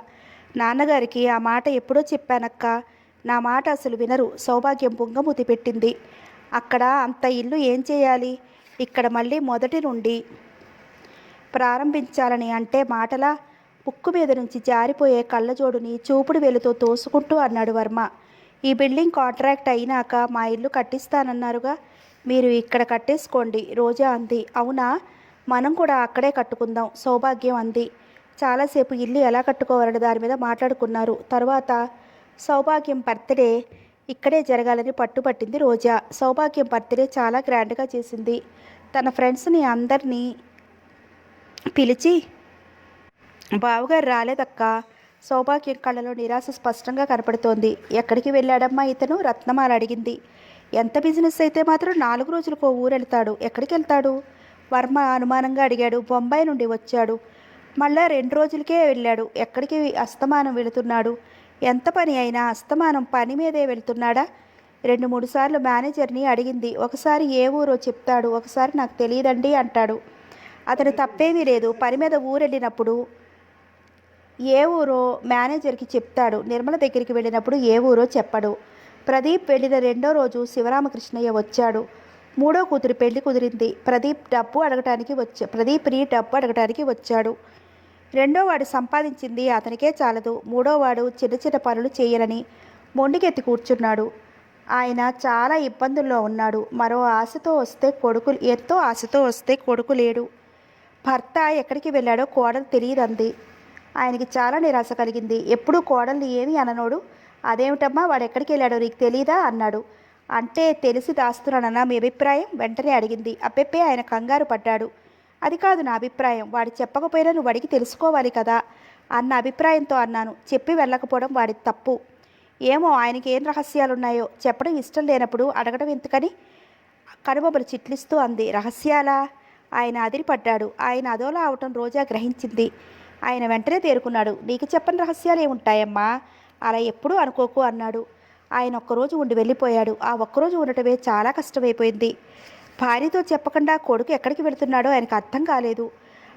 నాన్నగారికి ఆ మాట ఎప్పుడో చెప్పానక్క. నా మాట అసలు వినరు. సౌభాగ్యం బొంగమూతి పెట్టింది. అక్కడ అంత ఇల్లు ఏం చేయాలి? ఇక్కడ మళ్ళీ మొదటి నుండి ప్రారంభించాలని అంటే మాటలా? ముక్కు మీద నుంచి జారిపోయే కళ్ళజోడుని చూపుడు వేలుతో తోసుకుంటూ అన్నాడు వర్మ. ఈ బిల్డింగ్ కాంట్రాక్ట్ అయినాక మా ఇల్లు కట్టిస్తానన్నారుగా. మీరు ఇక్కడ కట్టేసుకోండి రోజా అంది. అవునా, మనం కూడా అక్కడే కట్టుకుందాం సౌభాగ్యం అంది. చాలాసేపు ఇల్లు ఎలా కట్టుకోవాలని దాని మీద మాట్లాడుకున్నారు. తర్వాత సౌభాగ్యం బర్త్డే ఇక్కడే జరగాలని పట్టుబట్టింది రోజా. సౌభాగ్యం బర్త్డే చాలా గ్రాండ్గా చేసింది. తన ఫ్రెండ్స్ని అందరినీ పిలిచి, బావగారు రాలేదక్క. సౌభాగ్యం కళ్ళలో నిరాశ స్పష్టంగా కనపడుతోంది. ఎక్కడికి వెళ్ళాడమ్మా ఇతను? రత్నమాల అడిగింది. ఎంత బిజినెస్ అయితే మాత్రం 4 రోజులకో ఊరెళ్తాడు. ఎక్కడికి వెళ్తాడు? వర్మ అనుమానంగా అడిగాడు. బొంబాయి నుండి వచ్చాడు. మళ్ళా 2 రోజులకే వెళ్ళాడు. ఎక్కడికి అస్తమానం వెళుతున్నాడు? ఎంత పని అయినా అస్తమానం పని మీదే వెళ్తున్నాడా? 2-3 సార్లు మేనేజర్ని అడిగింది. ఒకసారి ఏ ఊరో చెప్తాడు, ఒకసారి నాకు తెలియదండి అంటాడు. అతను తప్పేమీ లేదు. పని మీద ఊరెళ్ళినప్పుడు ఏ ఊరో మేనేజర్కి చెప్తాడు. నిర్మల దగ్గరికి వెళ్ళినప్పుడు ఏ ఊరో చెప్పడు. ప్రదీప్ వెళ్ళిన 2వ రోజు శివరామకృష్ణయ్య వచ్చాడు. 3వ కూతురు పెళ్లి కుదిరింది. ప్రదీప్ని డబ్బు అడగటానికి వచ్చాడు. 2వ వాడు సంపాదించింది అతనికే చాలదు. 3వ వాడు చిన్న చిన్న పనులు చేయనని మొండికెత్తి కూర్చున్నాడు. ఆయన చాలా ఇబ్బందుల్లో ఉన్నాడు. ఎంతో ఆశతో వస్తే కొడుకు లేడు. భర్త ఎక్కడికి వెళ్ళాడో కోడలు తెలియదంది. ఆయనకి చాలా నిరాశ కలిగింది. ఎప్పుడూ కోడల్ని ఏమీ అననోడు. అదేమిటమ్మా, వాడు ఎక్కడికి వెళ్ళాడో నీకు తెలీదా అన్నాడు. అంటే తెలిసి దాస్తున్నానన్నా మీ అభిప్రాయం? వెంటనే అడిగింది. అబ్బెప్పే ఆయన కంగారు పడ్డాడు. అది కాదు నా అభిప్రాయం. వాడు చెప్పకపోయినా నువ్వు అడిగి తెలుసుకోవాలి కదా అన్న అభిప్రాయంతో అన్నాను. చెప్పి వెళ్ళకపోవడం వాడి తప్పు. ఏమో ఆయనకి ఏం రహస్యాలున్నాయో చెప్పడం ఇష్టం లేనప్పుడు అడగడం ఎందుకని కనుబొమ్మలు చిట్లిస్తూ అంది. రహస్యాలా? ఆయన అదిరిపడ్డాడు. ఆయన అదోలా అవటం రోజా గ్రహించింది. ఆయన వెంటనే తేరుకున్నాడు. నీకు చెప్పని రహస్యాలు ఏముంటాయమ్మా? అలా ఎప్పుడూ అనుకోకు అన్నాడు. ఆయన ఒక్కరోజు ఉండి వెళ్ళిపోయాడు. ఆ ఒక్కరోజు ఉండటమే చాలా కష్టమైపోయింది. భార్యతో చెప్పకుండా కొడుకు ఎక్కడికి వెళుతున్నాడో ఆయనకు అర్థం కాలేదు.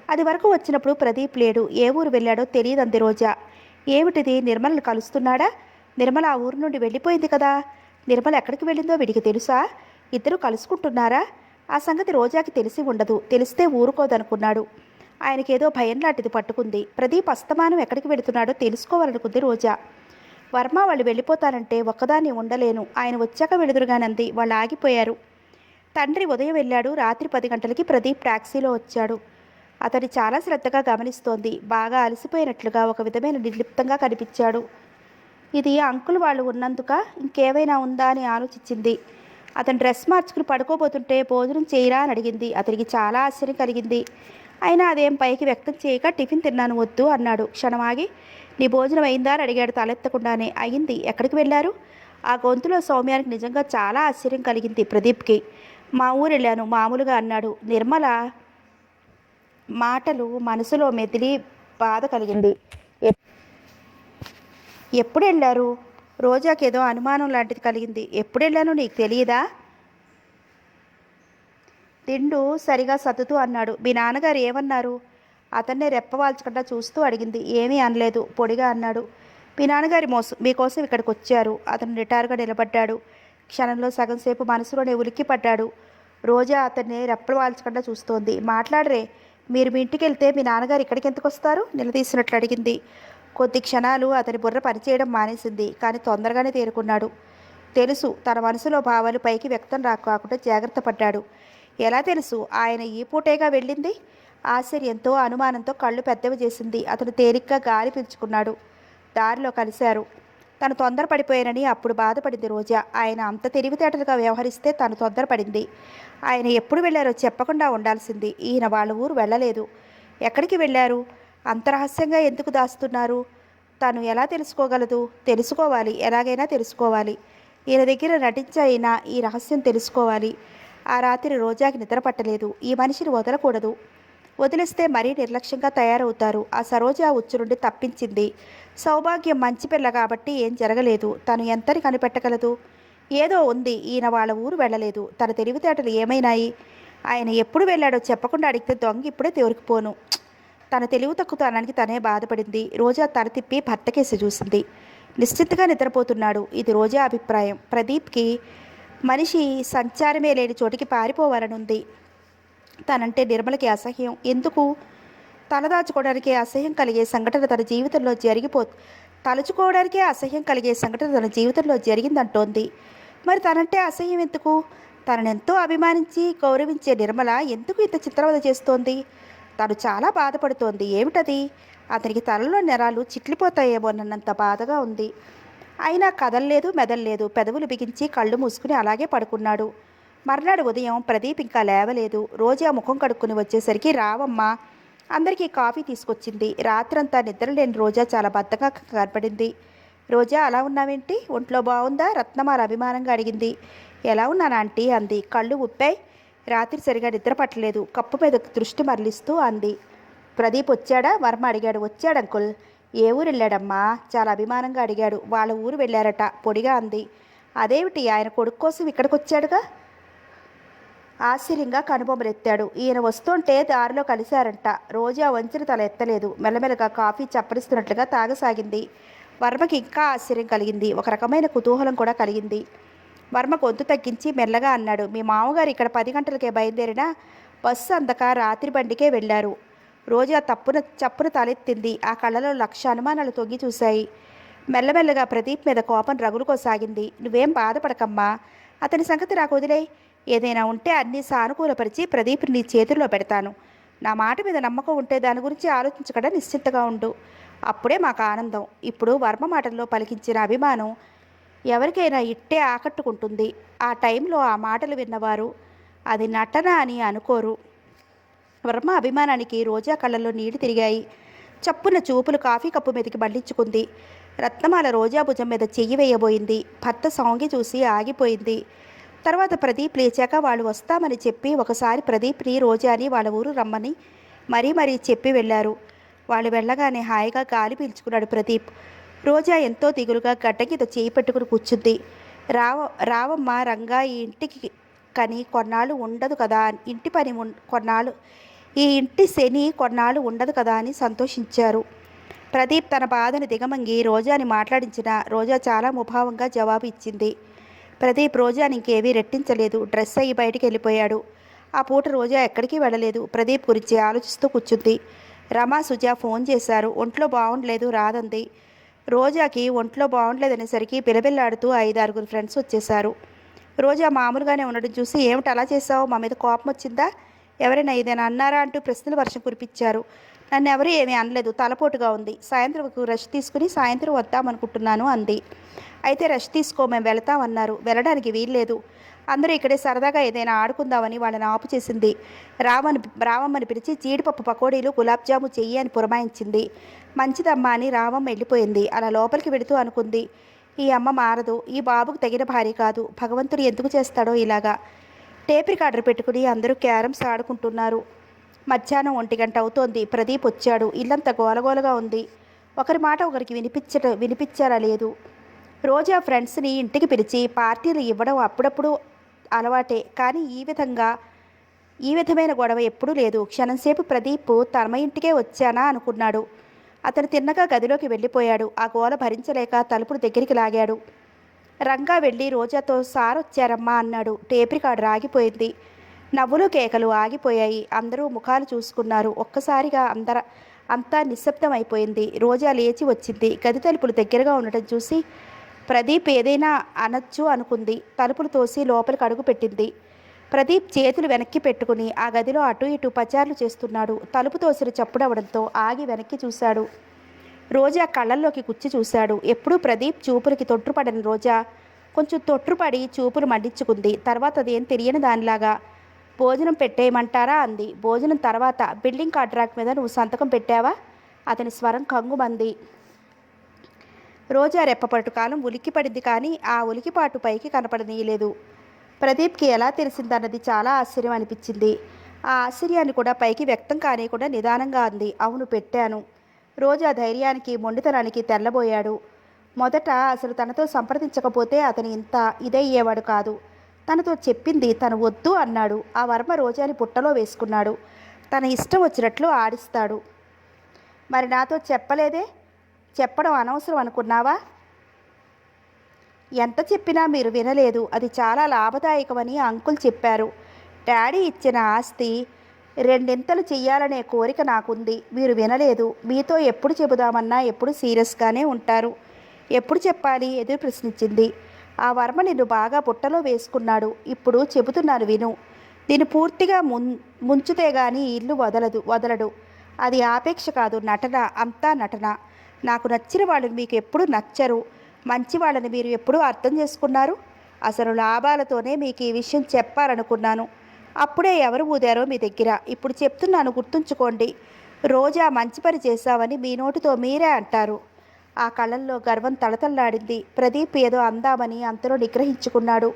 అది వరకు వచ్చినప్పుడు ప్రదీప్ లేడు. ఏ ఊరు వెళ్ళాడో తెలియదంది రోజా. ఏమిటిది, నిర్మలను కలుస్తున్నాడా? నిర్మల ఆ ఊరు నుండి వెళ్ళిపోయింది కదా. నిర్మల ఎక్కడికి వెళ్ళిందో వీడికి తెలుసా? ఇద్దరు కలుసుకుంటున్నారా? ఆ సంగతి రోజాకి తెలిసి ఉండదు. తెలిస్తే ఊరుకోదనుకున్నాడు. ఆయనకేదో భయం లాంటిది పట్టుకుంది. ప్రదీప్ అస్తమానం ఎక్కడికి వెళుతున్నాడో తెలుసుకోవాలనుకుంది రోజా. వర్మ వాళ్ళు వెళ్ళిపోతానంటే ఒక్కదాన్ని ఉండలేను. ఆయన వచ్చాక వెళుదురుగానంది. వాళ్ళు ఆగిపోయారు. తండ్రి ఉదయం వెళ్ళాడు. రాత్రి 10 గంటలకి ప్రదీప్ టాక్సీలో వచ్చాడు. అతన్ని చాలా శ్రద్ధగా గమనిస్తోంది. బాగా అలసిపోయినట్లుగా ఒక విధమైన నిర్లిప్తంగా కనిపించాడు. ఇది అంకుల్ వాళ్ళు ఉన్నందుక ఇంకేమైనా ఉందా అని ఆలోచించింది. అతను డ్రెస్ మార్చుకుని పడుకోబోతుంటే భోజనం చేయరా అని అడిగింది. అతనికి చాలా ఆశ్చర్యం కలిగింది. అయినా అదేం పైకి వ్యక్తం చేయక టిఫిన్ తిన్నాను వద్దు అన్నాడు. క్షణమాగి నీ భోజనం అయిందా అని అడిగాడు తలెత్తకుండానే. అయింది. ఎక్కడికి వెళ్ళారు? ఆ గొంతులో సౌమ్యానికి నిజంగా చాలా ఆశ్చర్యం కలిగింది ప్రదీప్కి. మా ఊరు వెళ్ళాను మామూలుగా అన్నాడు. నిర్మల మాటలు మనసులో మెదిలి బాధ కలిగింది. ఎప్పుడు వెళ్ళారు? రోజాకేదో అనుమానం లాంటిది కలిగింది. ఎప్పుడు వెళ్ళాను నీకు తెలియదా? తిండు సరిగా సత్తుతూ అన్నాడు. మీ నాన్నగారు ఏమన్నారు? అతన్నే రెప్పవాల్చకుండా చూస్తూ అడిగింది. ఏమీ అనలేదు పొడిగా అన్నాడు. మీ నాన్నగారి మీకోసం ఇక్కడికి వచ్చారు. అతను నిటారుగా నిలబడ్డాడు. క్షణంలో సగం సేపు మనసులోనే ఉలిక్కిపడ్డాడు. రోజా అతన్ని రెప్పలు వాల్చకుండా చూస్తోంది. మాట్లాడరే, మీరు మీ ఇంటికి వెళ్తే మీ నాన్నగారు ఇక్కడికి ఎందుకు వస్తారు? నిలదీసినట్లు అడిగింది. కొద్ది క్షణాలు అతని బుర్ర పనిచేయడం మానేసింది. కానీ తొందరగానే తేరుకున్నాడు. తెలుసు, తన మనసులో భావాలు పైకి వ్యక్తం కాకుండా జాగ్రత్త పడ్డాడు. ఎలా తెలుసు? ఆయన ఈ పూటేగా వెళ్ళింది. ఆశ్చర్యంతో అనుమానంతో కళ్ళు పెద్దవి చేసింది. అతను తేలిగ్గా గాలి పీల్చుకున్నాడు. దారిలో కలిశారు. తను తొందరపడిపోయానని అప్పుడు బాధపడింది రోజా. ఆయన అంత తెలివితేటలుగా వ్యవహరిస్తే తను తొందరపడింది. ఆయన ఎప్పుడు వెళ్ళారో చెప్పకుండా ఉండాల్సింది. ఈయన వాళ్ళ ఊరు వెళ్ళలేదు. ఎక్కడికి వెళ్ళారు? అంత రహస్యంగా ఎందుకు దాస్తున్నారు? తను ఎలా తెలుసుకోగలదు? తెలుసుకోవాలి, ఎలాగైనా తెలుసుకోవాలి. ఈయన దగ్గర నటించైనా ఈ రహస్యం తెలుసుకోవాలి. ఆ రాత్రి రోజాకి నిద్ర పట్టలేదు. ఈ మనిషిని వదలకూడదు, వదిలేస్తే మరీ నిర్లక్ష్యంగా తయారవుతారు. ఆ సరోజ ఉచ్చు నుండి తప్పించింది. సౌభాగ్యం మంచి పిల్ల కాబట్టి ఏం జరగలేదు. తను ఎంతని కనిపెట్టగలదు? ఏదో ఉంది. ఈయన వాళ్ళ ఊరు వెళ్ళలేదు. తన తెలివితేటలు ఏమైనాయి? ఆయన ఎప్పుడు వెళ్ళాడో చెప్పకుండా అడిగితే దొంగ ఇప్పుడే దొరికిపోను. తన తెలివి తక్కువతనానికి తనే బాధపడింది. రోజా తల తిప్పి భర్త కేసి చూసింది. నిశ్చితగా నిద్రపోతున్నాడు. ఇది రోజా అభిప్రాయం. ప్రదీప్కి మనిషి సంచారమే లేని చోటికి పారిపోవాలనుంది. తనంటే నిర్మలకి అసహ్యం. ఎందుకు? తలదాచుకోవడానికే అసహ్యం కలిగే సంఘటన తన జీవితంలో తలుచుకోవడానికే అసహ్యం కలిగే సంఘటన తన జీవితంలో జరిగిందంటోంది. మరి తనంటే అసహ్యం ఎందుకు? తననెంతో అభిమానించి గౌరవించే నిర్మల ఎందుకు ఇంత చిత్రవద చేస్తోంది? తను చాలా బాధపడుతోంది. ఏమిటది? అతనికి తలలో నెరాలు చిట్లిపోతాయేమోనన్నంత బాధగా ఉంది. అయినా కదల్లేదు, మెదల్లేదు. పెదవులు బిగించి కళ్ళు మూసుకుని అలాగే పడుకున్నాడు. మర్నాడు ఉదయం ప్రదీప్ ఇంకా లేవలేదు. రోజా ముఖం కడుక్కుని వచ్చేసరికి రావమ్మ అందరికీ కాఫీ తీసుకొచ్చింది. రాత్రంతా నిద్రలేని రోజా చాలా బద్ధంగా కనపడింది. రోజా, అలా ఉన్నావేంటి? ఒంట్లో బాగుందా? రత్నమాల అభిమానంగా అడిగింది. ఎలా ఉన్నాను ఆంటీ అంది. కళ్ళు ఉప్పాయి. రాత్రి సరిగా నిద్ర పట్టలేదు. కప్పు మీద దృష్టి మరలిస్తూ అంది. ప్రదీప్ వచ్చాడా? వర్మ అడిగాడు. వచ్చాడు అంకుల్. ఏ ఊరు వెళ్ళాడమ్మా? చాలా అభిమానంగా అడిగాడు. వాళ్ళ ఊరు వెళ్ళారట పొడిగా అంది. అదేమిటి, ఆయన కొడుకు కోసం ఇక్కడికి వచ్చాడుగా? ఆశ్చర్యంగా కనుబొమ్మలెత్తాడు. ఈయన వస్తుంటే దారిలో కలిశారంట. రోజా వంచిన తల ఎత్తలేదు. మెల్లమెల్లగా కాఫీ చప్పరిస్తున్నట్లుగా తాగసాగింది. వర్మకి ఇంకా ఆశ్చర్యం కలిగింది. ఒక రకమైన కుతూహలం కూడా కలిగింది. వర్మ గొంతు తగ్గించి మెల్లగా అన్నాడు. మీ మామగారు ఇక్కడ 10 గంటలకే బయలుదేరినా బస్సు అందక రాత్రి బండికే వెళ్ళారు. రోజా చప్పున తలెత్తింది. ఆ కళ్ళలో 1,00,000 అనుమానాలు తొంగి చూశాయి. మెల్లమెల్లగా ప్రదీప్ మీద కోపం రగులుకోసాగింది. నువ్వేం బాధపడకమ్మా, అతని సంగతి నాకు వదిలేయ్. ఏదైనా ఉంటే అన్నీ సానుకూలపరిచి ప్రదీప్ నీ చేతుల్లో పెడతాను. నా మాట మీద నమ్మకం ఉంటే దాని గురించి ఆలోచించకుండా నిశ్చింతగా ఉండు. అప్పుడే మాకు ఆనందం. ఇప్పుడు వర్మ మాటల్లో పలికించిన అభిమానం ఎవరికైనా ఇట్టే ఆకట్టుకుంటుంది. ఆ టైంలో ఆ మాటలు విన్నవారు అది నటన అని అనుకోరు. వర్మ అభిమానానికి రోజా కళ్ళల్లో నీళ్లు తిరిగాయి. చప్పున చూపులు కాఫీ కప్పు మీదకి మళ్లించుకుంది. రత్నమాల రోజా భుజం మీద చెయ్యి వేయబోయింది. భర్త సాంగి చూసి ఆగిపోయింది. తర్వాత ప్రదీప్ లేచాక వాళ్ళు వస్తామని చెప్పి ఒకసారి ప్రదీప్ని రోజాని వాళ్ళ ఊరు రమ్మని మరీ చెప్పి వెళ్ళారు. వాళ్ళు వెళ్ళగానే హాయిగా గాలి పీల్చుకున్నాడు ప్రదీప్. రోజా ఎంతో దిగులుగా గడ్డ కింద చేయి పెట్టుకుని కూర్చుంది. రావమ్మ, రంగా ఈ ఇంటికి కని కొన్నాళ్ళు ఉండదు కదా, ఇంటి పని కొన్నాళ్ళు, ఈ ఇంటి శని కొన్నాళ్ళు ఉండదు కదా అని సంతోషించారు. ప్రదీప్ తన బాధను దిగమంగి రోజాని మాట్లాడించిన రోజా చాలా ముభావంగా జవాబు ఇచ్చింది. ప్రదీప్ రోజాని ఇంకేమీ రెట్టించలేదు. డ్రెస్ అయ్యి బయటికి వెళ్ళిపోయాడు. ఆ పూట రోజా ఎక్కడికి వెళ్ళలేదు. ప్రదీప్ గురించి ఆలోచిస్తూ కూర్చుంది. రమా, సుజా ఫోన్ చేశారు. ఒంట్లో బాగుండలేదు, రాదంది. రోజాకి ఒంట్లో బాగుండలేదనేసరికి బిలబిల్లాడుతూ 5-6 ఫ్రెండ్స్ వచ్చేశారు. రోజా మామూలుగానే ఉండడం చూసి ఏమిటి అలా చేశావు? మా మీద కోపం వచ్చిందా? ఎవరైనా ఏదైనా అన్నారా అంటూ ప్రశ్నలు వర్షం కురిపించారు. నన్ను ఎవరు ఏమీ అనలేదు. తలపోటుగా ఉంది. సాయంత్రం రెస్ట్ తీసుకుని సాయంత్రం వద్దామనుకుంటున్నాను అంది. అయితే రెస్ట్ తీసుకో, మేము వెళతామన్నారు. వెళ్ళడానికి వీల్లేదు. అందరూ ఇక్కడే సరదాగా ఏదైనా ఆడుకుందామని వాళ్ళని ఆపు చేసింది. రావమ్మని పిలిచి జీడిపప్పు పకోడీలు, గులాబ్ జాము చెయ్యి అని పురమాయించింది. మంచిదమ్మా అని రావమ్మ వెళ్ళిపోయింది. అలా లోపలికి వెళుతూ అనుకుంది, ఈ అమ్మ మారదు. ఈ బాబుకు తగిన భార్య కాదు. భగవంతుడు ఎందుకు చేస్తాడో ఇలాగా. టేప్ రికార్డర్ పెట్టుకుని అందరూ క్యారమ్స్ ఆడుకుంటున్నారు. మధ్యాహ్నం 1 గంట అవుతోంది. ప్రదీప్ వచ్చాడు. ఇల్లంతా గోలగోలగా ఉంది. ఒకరి మాట ఒకరికి వినిపించారా లేదు. రోజా ఫ్రెండ్స్ని ఇంటికి పిలిచి పార్టీలు ఇవ్వడం అప్పుడప్పుడు అలవాటే, కానీ ఈ విధమైన గొడవ ఎప్పుడూ లేదు. క్షణంసేపు ప్రదీప్ తమ ఇంటికే వచ్చానా అనుకున్నాడు. అతను తిన్నగా గదిలోకి వెళ్ళిపోయాడు. ఆ గోల భరించలేక తలుపుడు దగ్గరికి లాగాడు. రంగా వెళ్ళి రోజాతో సార్ వచ్చారమ్మా అన్నాడు. టేప్ రికార్డర్ ఆగిపోయింది. నవ్వులు కేకలు ఆగిపోయాయి. అందరూ ముఖాలు చూసుకున్నారు. ఒక్కసారిగా అంతా నిశ్శబ్దం అయిపోయింది. రోజా లేచి వచ్చింది. గది తలుపులు దగ్గరగా ఉండటం చూసి ప్రదీప్ ఏదైనా అనొచ్చు అనుకుంది. తలుపులు తోసి లోపలికి అడుగు పెట్టింది. ప్రదీప్ చేతులు వెనక్కి పెట్టుకుని ఆ గదిలో అటు ఇటు పచార్లు చేస్తున్నాడు. తలుపు తోసిన చప్పుడవడంతో ఆగి వెనక్కి చూశాడు. రోజా కళ్ళల్లోకి గుచ్చి చూశాడు. ఎప్పుడూ ప్రదీప్ చూపులకి తొట్టుపడని రోజా కొంచెం తొట్టుపడి చూపులు మండించుకుంది. తర్వాత అదేం తెలియని దానిలాగా భోజనం పెట్టేయమంటారా అంది. భోజనం తర్వాత బిల్డింగ్ కాంట్రాక్ట్ మీద నువ్వు సంతకం పెట్టావా? అతని స్వరం కంగుమంది. రోజా రెప్పపట్టు కాలం ఉలిక్కిపడింది, కానీ ఆ ఉలికిపాటు పైకి కనపడనీయలేదు. ప్రదీప్కి ఎలా తెలిసిందన్నది చాలా ఆశ్చర్యం అనిపించింది. ఆ ఆశ్చర్యాన్ని కూడా పైకి వ్యక్తం కానియకుండా నిదానంగా అంది. అవును, పెట్టాను. రోజా ధైర్యానికి మొండితనానికి తెల్లబోయాడు. మొదట అసలు తనతో సంప్రదించకపోతే అతను ఇంత ఇదయ్యేవాడు కాదు. తనతో చెప్పింది తను వద్దు అన్నాడు. ఆ వర్మ రోజాని పుట్టలో వేసుకున్నాడు. తన ఇష్టం వచ్చినట్లు ఆడిస్తాడు. మరి నాతో చెప్పలేదే? చెప్పడం అనవసరం అనుకున్నావా? ఎంత చెప్పినా మీరు వినలేదు. అది చాలా లాభదాయకమని అంకుల్ చెప్పారు. డాడీ ఇచ్చిన ఆస్తి రెండింతలు చెయ్యాలనే కోరిక నాకుంది. మీరు వినలేదు. మీతో ఎప్పుడు చెబుదామన్నా ఎప్పుడు సీరియస్గానే ఉంటారు. ఎప్పుడు చెప్పాలి? ఎదురు ప్రశ్నించింది. ఆ వర్మ నిన్ను బాగా బుట్టలో వేసుకున్నాడు. ఇప్పుడు చెబుతున్నాను విను. దీన్ని పూర్తిగా ముంచుతే గాని ఇల్లు వదలడు. అది ఆపేక్ష కాదు, నటన. అంతా నటన. నాకు నచ్చిన వాళ్ళని మీకు ఎప్పుడు నచ్చరు. మంచి వాళ్ళని మీరు ఎప్పుడూ అర్థం చేసుకున్నారు. అసలు లాభాలతోనే మీకు ఈ విషయం చెప్పాలనుకున్నాను. అప్పుడే ఎవరు ఊదారో మీ దగ్గర. ఇప్పుడు చెప్తున్నాను, గుర్తుంచుకోండి. రోజా మంచి పని చేశావని మీ నోటితో మీరే అంటారు. ఆ కళ్ళల్లో గర్వం తళతళలాడింది. ప్రదీప్ ఏదో అందామని అంతలో నిగ్రహించుకున్నాడు.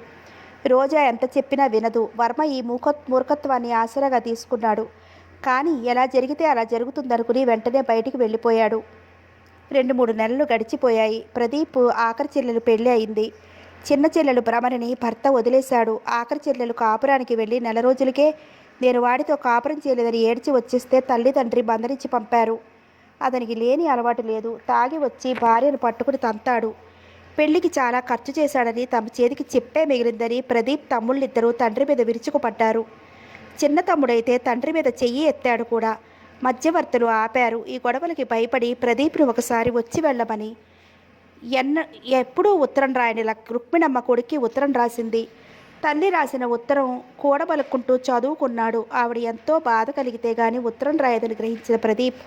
రోజా ఎంత చెప్పినా వినదు. వర్మ ఈ మూర్ఖత్వాన్ని ఆసరాగా తీసుకున్నాడు. కానీ ఎలా జరిగితే అలా జరుగుతుందనుకుని వెంటనే బయటికి వెళ్ళిపోయాడు. 2-3 నెలలు గడిచిపోయాయి. ప్రదీప్ ఆఖరి చెల్లెలు పెళ్ళి అయింది. చిన్న చెల్లెలు భ్రమరిని భర్త వదిలేశాడు. ఆఖరి చెల్లెలు కాపురానికి వెళ్ళి 4 రోజులకే నేను వాడితో కాపురం చేయలేదని ఏడ్చి వచ్చేస్తే తల్లిదండ్రి బంధరించి పంపారు. అతనికి లేని అలవాటు లేదు. తాగి వచ్చి భార్యను పట్టుకుని తంతాడు. పెళ్లికి చాలా ఖర్చు చేశాడని తమ చేతికి చెప్పే మిగిలిందని ప్రదీప్ తమ్ముళ్ళిద్దరూ తండ్రి మీద విరుచుకుపడ్డారు. చిన్న తమ్ముడైతే తండ్రి మీద చెయ్యి ఎత్తాడు కూడా. మధ్యవర్తులు ఆపారు. ఈ గొడవలకి భయపడి ప్రదీప్ను ఒకసారి వచ్చి వెళ్ళమని ఎప్పుడూ ఉత్తరం రాయని రుక్మిణమ్మ కొడుక్కి ఉత్తరం రాసింది. తల్లి రాసిన ఉత్తరం కూడబలుక్కుంటూ చదువుకున్నాడు. ఆవిడ ఎంతో బాధ కలిగితే గాని ఉత్తరం రాయదని గ్రహించిన ప్రదీప్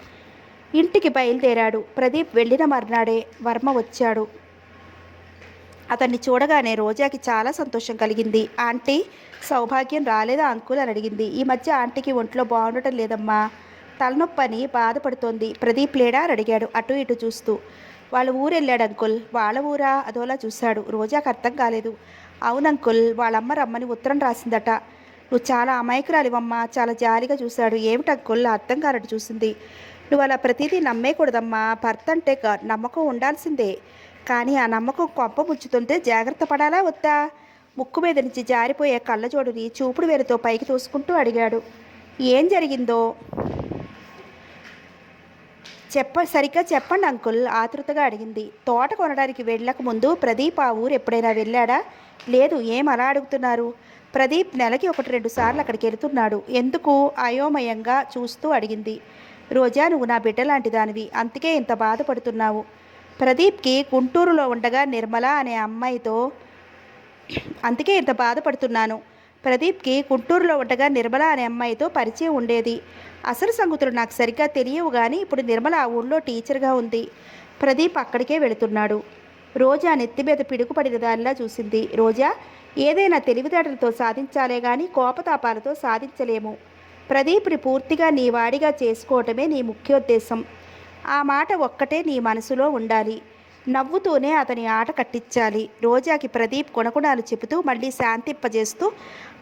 ఇంటికి బయలుదేరాడు. ప్రదీప్ వెళ్ళిన మర్నాడే వర్మ వచ్చాడు. అతన్ని చూడగానే రోజాకి చాలా సంతోషం కలిగింది. ఆంటీ, సౌభాగ్యం రాలేదా అంకుల్ అని అడిగింది. ఈ మధ్య ఆంటీకి ఒంట్లో బాగుండటం లేదమ్మా, తలనొప్పని బాధపడుతోంది. ప్రదీప్ లేడా అని అడిగాడు అటు ఇటు చూస్తూ. వాళ్ళ ఊరు వెళ్ళాడు అంకుల్. వాళ్ళ ఊరా? అదోలా చూశాడు. రోజాకు అర్థం కాలేదు. అవునంకుల్, వాళ్ళమ్మ రమ్మని ఉత్తరం రాసిందట. నువ్వు చాలా అమాయకురాలివమ్మా. చాలా జాలిగా చూశాడు. ఏమిటంకుల్? అర్థం కానట్టు చూసింది. నువ్వు అలా ప్రతిదీ నమ్మేయకూడదమ్మా. భర్త అంటే నమ్మకం ఉండాల్సిందే. కానీ ఆ నమ్మకం కొంప ముచ్చుతుంటే జాగ్రత్త పడాలా వద్దా? ముక్కు మీద నుంచి జారిపోయే కళ్ళజోడుని చూపుడు వేలుతో పైకి తోసుకుంటూ అడిగాడు. ఏం జరిగిందో సరిగ్గా చెప్పండి అంకుల్, ఆతృతగా అడిగింది. తోట కొనడానికి వెళ్ళక ముందు ప్రదీప్ ఆ ఊరు ఎప్పుడైనా వెళ్ళాడా? లేదు. ఏం అలా అడుగుతున్నారు? ప్రదీప్ నెలకి 1-2 సార్లు అక్కడికి వెళుతున్నాడు. ఎందుకు? అయోమయంగా చూస్తూ అడిగింది. రోజా, నువ్వు నా బిడ్డ లాంటి దానివి, అందుకే ఇంత బాధపడుతున్నావు. ప్రదీప్కి గుంటూరులో ఉండగా నిర్మల అనే అమ్మాయితో అందుకే ఇంత బాధపడుతున్నాను. ప్రదీప్కి గుంటూరులో ఉండగా నిర్మల అనే అమ్మాయితో పరిచయం ఉండేది. అసలు సంగతులు నాకు సరిగ్గా తెలియవు, కానీ ఇప్పుడు నిర్మల ఆ ఊళ్ళో టీచర్గా ఉంది. ప్రదీప్ అక్కడికే వెళుతున్నాడు. రోజా నెత్తి మీద పిడుగుపడిన దానిలా చూసింది. రోజా, ఏదైనా తెలివితేటలతో సాధించాలే కానీ కోపతాపాలతో సాధించలేము. ప్రదీప్ని పూర్తిగా నీ వాడిగా చేసుకోవటమే నీ ముఖ్యోద్దేశం. ఆ మాట ఒక్కటే నీ మనసులో ఉండాలి. నవ్వుతూనే అతని ఆట కట్టించాలి. రోజాకి ప్రదీప్ గుణగుణాలు చెబుతూ మళ్ళీ శాంతింపజేస్తూ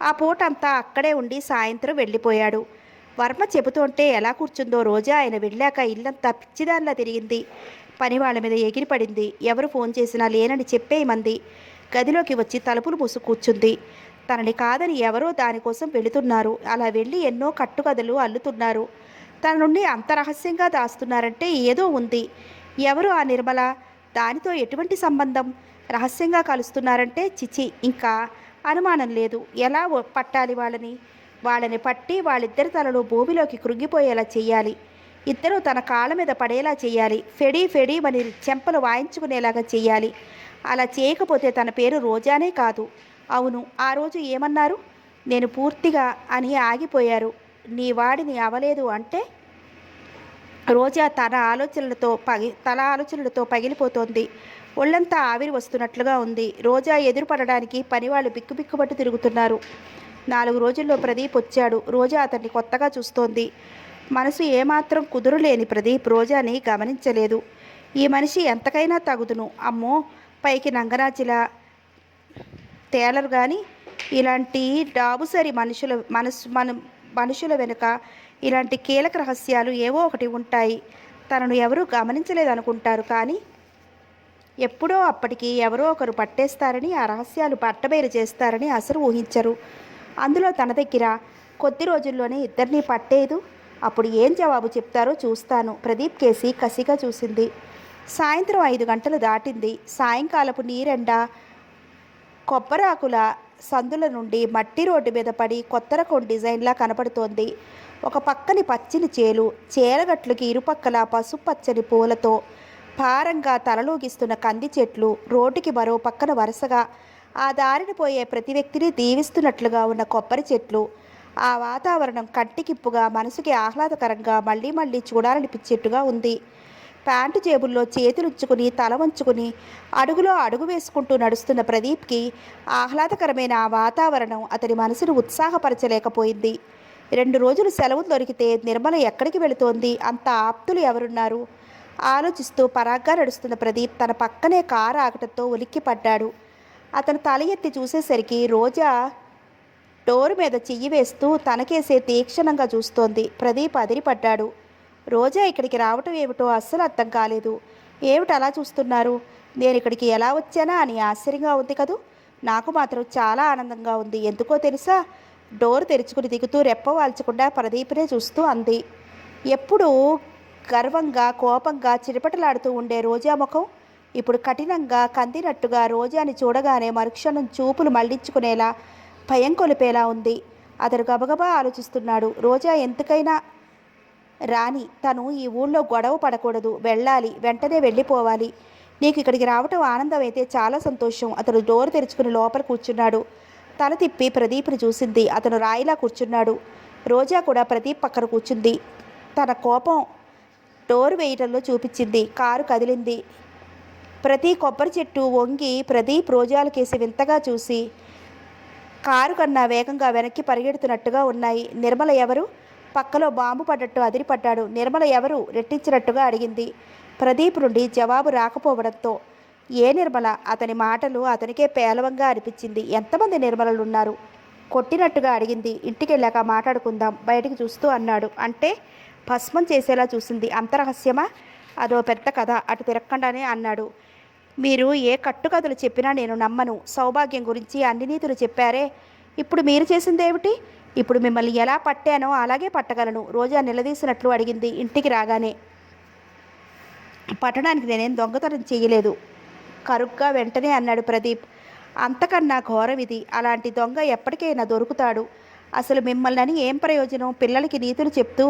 ఆ పూటంతా అక్కడే ఉండి సాయంత్రం వెళ్ళిపోయాడు. వర్మ చెబుతుంటే ఎలా కూర్చుందో రోజా ఆయన వెళ్ళాక ఇల్లంతా పిచ్చిదానిలా తిరిగింది. పని వాళ్ళ మీద ఎగిరిపడింది. ఎవరు ఫోన్ చేసినా లేనని చెప్పేయమంది. గదిలోకి వచ్చి తలుపులు మూసు కూర్చుంది. తనని కాదని ఎవరో దానికోసం వెళుతున్నారు. అలా వెళ్ళి ఎన్నో కట్టుకథలు అల్లుతున్నారు. తన నుండి అంత రహస్యంగా దాస్తున్నారంటే ఏదో ఉంది. ఎవరు ఆ నిర్మల? దానితో ఎటువంటి సంబంధం? రహస్యంగా కలుస్తున్నారంటే చిచి, ఇంకా అనుమానం లేదు. ఎలా పట్టాలి వాళ్ళని? వాళ్ళని పట్టి వాళ్ళిద్దరి తలలు భూమిలోకి కృంగిపోయేలా చెయ్యాలి. ఇద్దరూ తన కాళ్ళ మీద పడేలా చెయ్యాలి. ఫెడీ ఫెడీ అని చెంపలు వాయించుకునేలాగా చెయ్యాలి. అలా చేయకపోతే తన పేరు రోజానే కాదు. అవును, ఆ రోజు ఏమన్నారు? నేను పూర్తిగా అని ఆగిపోయారు. నీ వాడిని అవలేదు అంటే రోజా తన ఆలోచనలతో పగిలిపోతోంది. ఒళ్ళంతా ఆవిరి వస్తున్నట్లుగా ఉంది. రోజా ఎదురుపడడానికి పనివాళ్ళు బిక్కుబిక్కుబట్టు తిరుగుతున్నారు. 4 రోజుల్లో ప్రదీప్ వచ్చాడు. రోజా అతన్ని కొత్తగా చూస్తోంది. మనసు ఏమాత్రం కుదురులేని ప్రదీప్ రోజాని గమనించలేదు. ఈ మనిషి ఎంతకైనా తగుదును, అమ్మో పైకి నంగనాచిలా తేలరు కానీ ఇలాంటి డాబుసరి మనుషుల వెనుక ఇలాంటి కీలక రహస్యాలు ఏవో ఒకటి ఉంటాయి. తనను ఎవరూ గమనించలేదనుకుంటారు, కానీ ఎప్పుడో అప్పటికి ఎవరో ఒకరు పట్టేస్తారని, ఆ రహస్యాలు పట్టబయలు చేస్తారని అసలు ఊహించరు. అందులో తన దగ్గర కొద్ది రోజుల్లోనే ఇద్దరినీ పట్టేదు. అప్పుడు ఏం జవాబు చెప్తారో చూస్తాను. ప్రదీప్ కేసి కసిగా చూసింది. సాయంత్రం 5 గంటలు దాటింది. సాయంకాలపు నీరెండ కొబ్బరాకుల సందుల నుండి మట్టి రోడ్డు మీద పడి కొత్త రకం డిజైన్లా కనపడుతోంది. ఒక పక్కని పచ్చిని చేలగట్లకి ఇరుపక్కల పసుపచ్చని పూలతో భారంగా తలలూగిస్తున్న కంది చెట్లు, రోడ్డుకి మరో పక్కన వరుసగా ఆ దారిని పోయే ప్రతి వ్యక్తిని దీవిస్తున్నట్లుగా ఉన్న కొబ్బరి చెట్లు. ఆ వాతావరణం కంటికిప్పుగా, మనసుకి ఆహ్లాదకరంగా, మళ్ళీ మళ్ళీ చూడాలనిపించేట్టుగా ఉంది. ప్యాంటు జేబుల్లో చేతులుంచుకుని తల వంచుకుని అడుగులో అడుగు వేసుకుంటూ నడుస్తున్న ప్రదీప్కి ఆహ్లాదకరమైన ఆ వాతావరణం అతని మనసును ఉత్సాహపరచలేకపోయింది. 2 రోజులు సెలవులు దొరికితే నిర్మల ఎక్కడికి వెళుతోంది? అంత ఆప్తులు ఎవరున్నారు? ఆలోచిస్తూ పరాగ్గా నడుస్తున్న ప్రదీప్ తన పక్కనే కారు ఆగటంతో ఉలిక్కిపడ్డాడు. అతను తల ఎత్తి చూసేసరికి రోజా డోరు మీద చెయ్యి వేస్తూ తనకేసే తీక్షణంగా చూస్తోంది. ప్రదీప్ అదిరిపడ్డాడు. రోజా ఇక్కడికి రావటం ఏమిటో అస్సలు అర్థం కాలేదు. ఏమిటి అలా చూస్తున్నారు? నేను ఇక్కడికి ఎలా వచ్చానా అని ఆశ్చర్యంగా ఉంది కదూ. నాకు మాత్రం చాలా ఆనందంగా ఉంది. ఎందుకో తెలుసా? డోరు తెరుచుకుని దిగుతూ రెప్ప వాల్చకుండా ప్రదీప్నే చూస్తూ అంది. ఎప్పుడూ గర్వంగా కోపంగా చిరపటలాడుతూ ఉండే రోజా ముఖం ఇప్పుడు కఠినంగా కందినట్టుగా రోజాని చూడగానే మరుక్షణం చూపులు మళ్లించుకునేలా భయం కొలిపేలా ఉంది. అతడు గబగబా ఆలోచిస్తున్నాడు. రోజా ఎందుకైనా రాని, తను ఈ ఊళ్ళో గొడవ పడకూడదు, వెళ్ళాలి, వెంటనే వెళ్ళిపోవాలి. నీకు ఇక్కడికి రావటం ఆనందం అయితే చాలా సంతోషం. అతడు డోరు తెరుచుకుని లోపల కూర్చున్నాడు. తల తిప్పి ప్రదీప్ని చూసింది. అతను రాయిలా కూర్చున్నాడు. రోజా కూడా ప్రదీప్ పక్కన కూర్చుంది. తన కోపం డోరు వేయటంలో చూపించింది. కారు కదిలింది. ప్రతి కొబ్బరి చెట్టు వంగి ప్రదీప్ రోజాలకేసి వింతగా చూసి కారు కన్నా వేగంగా వెనక్కి పరిగెడుతున్నట్టుగా ఉన్నాయి. నిర్మల ఎవరు? పక్కలో బాంబు పడ్డట్టు అదిరిపడ్డాడు. నిర్మల ఎవరు? రెట్టించినట్టుగా అడిగింది. ప్రదీప్ నుండి జవాబు రాకపోవడంతో ఏ నిర్మల? అతని మాటలు అతనికే పేలవంగా అనిపించింది. ఎంతమంది నిర్మలలున్నారు? కొట్టినట్టుగా అడిగింది. ఇంటికెళ్ళాక మాట్లాడుకుందాం, బయటికి చూస్తూ అన్నాడు. అంటే? భస్మం చేసేలా చూసింది. అంత రహస్యమా? అదో పెద్ద కథ. అటు తిరక్కండానే అన్నాడు. మీరు ఏ కట్టుకథలు చెప్పినా నేను నమ్మను. సౌభాగ్యం గురించి అన్ని నీతులు చెప్పారే, ఇప్పుడు మీరు చేసిందేమిటి? ఇప్పుడు మిమ్మల్ని ఎలా పట్టానో అలాగే పట్టగలను. రోజా నిలదీసినట్లు అడిగింది ఇంటికి రాగానే. పట్టడానికి నేనేం దొంగతనం చేయలేదు, కరుగ్గా వెంటనే అన్నాడు ప్రదీప్. అంతకన్నా ఘోరం ఇది. అలాంటి దొంగ ఎప్పటికైనా దొరుకుతాడు. అసలు మిమ్మల్ని ఏం ప్రయోజనం? పిల్లలకి నీతులు చెప్తూ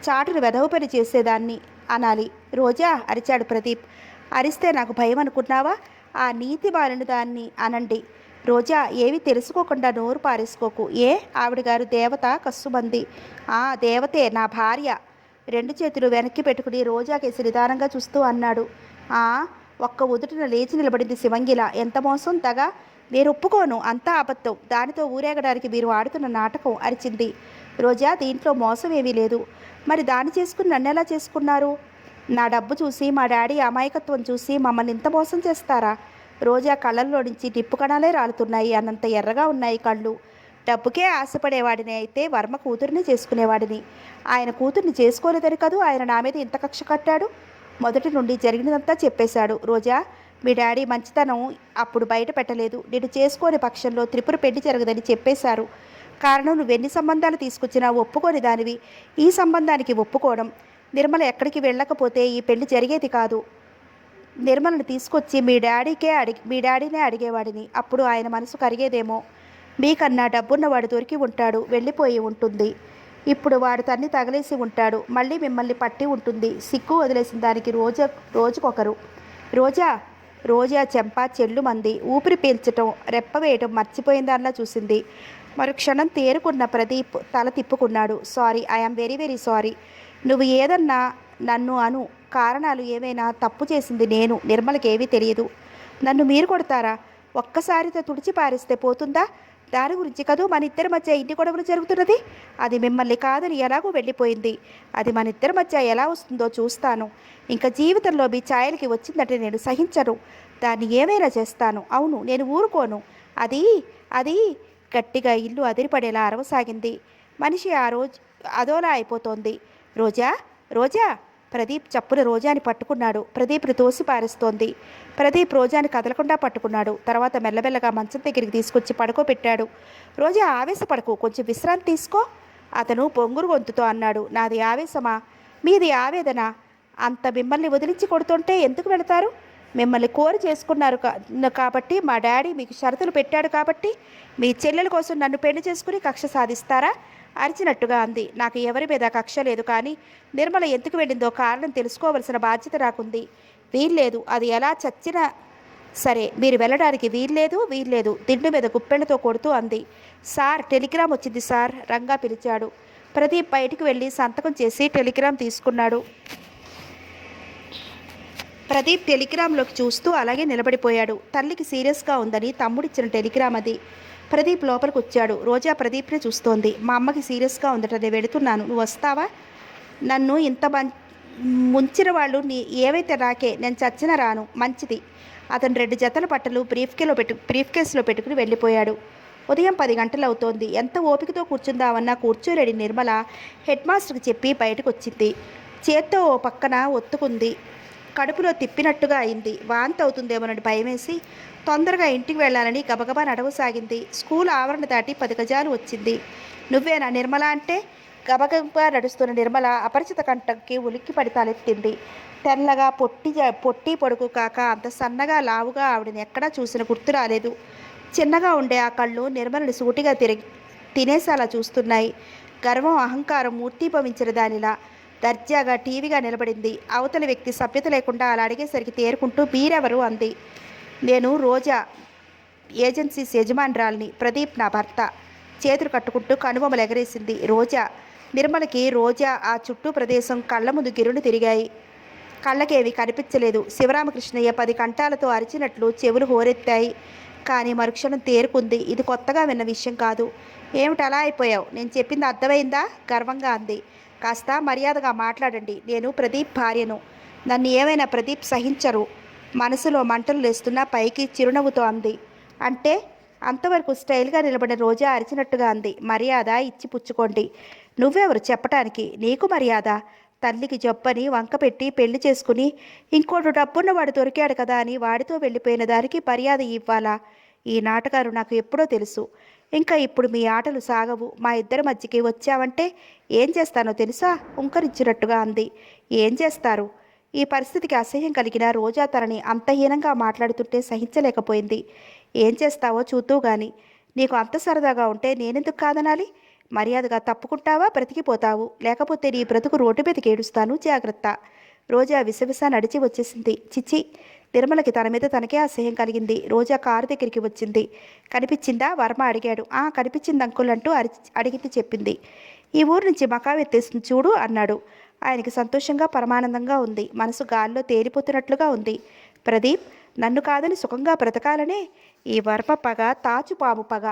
చాటును వెధవ పని చేసేదాన్ని అనాలి. రోజా అరిచాడు ప్రదీప్. అరిస్తే నాకు భయం అనుకున్నావా? ఆ నీతి మాలిన దాన్ని అనండి. రోజా, ఏవి తెలుసుకోకుండా నోరు పారేసుకోకు. ఏ ఆవిడ గారు దేవత? కస్సుమంది. ఆ దేవతే, నా భార్య. 2 చేతులు వెనక్కి పెట్టుకుని రోజాకేసి నిదానంగా చూస్తూ అన్నాడు. ఒక్క ఉదుటిన లేచి నిలబడింది శివంగిల. ఎంత మోసం, దగ! నేను ఒప్పుకోను, అంతా అబద్ధం. దానితో ఊరేగడానికి మీరు ఆడుతున్న నాటకం అరిచింది. రోజా, దీంట్లో మోసం ఏమీ లేదు. మరి దాన్ని చేసుకుని నన్నెలా చేసుకున్నారు? నా డబ్బు చూసి, మా డాడీ అమాయకత్వం చూసి మమ్మల్ని ఇంత మోసం చేస్తారా? రోజా కళ్ళల్లో నుంచి నిప్పు కణాలే రాలుతున్నాయి. అన్నంత ఎర్రగా ఉన్నాయి కళ్ళు. డబ్బుకే ఆశపడేవాడిని అయితే వర్మ కూతురిని చేసుకునేవాడిని. ఆయన కూతుర్ని చేసుకోలేదని కదూ ఆయన నా మీద ఇంత కక్ష కట్టాడు. మొదటి నుండి జరిగినదంతా చెప్పేశాడు. రోజా, మీ డాడీ మంచితనం అప్పుడు బయట పెట్టలేదు. నేను చేసుకోని పక్షంలో త్రిపుర పెళ్లి జరగదని చెప్పేశారు. కారణం, నువ్వెన్ని సంబంధాలు తీసుకొచ్చినా ఒప్పుకోని దానివి. ఈ సంబంధానికి ఒప్పుకోవడం. నిర్మల ఎక్కడికి వెళ్ళకపోతే ఈ పెళ్లి జరిగేది కాదు. నిర్మలను తీసుకొచ్చి మీ డాడీనే అడిగేవాడిని. అప్పుడు ఆయన మనసు కరిగేదేమో. మీకన్నా డబ్బున్నవాడు దొరికి ఉంటాడు, వెళ్ళిపోయి ఉంటుంది. ఇప్పుడు వాడు తన్ని తగలేసి ఉంటాడు, మళ్ళీ మిమ్మల్ని పట్టి ఉంటుంది. సిగ్గు వదిలేసిన దానికి రోజుకొకరు. రోజా రోజా చెంప చెల్లుమంది. ఊపిరి పీల్చటం, రెప్ప వేయటం మర్చిపోయిందానిలా చూసింది. మరుక్షణం తేరుకున్న ప్రదీప్ తల తిప్పుకున్నాడు. Sorry, I'm very very sorry. నువ్వు ఏదన్నా నన్ను అను. కారణాలు ఏమైనా, తప్పు చేసింది నేను. నిర్మలకేమీ తెలియదు. నన్ను మీరు కొడతారా? ఒక్కసారితో తుడిచి పారేస్తే పోతుందా? దాని గురించి కదూ మన ఇద్దరి మధ్య ఇన్ని గొడవలు జరుగుతున్నది. అది మిమ్మల్ని కాదని ఎలాగో వెళ్ళిపోయింది. అది మన ఇద్దరి మధ్య ఎలా వస్తుందో చూస్తాను. ఇంకా జీవితంలో మీ ఛాయలకి వచ్చిందంటే నేను సహించను. దాన్ని ఏమైనా చేస్తాను. అవును, నేను ఊరుకోను. అది అది గట్టిగా ఇల్లు అదిరిపడేలా అరవసాగింది. మనిషి ఆ రోజు అదోలా అయిపోతోంది. రోజా రోజా ప్రదీప్ చప్పున రోజాని పట్టుకున్నాడు. ప్రదీప్ని తోసి పారేస్తోంది. ప్రదీప్ రోజాని కదలకుండా పట్టుకున్నాడు. తర్వాత మెల్లమెల్లగా మంచం దగ్గరికి తీసుకొచ్చి పడుకోబెట్టాడు. రోజా ఆవేశపడకు, కొంచెం విశ్రాంతి తీసుకో అతను పొంగురు గొంతుతో అన్నాడు. నాది ఆవేశమా? మీది ఆవేదన. అంత మిమ్మల్ని వదిలించి కొడుతుంటే ఎందుకు వెళతారు? మిమ్మల్ని కోరి చేసుకున్నారు కాబట్టి, మా డాడీ మీకు షరతులు పెట్టాడు కాబట్టి మీ చెల్లెల కోసం నన్ను పెళ్లి చేసుకుని కక్ష సాధిస్తారా? అరిచినట్టుగా అంది. నాకు ఎవరి మీద కక్ష లేదు, కానీ నిర్మల ఎందుకు వెళ్ళిందో కారణం తెలుసుకోవలసిన బాధ్యత నాకుంది. వీల్లేదు, అది ఎలా చచ్చినా సరే మీరు వెళ్ళడానికి వీల్లేదు. దిండు మీద గుప్పెళ్లతో కొడుతూ అంది. సార్, టెలిగ్రామ్ వచ్చింది సార్, రంగా పిలిచాడు. ప్రదీప్ బయటికి వెళ్ళి సంతకం చేసి టెలిగ్రామ్ తీసుకున్నాడు. ప్రదీప్ టెలిగ్రామ్లోకి చూస్తూ అలాగే నిలబడిపోయాడు. తల్లికి సీరియస్గా ఉందని తమ్ముడిచ్చిన టెలిగ్రామ్ అది. ప్రదీప్ లోపలికి వచ్చాడు. రోజా ప్రదీప్నే చూస్తోంది. మా అమ్మకి సీరియస్గా ఉందట, నేను వెళుతున్నాను, నువ్వు వస్తావా? నన్ను ఇంత ముంచిన వాళ్ళు ఏవైతే నాకే, నేను చచ్చిన రాను. మంచిది. అతను 2 జతల బట్టలు బ్రీఫ్ కేసులో పెట్టుకుని వెళ్ళిపోయాడు. ఉదయం 10 గంటలు అవుతోంది. ఎంత ఓపికతో కూర్చుందామన్నా కూర్చోలేడి నిర్మల హెడ్ మాస్టర్కి చెప్పి బయటకు వచ్చింది. చేత్తో ఓ పక్కన ఒత్తుకుంది. కడుపులో తిప్పినట్టుగా అయింది. వాంతి అవుతుందేమోనని భయమేసి తొందరగా ఇంటికి వెళ్ళాలని గబగబా నడవసాగింది. స్కూల్ ఆవరణ దాటి 10 గజాలు వచ్చింది. నువ్వేనా నిర్మల అంటే? గబగబా నడుస్తున్న నిర్మల అపరిచిత కంటకి ఉలిక్కిపడి తలెత్తింది. తెల్లగా పొట్టి పొడుగు కాక అంత సన్నగా లావుగా ఆవిడని ఎక్కడా చూసిన గుర్తు రాలేదు. చిన్నగా ఉండే ఆ కళ్ళు నిర్మలని సూటిగా తినేసేలా చూస్తున్నాయి. గర్వం అహంకారం మూర్తిభవించిన దానిలా దర్జాగా టీవీగా నిలబడింది. అవతలి వ్యక్తి సభ్యత లేకుండా అలా అడిగేసరికి తేరుకుంటూ మీరెవరు అంది. నేను రోజా ఏజెన్సీస్ యజమానురాల్ని. ప్రదీప్ నా భర్త. చేతులు కట్టుకుంటూ కనుబొమ్మలు ఎగరేసింది రోజా. నిర్మలకి రోజా ఆ చుట్టూ ప్రదేశం కళ్ళ ముందు గిరులు తిరిగాయి. కళ్ళకేవి కనిపించలేదు. శివరామకృష్ణయ్య 10 కంఠాలతో అరిచినట్లు చెవులు హోరెత్తాయి. కానీ మరుక్షణం తేరుకుంది. ఇది కొత్తగా విన్న విషయం కాదు. ఏమిటి అలా అయిపోయావు? నేను చెప్పింది అర్థమైందా? గర్వంగా అంది. కాస్త మర్యాదగా మాట్లాడండి. నేను ప్రదీప్ భార్యను. నన్ను ఏమైనా ప్రదీప్ సహించరు. మనసులో మంటలు లేస్తున్నా పైకి చిరునవ్వుతో అంది. అంటే? అంతవరకు స్టైల్గా నిలబడిన రోజా అరిచినట్టుగా అంది. మర్యాద ఇచ్చి పుచ్చుకోండి. నువ్వెవరు చెప్పటానికి? నీకు మర్యాద. తల్లికి జబ్బని వంకపెట్టి పెళ్లి చేసుకుని ఇంకోటి డబ్బున్నవాడు దొరికాడు కదా అని వాడితో వెళ్ళిపోయిన దానికి మర్యాద ఇవ్వాలా? ఈ నాటకాలు నాకు ఎప్పుడో తెలుసు. ఇంకా ఇప్పుడు మీ ఆటలు సాగవు. మా ఇద్దరి మధ్యకి వచ్చావంటే ఏం చేస్తానో తెలుసా? ఉంకరించినట్టుగా అంది. ఏం చేస్తారు? ఈ పరిస్థితికి అసహ్యం కలిగిన రోజా తనని అంతహీనంగా మాట్లాడుతుంటే సహించలేకపోయింది. ఏం చేస్తావో చూద్దు గాని. నీకు అంత సరదాగా ఉంటే నేనెందుకు కాదనాలి? మర్యాదగా తప్పుకుంటావా బ్రతికిపోతావు, లేకపోతే నీ బ్రతుకు రోడ్డు మీదకి ఏడుస్తాను, జాగ్రత్త. రోజా విసవిస నడిచి వచ్చేసింది. చిచ్చి, నిర్మలకి తన మీద తనకే అసహ్యం కలిగింది. రోజా కారు దగ్గరికి వచ్చింది. కనిపించిందా? వర్మ అడిగాడు. కనిపించింది అంకుల్ అంటూ అడిగింది చెప్పింది. ఈ ఊరు నుంచి మకా ఎత్తేస్తుంది చూడు అన్నాడు. ఆయనకి సంతోషంగా పరమానందంగా ఉంది. మనసు గాల్లో తేలిపోతున్నట్లుగా ఉంది. ప్రదీప్, నన్ను కాదని సుఖంగా బ్రతకాలనే ఈ వర్మ పగ తాచుపాము పగ.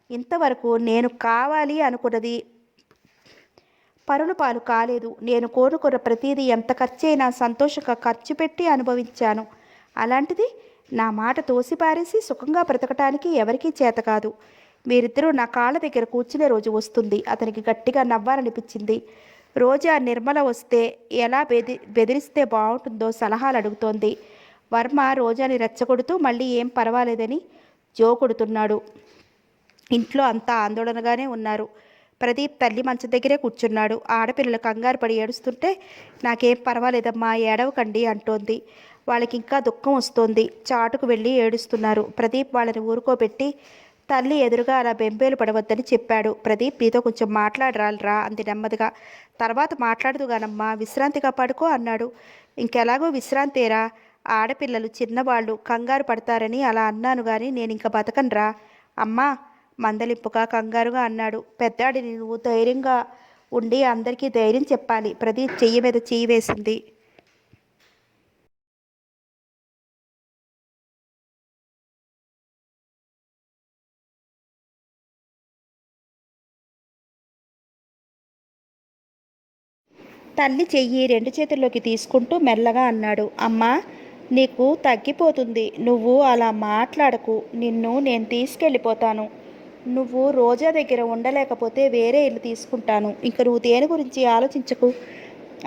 ఇంతవరకు నేను కావాలి అనుకున్నది పరుల పాలు కాలేదు. నేను కోరుకున్న ప్రతిదీ ఎంత ఖర్చైనా సంతోషంగా ఖర్చు పెట్టి అనుభవించాను. అలాంటిది నా మాట తోసిపారేసి సుఖంగా బ్రతకటానికి ఎవరికీ చేత కాదు. మీరిద్దరూ నా కాళ్ళ దగ్గర కూర్చునే రోజు వస్తుంది. అతనికి గట్టిగా నవ్వాలనిపించింది. రోజా నిర్మల వస్తే ఎలా బెదిరిస్తే బాగుంటుందో సలహాలు అడుగుతోంది. వర్మ రోజాని రెచ్చగొడుతూ మళ్ళీ ఏం పర్వాలేదని జోకొడుతున్నాడు. ఇంట్లో అంతా ఆందోళనగానే ఉన్నారు. ప్రదీప్ తల్లి మంచం దగ్గరే కూర్చున్నాడు. ఆడపిల్లలు కంగారు పడి ఏడుస్తుంటే నాకేం పర్వాలేదమ్మా, ఏడవకండి అంటోంది. వాళ్ళకి ఇంకా దుఃఖం వస్తోంది. చాటుకు వెళ్ళి ఏడుస్తున్నారు. ప్రదీప్ వాళ్ళని ఊరుకోబెట్టి తల్లి ఎదురుగా అలా బెంబేలు పడవద్దని చెప్పాడు. ప్రదీప్ నీతో కొంచెం మాట్లాడరాలరా అంది నెమ్మదిగా. తర్వాత మాట్లాడుదుగానమ్మా, విశ్రాంతిగా పడుకో అన్నాడు. ఇంకెలాగో విశ్రాంతేరా, ఆడపిల్లలు చిన్నవాళ్ళు కంగారు పడతారని అలా అన్నాను గాని నేనింక బతకనురా అమ్మా మందలింపుగా కంగారుగా అన్నాడు. పెద్దాడిని నువ్వు ధైర్యంగా ఉండి అందరికీ ధైర్యం చెప్పాలి. ప్రదీప్ చెయ్యి మీద చెయ్యి వేసింది. తల్లి చెయ్యి రెండు చేతుల్లోకి తీసుకుంటూ మెల్లగా అన్నాడు. అమ్మా, నీకు తగ్గిపోతుంది. నువ్వు అలా మాట్లాడకు. నిన్ను నేను తీసుకెళ్ళిపోతాను. నువ్వు రోజా దగ్గర ఉండలేకపోతే వేరే ఇల్లు తీసుకుంటాను. ఇంక నువ్వు దేని గురించి ఆలోచించకు.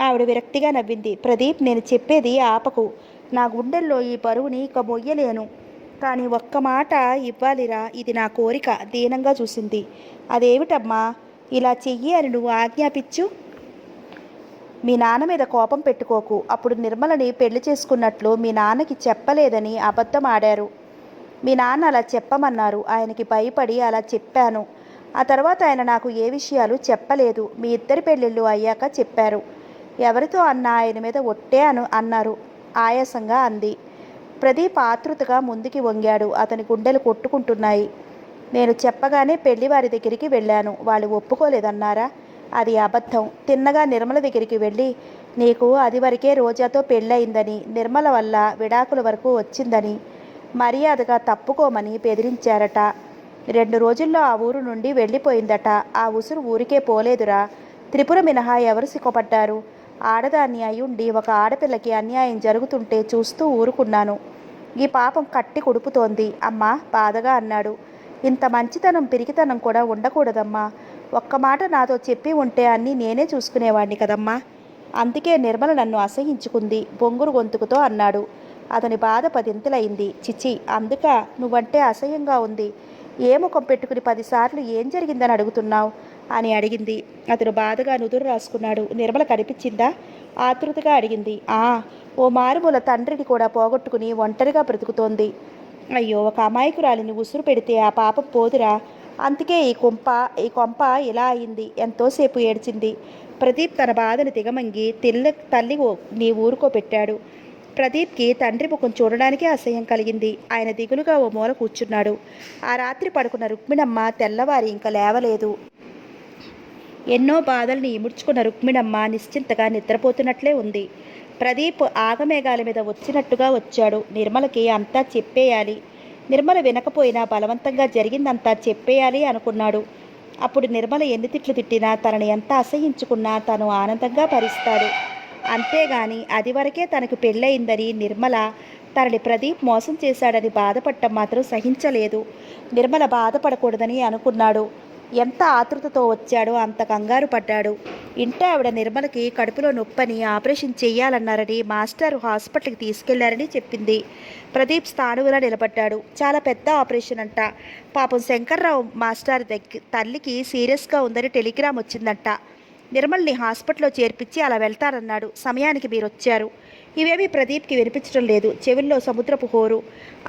ఆవిడ విరక్తిగా నవ్వింది. ప్రదీప్, నేను చెప్పేది ఆపకు. నా గుండెల్లో ఈ బరువుని ఇక మొయ్యలేను. కానీ ఒక్క మాట ఇవ్వాలిరా, ఇది నా కోరిక దీనంగా చూసింది. అదేమిటమ్మా? ఇలా చెయ్యి అని నువ్వు ఆజ్ఞాపించు. మీ నాన్న మీద కోపం పెట్టుకోకు. అప్పుడు నిర్మలని పెళ్లి చేసుకున్నట్లు మీ నాన్నకి చెప్పలేదని అబద్ధం ఆడారు. మీ నాన్న అలా చెప్పమన్నారు. ఆయనకి భయపడి అలా చెప్పాను. ఆ తర్వాత ఆయన నాకు ఏ విషయాలు చెప్పలేదు. మీ ఇద్దరి పెళ్ళిళ్ళు అయ్యాక చెప్పారు. ఎవరితో అన్నా ఆయన మీద ఒట్టే అన్నారు ఆయాసంగా అంది. ప్రదీప్ ఆతృతగా ముందుకి వంగాడు. అతని గుండెలు కొట్టుకుంటున్నాయి. నేను చెప్పగానే పెళ్లి వారి దగ్గరికి వెళ్ళాను. వాళ్ళు ఒప్పుకోలేదన్నారా? అది అబద్ధం. తిన్నగా నిర్మల దగ్గరికి వెళ్ళి నీకు అది వరకే రోజాతో పెళ్ళయిందని, నిర్మల వల్ల విడాకుల వరకు వచ్చిందని మర్యాదగా తప్పుకోమని బెదిరించారట. 2 రోజుల్లో ఆ ఊరు నుండి వెళ్ళిపోయిందట. ఆ ఉసురు ఊరికే పోలేదురా. త్రిపుర మినహా ఎవరు సిగ్గుపడ్డారు? ఆడదాన్ని అయ్యుండి ఒక ఆడపిల్లకి అన్యాయం జరుగుతుంటే చూస్తూ ఊరుకున్నాను. ఈ పాపం కట్టి కొడుపుతోంది అమ్మా బాధగా అన్నాడు. ఇంత మంచితనం పిరికితనం కూడా ఉండకూడదమ్మా. ఒక్క మాట నాతో చెప్పి ఉంటే అన్నీ నేనే చూసుకునేవాడిని కదమ్మా. అందుకే నిర్మల నన్ను అసహించుకుంది బొంగురు గొంతుకుతో అన్నాడు. అతని బాధ పదింతలైంది. చిచి, అందుక నువ్వంటే అసహ్యంగా ఉంది. ఏ ముఖం పెట్టుకుని 10 సార్లు ఏం జరిగిందని అడుగుతున్నావు అని అడిగింది. అతను బాధగా నుదురు రాసుకున్నాడు. నిర్మల కనిపించిందా? ఆతృతగా అడిగింది. ఓ మారుమూల తండ్రిని కూడా పోగొట్టుకుని ఒంటరిగా బ్రతుకుతోంది. అయ్యో, ఒక అమాయకురాలిని ఉసురు పెడితే ఆ పాపం పోదురా. అందుకే ఈ కొంప ఇలా అయింది. ఎంతోసేపు ఏడ్చింది. ప్రదీప్ తన బాధను దిగమంగి తల్లి నీ ఊరుకోపెట్టాడు. ప్రదీప్కి తండ్రి ముఖం చూడడానికే అసహ్యం కలిగింది. ఆయన దిగులుగా ఓ మూల కూర్చున్నాడు. ఆ రాత్రి పడుకున్న రుక్మిణమ్మ తెల్లవారి ఇంకా లేవలేదు. ఎన్నో బాధల్ని ఇముడ్చుకున్న రుక్మిణమ్మ నిశ్చింతగా నిద్రపోతున్నట్లే ఉంది. ప్రదీప్ ఆగమేఘాల మీద వచ్చినట్టుగా వచ్చాడు. నిర్మలకి అంతా చెప్పేయాలి. నిర్మల వినకపోయినా బలవంతంగా జరిగిందంతా చెప్పేయాలి అనుకున్నాడు. అప్పుడు నిర్మల ఎన్ని తిట్లు తిట్టినా, తనని ఎంత అసహించుకున్నా తను ఆనందంగా భరిస్తాడు. అంతేగాని అది వరకే తనకు పెళ్ళయిందని, నిర్మల తనని ప్రదీప్ మోసం చేశాడని బాధపడటం మాత్రం సహించలేదు. నిర్మల బాధపడకూడదని అనుకున్నాడు. ఎంత ఆతృతతో వచ్చాడో అంత కంగారు పడ్డాడు. ఇంట ఆవిడ నిర్మలకి కడుపులో నొప్పని ఆపరేషన్ చెయ్యాలన్నారని మాస్టర్ హాస్పిటల్కి తీసుకెళ్లారని చెప్పింది. ప్రదీప్ స్థానువులా నిలబడ్డాడు. చాలా పెద్ద ఆపరేషన్ అంట. పాపం శంకర్రావు మాస్టర్ తల్లికి సీరియస్గా ఉందని టెలిగ్రామ్ వచ్చిందంట. నిర్మల్ని హాస్పిటల్లో చేర్పించి అలా వెళ్తారన్నాడు. సమయానికి మీరు వచ్చారు. ఇవేమీ ప్రదీప్కి వినిపించడం లేదు. చెవుల్లో సముద్రపు హోరు.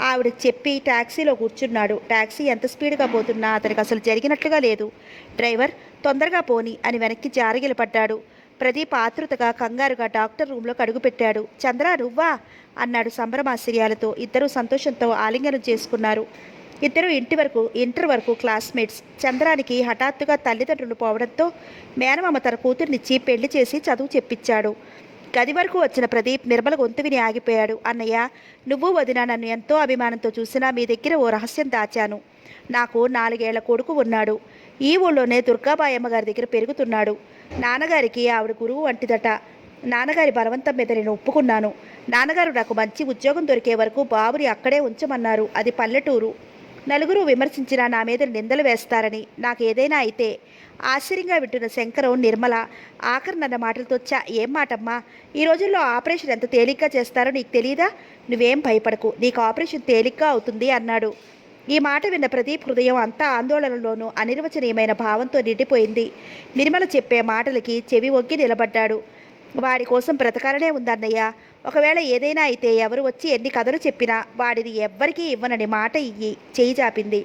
ఆవిడ చెప్పి ట్యాక్సీలో కూర్చున్నాడు. ట్యాక్సీ ఎంత స్పీడ్గా పోతున్నా అతనికి అసలు జరిగినట్లుగా లేదు. డ్రైవర్, తొందరగా పోని అని వెనక్కి జారగిలపడ్డాడు. ప్రదీప్ ఆతృతగా కంగారుగా డాక్టర్ రూమ్లోకి అడుగుపెట్టాడు. చంద్ర, నువ్వా అన్నాడు సంభ్రమాశ్చర్యాలతో. ఇద్దరూ సంతోషంతో ఆలింగనం చేసుకున్నారు. ఇద్దరు ఇంటర్ వరకు క్లాస్మేట్స్. చంద్రానికి హఠాత్తుగా తల్లిదండ్రులు పోవడంతో మేనమామ తన కూతుర్నిచ్చి పెళ్లి చేసి చదువు చెప్పించాడు. గది వరకు వచ్చిన ప్రదీప్ నిర్మల గొంతు విని ఆగిపోయాడు. అన్నయ్య, నువ్వు వదిన నన్ను ఎంతో అభిమానంతో చూసినా మీ దగ్గర ఓ రహస్యం దాచాను. నాకు 4 ఏళ్ల కొడుకు ఉన్నాడు. ఈ ఊళ్ళోనే దుర్గాబాయమ్మ గారి దగ్గర పెరుగుతున్నాడు. నాన్నగారికి ఆవిడ గురువు వంటిదట. నాన్నగారి బలవంతం మీద నేను ఒప్పుకున్నాను. నాన్నగారు నాకు మంచి ఉద్యోగం దొరికే వరకు బాబుని అక్కడే ఉంచమన్నారు. అది పల్లెటూరు. నలుగురు విమర్శించినా నా మీద నిందలు వేస్తారని, నాకు ఏదైనా అయితే. ఆశ్చర్యంగా వింటున్న శంకరం, నిర్మల ఆఖరినన్న మాటలతో ఏం మాటమ్మా, ఈ రోజుల్లో ఆపరేషన్ ఎంత తేలిగ్గా చేస్తారో నీకు తెలీదా? నువ్వేం భయపడకు, నీకు ఆపరేషన్ తేలిగ్గా అవుతుంది అన్నాడు. ఈ మాట విన్న ప్రదీప్ హృదయం అంతా ఆందోళనలోనూ అనిర్వచనీయమైన భావంతో నిండిపోయింది. నిర్మల చెప్పే మాటలకి చెవి ఒగ్గి నిలబడ్డాడు. వాడి కోసం బ్రతకాలనే ఉందన్నయ్య. ఒకవేళ ఏదైనా అయితే ఎవరు వచ్చి ఎన్ని కథలు చెప్పినా వాడిని ఎవ్వరికీ ఇవ్వనని మాట చెయ్యి చాపింది.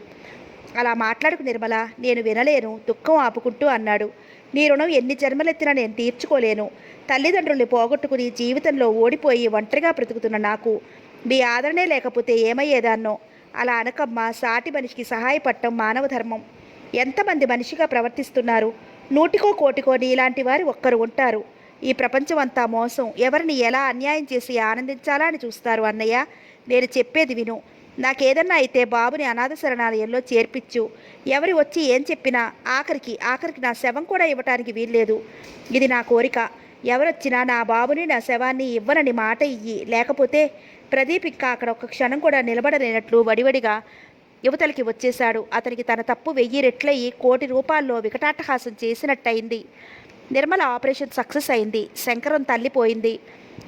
అలా మాట్లాడుకు నిర్మల. నేను వినలేను దుఃఖం ఆపుకుంటూ అన్నాడు. నీ రుణం ఎన్ని జన్మలెత్తినా నేను తీర్చుకోలేను. తల్లిదండ్రుల్ని పోగొట్టుకుని జీవితంలో ఓడిపోయి ఒంటరిగా బ్రతుకుతున్న నాకు మీ ఆదరణే లేకపోతే ఏమయ్యేదాన్నో. అలా అనకమ్మా. సాటి మనిషికి సహాయపడటం మానవ ధర్మం. ఎంతమంది మనిషిగా ప్రవర్తిస్తున్నారు. నూటికో కోటికో నీలాంటి వారు ఒక్కరు ఉంటారు. ఈ ప్రపంచం అంతా మోసం. ఎవరిని ఎలా అన్యాయం చేసి ఆనందించాలా అని చూస్తారు. అన్నయ్య, నేను చెప్పేది విను. నాకేదన్నా అయితే బాబుని అనాథ శరణాలయంలో చేర్పించు. ఎవరు వచ్చి ఏం చెప్పినా ఆఖరికి నా శవం కూడా ఇవ్వటానికి వీల్లేదు. ఇది నా కోరిక. ఎవరొచ్చినా నా బాబుని నా శవాన్ని ఇవ్వనని మాట ఇయ్యి. లేకపోతే ప్రదీప్ ఇంకా అక్కడ ఒక్క క్షణం కూడా నిలబడలేనట్లు వడివడిగా యువతలకి వచ్చేశాడు. అతనికి తన తప్పు 1000 రెట్లయి కోటి రూపాయల్లో వికటాట్టహాసం చేసినట్టయింది. నిర్మల ఆపరేషన్ సక్సెస్ అయింది. శంకరం తల్లిపోయింది.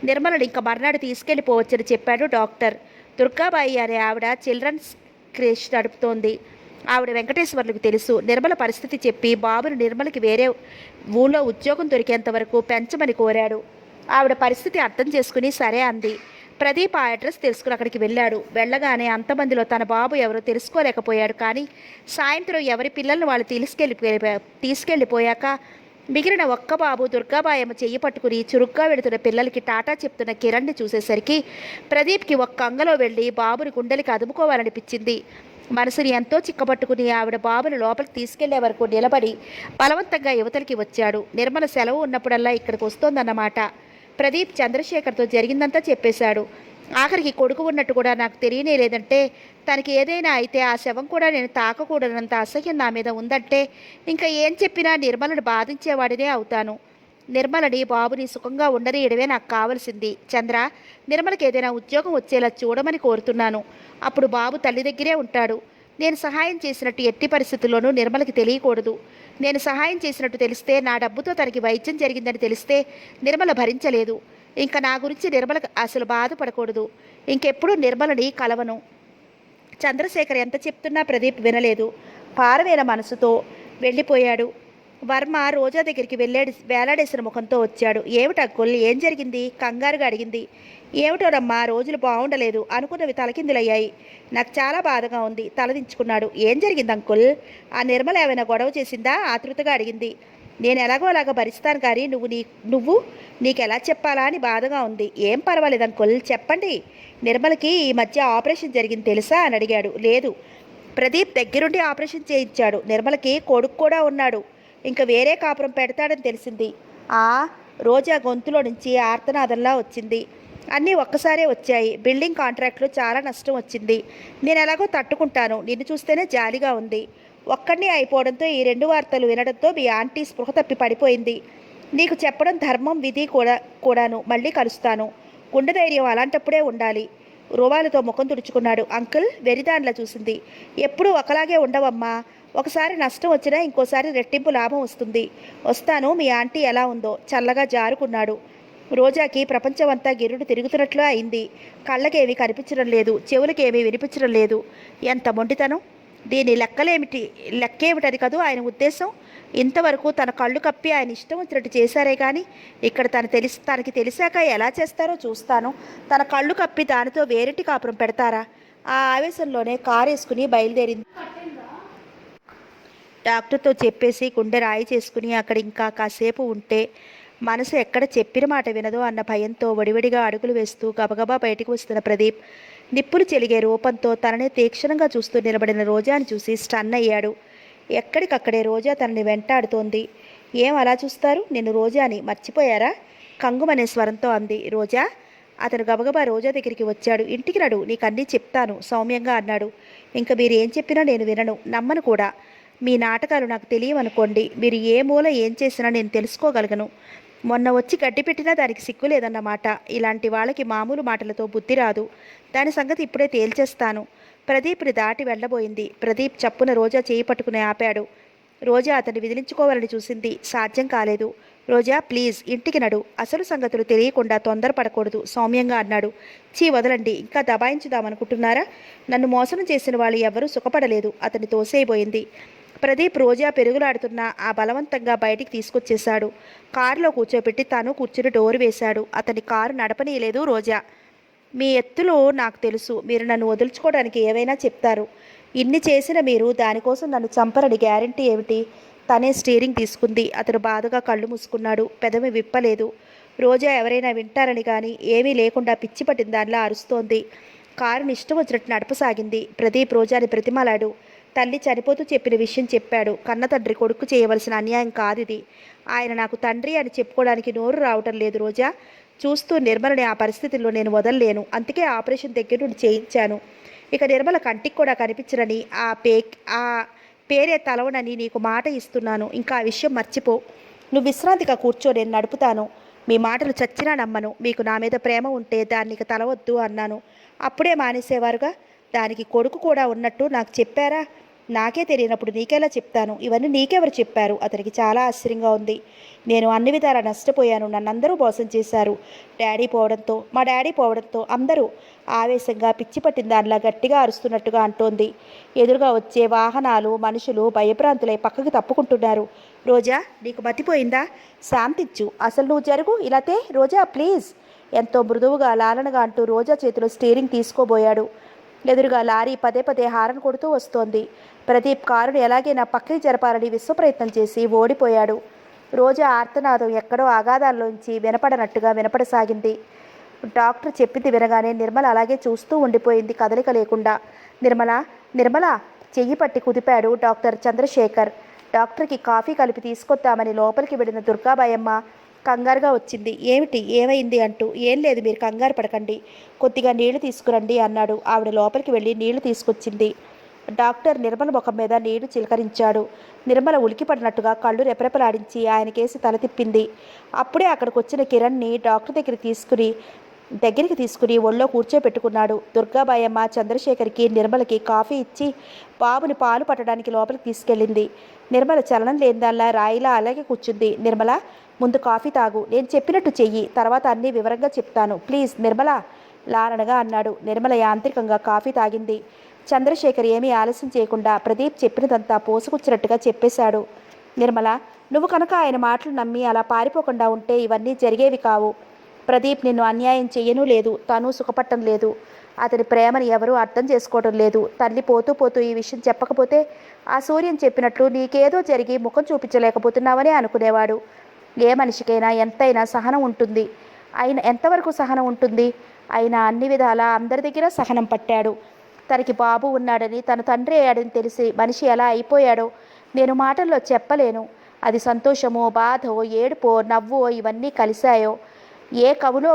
నిర్మలను ఇంక మర్నాడు తీసుకెళ్ళిపోవచ్చని చెప్పాడు డాక్టర్. దుర్గాబాయి అనే ఆవిడ చిల్డ్రన్స్ క్రేష్ నడుపుతోంది. ఆవిడ వెంకటేశ్వర్లకు తెలుసు. నిర్మల పరిస్థితి చెప్పి బాబుని నిర్మలకి వేరే ఊళ్ళో ఉద్యోగం దొరికేంత వరకు పెంచమని కోరాడు. ఆవిడ పరిస్థితి అర్థం చేసుకుని సరే అంది. ప్రదీప్ ఆ అడ్రస్ తెలుసుకుని అక్కడికి వెళ్ళాడు. వెళ్ళగానే అంతమందిలో తన బాబు ఎవరో తెలుసుకోలేకపోయాడు. కానీ సాయంత్రం ఎవరి పిల్లల్ని వాళ్ళు తీసుకెళ్ళిపోయాక మిగిలిన ఒక్క బాబు దుర్గాబాయమ్మ చెయ్యి పట్టుకుని చురుగ్గా వెళుతున్న పిల్లలకి టాటా చెప్తున్న కిరణ్ని చూసేసరికి ప్రదీప్కి ఒక్క అంగలో వెళ్ళి బాబుని గుండెలకి అదుముకోవాలనిపించింది. మనసుని ఎంతో చిక్కబట్టుకుని ఆవిడ బాబుని లోపలికి తీసుకెళ్లే వరకు నిలబడి బలవంతంగా యువతలకి వచ్చాడు. నిర్మల సెలవు ఉన్నప్పుడల్లా ఇక్కడికి వస్తోందన్నమాట. ప్రదీప్ చంద్రశేఖర్తో జరిగిందంతా చెప్పేశాడు. ఆఖరికి కొడుకు ఉన్నట్టు కూడా నాకు తెలియనే లేదంటే, తనకి ఏదైనా అయితే ఆ శవం కూడా నేను తాకకూడనంత అసహ్యం నా మీద ఉందంటే ఇంకా ఏం చెప్పినా నిర్మలను బాధించేవాడినే అవుతాను. నిర్మలని బాబుని సుఖంగా ఉండనీయడమే నాకు కావలసింది. చంద్ర, నిర్మలకి ఏదైనా ఉద్యోగం వచ్చేలా చూడమని కోరుతున్నాను. అప్పుడు బాబు తల్లి దగ్గరే ఉంటాడు. నేను సహాయం చేసినట్టు ఎట్టి పరిస్థితుల్లోనూ నిర్మలకి తెలియకూడదు. నేను సహాయం చేసినట్టు తెలిస్తే, నా డబ్బుతో తనకి వైద్యం జరిగిందని తెలిస్తే నిర్మల భరించలేదు. ఇంకా నా గురించి నిర్మలకు అసలు బాధపడకూడదు. ఇంకెప్పుడు నిర్మలని కలవను. చంద్రశేఖర్ ఎంత చెప్తున్నా ప్రదీప్ వినలేదు. పారవేల మనసుతో వెళ్ళిపోయాడు. వర్మ రోజా దగ్గరికి వేలాడేసిన ముఖంతో వచ్చాడు. ఏమిటక్కుల్, ఏం జరిగింది? కంగారుగా అడిగింది. ఏమిటోనమ్మా, రోజులు బాగుండలేదు. అనుకున్నవి తలకిందులయ్యాయి. నాకు చాలా బాధగా ఉంది. తలదించుకున్నాడు. ఏం జరిగింది అంకుల్? ఆ నిర్మల ఏమైనా గొడవ చేసిందా? ఆతృతగా అడిగింది. నేను ఎలాగో అలాగా భరిస్తాను కానీ నీకెలా చెప్పాలా అని బాధగా ఉంది. ఏం పర్వాలేదు అంకుల్, చెప్పండి. నిర్మలకి ఈ మధ్య ఆపరేషన్ జరిగింది తెలుసా అని అడిగాడు. లేదు, ప్రదీప్ దగ్గరుండి ఆపరేషన్ చేయించాడు. నిర్మలకి కొడుకు కూడా ఉన్నాడు. ఇంకా వేరే కాపురం పెడతాడని తెలిసింది. రోజా గొంతులో నుంచి ఆర్తనాదంలా వచ్చింది. అన్నీ ఒక్కసారే వచ్చాయి. బిల్డింగ్ కాంట్రాక్ట్లో చాలా నష్టం వచ్చింది. నేను ఎలాగో తట్టుకుంటాను. నిన్ను చూస్తేనే జాలిగా ఉంది. ఒక్కడిని అయిపోవడంతో ఈ 2 వార్తలు వినడంతో మీ ఆంటీ స్పృహ తప్పి పడిపోయింది. నీకు చెప్పడం ధర్మం, విధి కూడాను. మళ్ళీ కలుస్తాను. గుండె ధైర్యం అలాంటప్పుడే ఉండాలి. రువాలతో ముఖం తుడుచుకున్నాడు. అంకుల్ వెరిదాన్లా చూసింది. ఎప్పుడూ ఒకలాగే ఉండవమ్మా. ఒకసారి నష్టం వచ్చినా ఇంకోసారి రెట్టింపు లాభం వస్తుంది. వస్తాను. మీ ఆంటీ ఎలా ఉందో? చల్లగా జారుకున్నాడు. రోజాకి ప్రపంచమంతా గిరుడు తిరుగుతున్నట్లు అయింది. కళ్ళకేమీ కనిపించడం లేదు, చెవులకేమీ వినిపించడం లేదు. ఎంత మొండితనం! దీని లెక్కేమిటని కదూ ఆయన ఉద్దేశం. ఇంతవరకు తన కళ్ళు కప్పి ఆయన ఇష్టం వచ్చినట్టు చేశారే కానీ ఇక్కడ తనకి తెలిసాక ఎలా చేస్తారో చూస్తాను. తన కళ్ళు కప్పి దానితో వేరేటి కాపురం పెడతారా? ఆ ఆవేశంలోనే కారు వేసుకుని బయలుదేరింది. డాక్టర్తో చెప్పేసి గుండె రాయి చేసుకుని అక్కడ ఇంకా కాసేపు ఉంటే మనసు ఎక్కడ చెప్పిన మాట వినదో అన్న భయంతో వడివడిగా అడుగులు వేస్తూ గబగబా బయటకు వస్తున్న ప్రదీప్ నిప్పులు చెలిగే రూపంతో తననే తీక్షణంగా చూస్తూ నిలబడిన రోజాని చూసి స్టన్ అయ్యాడు. ఎక్కడికక్కడే రోజా తనని వెంటాడుతోంది. ఏం అలా చూస్తారు? నిన్ను రోజాని మర్చిపోయారా? కంగుమనే స్వరంతో అంది రోజా. అతను గబగబా రోజా దగ్గరికి వచ్చాడు. ఇంటికి నడు, నీకన్నీ చెప్తాను సౌమ్యంగా అన్నాడు. ఇంకా మీరు ఏం చెప్పినా నేను వినను, నమ్మను కూడా. మీ నాటకాలు నాకు తెలియవనుకోండి. మీరు ఏ మూల ఏం చేసినా నేను తెలుసుకోగలను. మొన్న వచ్చి గడ్డి పెట్టినా దానికి సిగ్గు లేదన్నమాట. ఇలాంటి వాళ్ళకి మామూలు మాటలతో బుద్ధి రాదు. దాని సంగతి ఇప్పుడే తేల్చేస్తాను. ప్రదీప్ని దాటి వెళ్ళబోయింది. ప్రదీప్ చప్పున రోజా చేయి పట్టుకుని ఆపాడు. రోజా అతన్ని విదిలించుకోవాలని చూసింది. సాధ్యం కాలేదు. రోజా ప్లీజ్ ఇంటికి నడు. అసలు సంగతులు తెలియకుండా తొందరపడకూడదు సౌమ్యంగా అన్నాడు. వదలండి. ఇంకా దబాయించుదామనుకుంటున్నారా? నన్ను మోసం చేసిన వాళ్ళు ఎవరూ సుఖపడలేదు. అతన్ని తోసేయబోయింది. ప్రదీప్ రోజా పెరుగులాడుతున్నా ఆ బలవంతంగా బయటికి తీసుకొచ్చేశాడు. కారులో కూర్చోబెట్టి తాను కూర్చుని డోరు వేశాడు. అతని కారు నడపనీయలేదు రోజా. మీ ఎత్తులు నాకు తెలుసు. మీరు నన్ను వదులుచుకోవడానికి ఏవైనా చెప్తారు. ఇన్ని చేసిన మీరు దానికోసం నన్ను చంపరని గ్యారంటీ ఏమిటి? తనే స్టీరింగ్ తీసుకుంది. అతను బాధగా కళ్ళు మూసుకున్నాడు. పెదవి విప్పలేదు. రోజా ఎవరైనా వింటారని కానీ ఏమీ లేకుండా పిచ్చి పట్టిన దానిలా అరుస్తోంది. కారుని ఇష్టం వచ్చినట్టు నడపసాగింది. ప్రదీప్ రోజాని ప్రతిమలాడు. తల్లి చనిపోతూ చెప్పిన విషయం చెప్పాడు. కన్న తండ్రి కొడుకు చేయవలసిన అన్యాయం కాదిది. ఆయన నాకు తండ్రి అని చెప్పుకోవడానికి నోరు రావటం లేదు రోజా. చూస్తూ నిర్మలని ఆ పరిస్థితుల్లో నేను వదలలేను. అందుకే ఆపరేషన్ దగ్గర నుండి చేయించాను. ఇక నిర్మల కంటికి కూడా కనిపించరని ఆ పేరే తలవనని నీకు మాట ఇస్తున్నాను. ఇంకా ఆ విషయం మర్చిపో. నువ్వు విశ్రాంతిగా కూర్చో, నేను నడుపుతాను. మీ మాటలు చచ్చినా నమ్మను. మీకు నా మీద ప్రేమ ఉంటే దానికి తలవద్దు అన్నాను. అప్పుడే మానేసేవారుగా. దానికి కొడుకు కూడా ఉన్నట్టు నాకు చెప్పారా? నాకే తెలియనప్పుడు నీకెలా చెప్తాను? ఇవన్నీ నీకెవరు చెప్పారు? అతనికి చాలా ఆశ్చర్యంగా ఉంది. నేను అన్ని విధాలా నష్టపోయాను. నన్నందరూ మోసం చేశారు. మా డాడీ పోవడంతో అందరూ ఆవేశంగా పిచ్చి పట్టిన దానిలా గట్టిగా అరుస్తున్నట్టుగా అంటోంది. ఎదురుగా వచ్చే వాహనాలు, మనుషులు భయభ్రాంతులై పక్కకి తప్పుకుంటున్నారు. రోజా, నీకు మతిపోయిందా? శాంతించు. అసలు నువ్వు జరుగు. ఇలాతే రోజా ప్లీజ్. ఎంతో మృదువుగా లాలనగా అంటూ రోజా చేతిలో స్టీరింగ్ తీసుకోబోయాడు. ఎదురుగా లారీ పదే పదే హారన్ కొడుతూ వస్తోంది. ప్రదీప్ కారును ఎలాగైనా పక్కకి జరపాలని విశ్వప్రయత్నం చేసి ఓడిపోయాడు. రోజా ఆర్తనాదం ఎక్కడో అగాధాల్లోంచి వినపడనట్టుగా వినపడసాగింది. డాక్టర్ చెప్పింది వినగానే నిర్మల అలాగే చూస్తూ ఉండిపోయింది, కదలిక లేకుండా. నిర్మల చెయ్యి పట్టి కుదిపాడు డాక్టర్ చంద్రశేఖర్. డాక్టర్కి కాఫీ కలిపి తీసుకొద్దామని లోపలికి వెళ్ళిన దుర్గాబాయమ్మ కంగారుగా వచ్చింది. ఏమైంది అంటూ. ఏం లేదు, మీరు కంగారు పడకండి, కొద్దిగా నీళ్లు తీసుకురండి అన్నాడు. ఆవిడ లోపలికి వెళ్ళి నీళ్లు తీసుకొచ్చింది. డాక్టర్ నిర్మల ముఖం మీద నీళ్లు చిలకరించాడు. నిర్మల ఉలికిపడినట్టుగా కళ్ళు రెపరెపలాడించి ఆయన కేసి తల తిప్పింది. అప్పుడే అక్కడికి వచ్చిన కిరణ్ని డాక్టర్ దగ్గరికి తీసుకుని ఒళ్ళో కూర్చోపెట్టుకున్నాడు. దుర్గాబాయమ్మ చంద్రశేఖర్కి నిర్మలకి కాఫీ ఇచ్చి బాబుని పాలు పట్టడానికి లోపలికి తీసుకెళ్ళింది. నిర్మల చలనం లేనిదాల్లా రాయిలా అలాగే కూర్చుంది. నిర్మల, ముందు కాఫీ తాగు, నేను చెప్పినట్టు చెయ్యి, తర్వాత అన్నీ వివరంగా చెప్తాను ప్లీజ్ నిర్మల లాలనగా అన్నాడు. నిర్మల యాంత్రికంగా కాఫీ తాగింది. చంద్రశేఖర్ ఏమీ ఆలస్యం చేయకుండా ప్రదీప్ చెప్పినదంతా పోసుకొచ్చినట్టుగా చెప్పేశాడు. నిర్మల, నువ్వు కనుక ఆయన మాటలు నమ్మి అలా పారిపోకుండా ఉంటే ఇవన్నీ జరిగేవి కావు. ప్రదీప్ నిన్ను అన్యాయం చెయ్యనూ లేదు, తను సుఖపట్టం లేదు. అతని ప్రేమని ఎవరూ అర్థం చేసుకోవడం లేదు. తల్లి పోతూ పోతూ ఈ విషయం చెప్పకపోతే ఆ సూర్యం చెప్పినట్లు నీకేదో జరిగి ముఖం చూపించలేకపోతున్నావనే అనుకునేవాడు. ఏ మనిషికైనా ఎంతైనా సహనం ఉంటుంది. ఎంతవరకు సహనం ఉంటుంది? అయినా అన్ని విధాలా అందరి దగ్గర సహనం పట్టాడు. తనకి బాబు ఉన్నాడని, తన తండ్రి అయ్యాడని తెలిసి మనిషి ఎలా అయిపోయాడో నేను మాటల్లో చెప్పలేను. అది సంతోషమో, బాధో, ఏడుపో, నవ్వో ఇవన్నీ కలిశాయో ఏ కవులో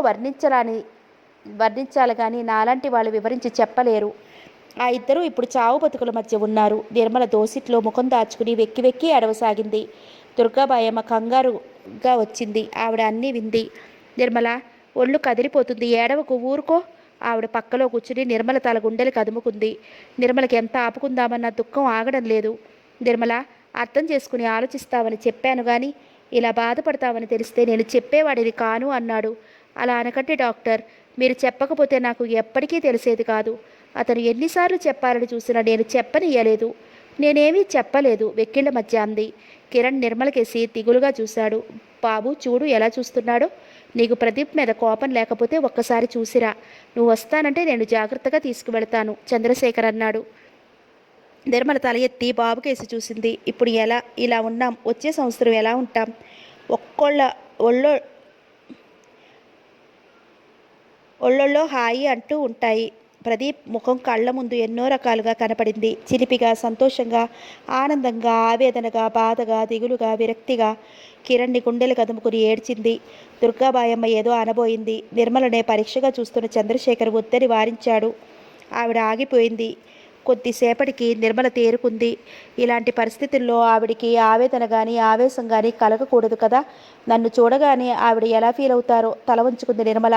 వర్ణించాలి కానీ నాలాంటి వాళ్ళు వివరించి చెప్పలేరు. ఆ ఇద్దరూ ఇప్పుడు చావు బతుకుల మధ్య ఉన్నారు. నిర్మల దోసిట్లో ముఖం దాచుకుని వెక్కి వెక్కి అడవసాగింది. దుర్గాబాయమ్మ కంగారుగా వచ్చింది. ఆవిడ అన్నీ వింది. నిర్మల, ఒళ్ళు కదిలిపోతుంది, ఏడవకు, ఊరుకో. ఆవిడ పక్కలో కూర్చుని నిర్మల తల గుండెలు కదుముకుంది. నిర్మలకి ఎంత ఆపుకుందామన్న దుఃఖం ఆగడం లేదు. నిర్మల, అర్థం చేసుకుని ఆలోచిస్తావని చెప్పాను కానీ ఇలా బాధపడతావని తెలిస్తే నేను చెప్పేవాడిని కాను అన్నాడు. అలా అనకండి డాక్టర్, మీరు చెప్పకపోతే నాకు ఎప్పటికీ తెలిసేది కాదు. అతను ఎన్నిసార్లు చెప్పాలని చూసినా నేను చెప్పనియ్యలేదు. నేనేమీ చెప్పలేదు, వెక్కిళ్ళ మధ్య అంది. కిరణ్ నిర్మలకేసి దిగులుగా చూశాడు. బాబు చూడు ఎలా చూస్తున్నాడో. నీకు ప్రదీప్ మీద కోపం లేకపోతే ఒక్కసారి చూసిరా. నువ్వు వస్తానంటే నేను జాగ్రత్తగా తీసుకువెళతాను చంద్రశేఖర్ అన్నాడు. నిర్మల తల ఎత్తి బాబుకేసి చూసింది. ఇప్పుడు ఇలా ఉన్నాం, వచ్చే సంవత్సరం ఎలా ఉంటాం? ఒళ్ళొళ్ళో హాయి అంటూ ఉంటాయి. ప్రదీప్ ముఖం కళ్ళ ముందు ఎన్నో రకాలుగా కనపడింది. చిలిపిగా, సంతోషంగా, ఆనందంగా, ఆవేదనగా, బాధగా, దిగులుగా, విరక్తిగా. కిరణ్ని గుండెలు కదుముకుని ఏడ్చింది. దుర్గాబాయమ్మ ఏదో అనబోయింది. నిర్మలనే పరీక్షగా చూస్తున్న చంద్రశేఖర్ వద్దని వారించాడు. ఆవిడ ఆగిపోయింది. కొద్దిసేపటికి నిర్మల తేరుకుంది. ఇలాంటి పరిస్థితుల్లో ఆవిడికి ఆవేదన కానీ ఆవేశం కానీ కలగకూడదు కదా. నన్ను చూడగానే ఆవిడ ఎలా ఫీల్ అవుతారో తల వంచుకుంది నిర్మల.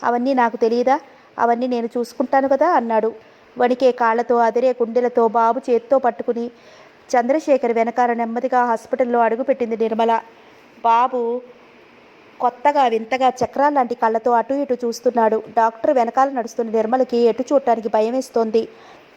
అవన్నీ నాకు తెలియదా? అవన్నీ నేను చూసుకుంటాను కదా అన్నాడు. వణికే కాళ్లతో, అదిరే గుండెలతో బాబు చేత్తో పట్టుకుని చంద్రశేఖర్ వెనకాల నెమ్మదిగా హాస్పిటల్లో అడుగుపెట్టింది నిర్మల. బాబు కొత్తగా వింతగా చక్రాల్లాంటి కళ్ళతో అటు ఇటు చూస్తున్నాడు. డాక్టర్ వెనకాల నడుస్తున్న నిర్మలకి ఎటు చూడటానికి భయం వేస్తోంది.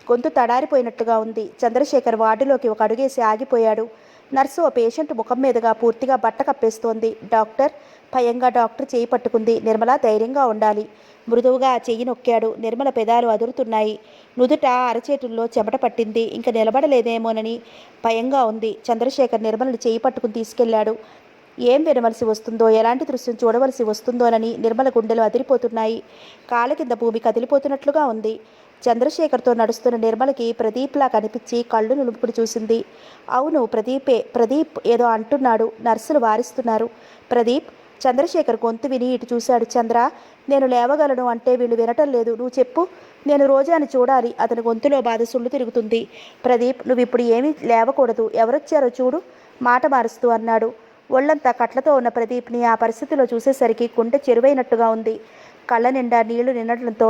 గొంతు తడారిపోయినట్టుగా ఉంది. చంద్రశేఖర్ వార్డులోకి ఒక అడుగేసి ఆగిపోయాడు. నర్సు ఓ పేషెంట్ ముఖం మీదుగా పూర్తిగా బట్ట కప్పేస్తోంది. డాక్టర్ భయంగా డాక్టర్ చేయి పట్టుకుంది. నిర్మల ధైర్యంగా ఉండాలి. మృదువుగా ఆ చెయ్యి నొక్కాడు. నిర్మల పెదాలు అదురుతున్నాయి. నుదుట అరచేతుల్లో చెమట పట్టింది. ఇంక నిలబడలేదేమోనని భయంగా ఉంది. చంద్రశేఖర్ నిర్మలను చేయి పట్టుకుని తీసుకెళ్లాడు. ఏం వినవలసి వస్తుందో, ఎలాంటి దృశ్యం చూడవలసి వస్తుందోనని నిర్మల గుండెలు అదిరిపోతున్నాయి. కాళ్ళ కింద భూమి కదిలిపోతున్నట్లుగా ఉంది. చంద్రశేఖర్తో నడుస్తున్న నిర్మలకి ప్రదీప్లా కనిపించి కళ్ళు నులుపుకుని చూసింది. అవును, ప్రదీపే. ప్రదీప్ ఏదో అంటున్నాడు. నర్సులు వారిస్తున్నారు. ప్రదీప్. చంద్రశేఖర్ గొంతు విని ఇటు చూశాడు. చంద్ర, నేను లేవగలను అంటే వీళ్ళు వినటం లేదు. నువ్వు చెప్పు. నేను రోజాని చూడాలి. అతని గొంతులో బాధ సుళ్ళు తిరుగుతుంది. ప్రదీప్, నువ్వు ఇప్పుడు ఏమీ లేవకూడదు. ఎవరొచ్చారో చూడు, మాట మారుస్తూ అన్నాడు. ఒళ్లంతా కట్లతో ఉన్న ప్రదీప్ని ఆ పరిస్థితిలో చూసేసరికి గుండె చెరువైనట్టుగా ఉంది. కళ్ళ నిండా నీళ్లు నిండటంతో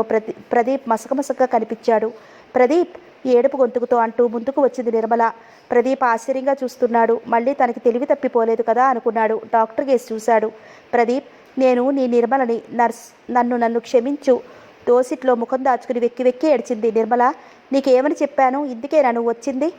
ప్రదీప్ మసకమసకగా కనిపించాడు. ప్రదీప్, ఏడుపు గొంతుకుతో అంటూ ముందుకు వచ్చింది నిర్మల. ప్రదీప్ ఆశ్చర్యంగా చూస్తున్నాడు. మళ్ళీ తనకి తెలివి తప్పిపోలేదు కదా అనుకున్నాడు. డాక్టర్ కేసు చూశాడు. ప్రదీప్, నేను నీ నిర్మలని. నన్ను క్షమించు. దోసిట్లో ముఖం దాచుకుని వెక్కి వెక్కి ఏడ్చింది నిర్మల. నీకేమని చెప్పాను? ఇందుకేనా నువ్వు వచ్చింది?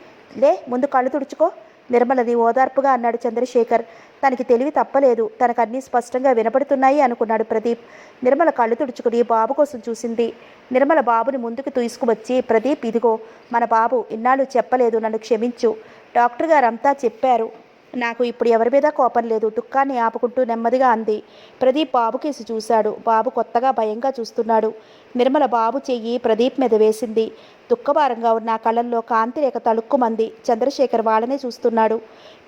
లే, ముందు కళ్ళు తుడుచుకో. నిర్మలని ఓదార్పుగా అన్నాడు చంద్రశేఖర్. తనకి తెలివి తప్పలేదు. తనకు అన్నీ స్పష్టంగా వినపడుతున్నాయి అనుకున్నాడు ప్రదీప్. నిర్మల కళ్ళు తుడుచుకుని బాబు కోసం చూసింది. నిర్మల బాబుని ముందుకు తీసుకువచ్చి, ప్రదీప్, ఇదిగో మన బాబు. ఇన్నాళ్ళు చెప్పలేదు, నన్ను క్షమించు. డాక్టర్ గారు అంతా చెప్పారు. నాకు ఇప్పుడు ఎవరి మీద కోపం లేదు. దుఃఖాన్ని ఆపుకుంటూ నెమ్మదిగా అంది. ప్రదీప్ బాబు కేసి చూశాడు. బాబు కొత్తగా భయంగా చూస్తున్నాడు. నిర్మల బాబు చెయ్యి ప్రదీప్ మీద వేసింది. దుఃఖభారంగా ఉన్న కళ్ళల్లో కాంతిరేఖ తళుక్కుమంది. చంద్రశేఖర్ వాళ్ళనే చూస్తున్నాడు.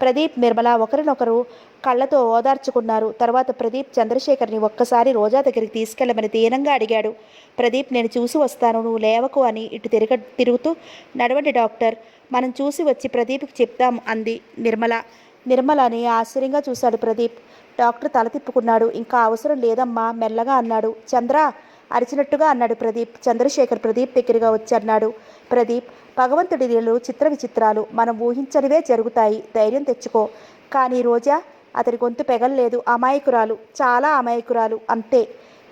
ప్రదీప్, నిర్మల ఒకరినొకరు కళ్ళతో ఓదార్చుకున్నారు. తర్వాత ప్రదీప్ చంద్రశేఖర్ని ఒక్కసారి రోజా దగ్గరికి తీసుకెళ్లమని దీనంగా అడిగాడు. ప్రదీప్, నేను చూసి వస్తాను, నువ్వు లేవకు అని ఇటు తిరుగుతూ, నడవండి డాక్టర్, మనం చూసి వచ్చి ప్రదీప్కి చెప్తాం అంది నిర్మల. నిర్మలని ఆశ్చర్యంగా చూశాడు ప్రదీప్. డాక్టర్ తల తిప్పుకున్నాడు. ఇంకా అవసరం లేదమ్మా, మెల్లగా అన్నాడు. చంద్ర అరిచినట్టుగా అన్నాడు ప్రదీప్. చంద్రశేఖర్ ప్రదీప్ దగ్గరగా వచ్చి అన్నాడు. ప్రదీప్, భగవంతుడి లీలలు చిత్ర విచిత్రాలు. మనం ఊహించనివే జరుగుతాయి. ధైర్యం తెచ్చుకో. కానీ రోజా, అతని గొంతు పెగల్లేదు. అమాయకురాలు, చాలా అమాయకురాలు, అంతే.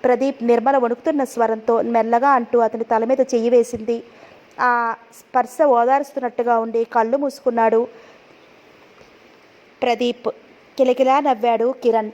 ప్రదీప్ నిర్మల వణుకుతున్న స్వరంతో మెల్లగా అంటూ అతని తల మీద చెయ్యి వేసింది. ఆ స్పర్శ ఓదారుస్తున్నట్టుగా ఉండి కళ్ళు మూసుకున్నాడు ప్రదీప్. కిలకిలా నవ్వాడు కిరణ్.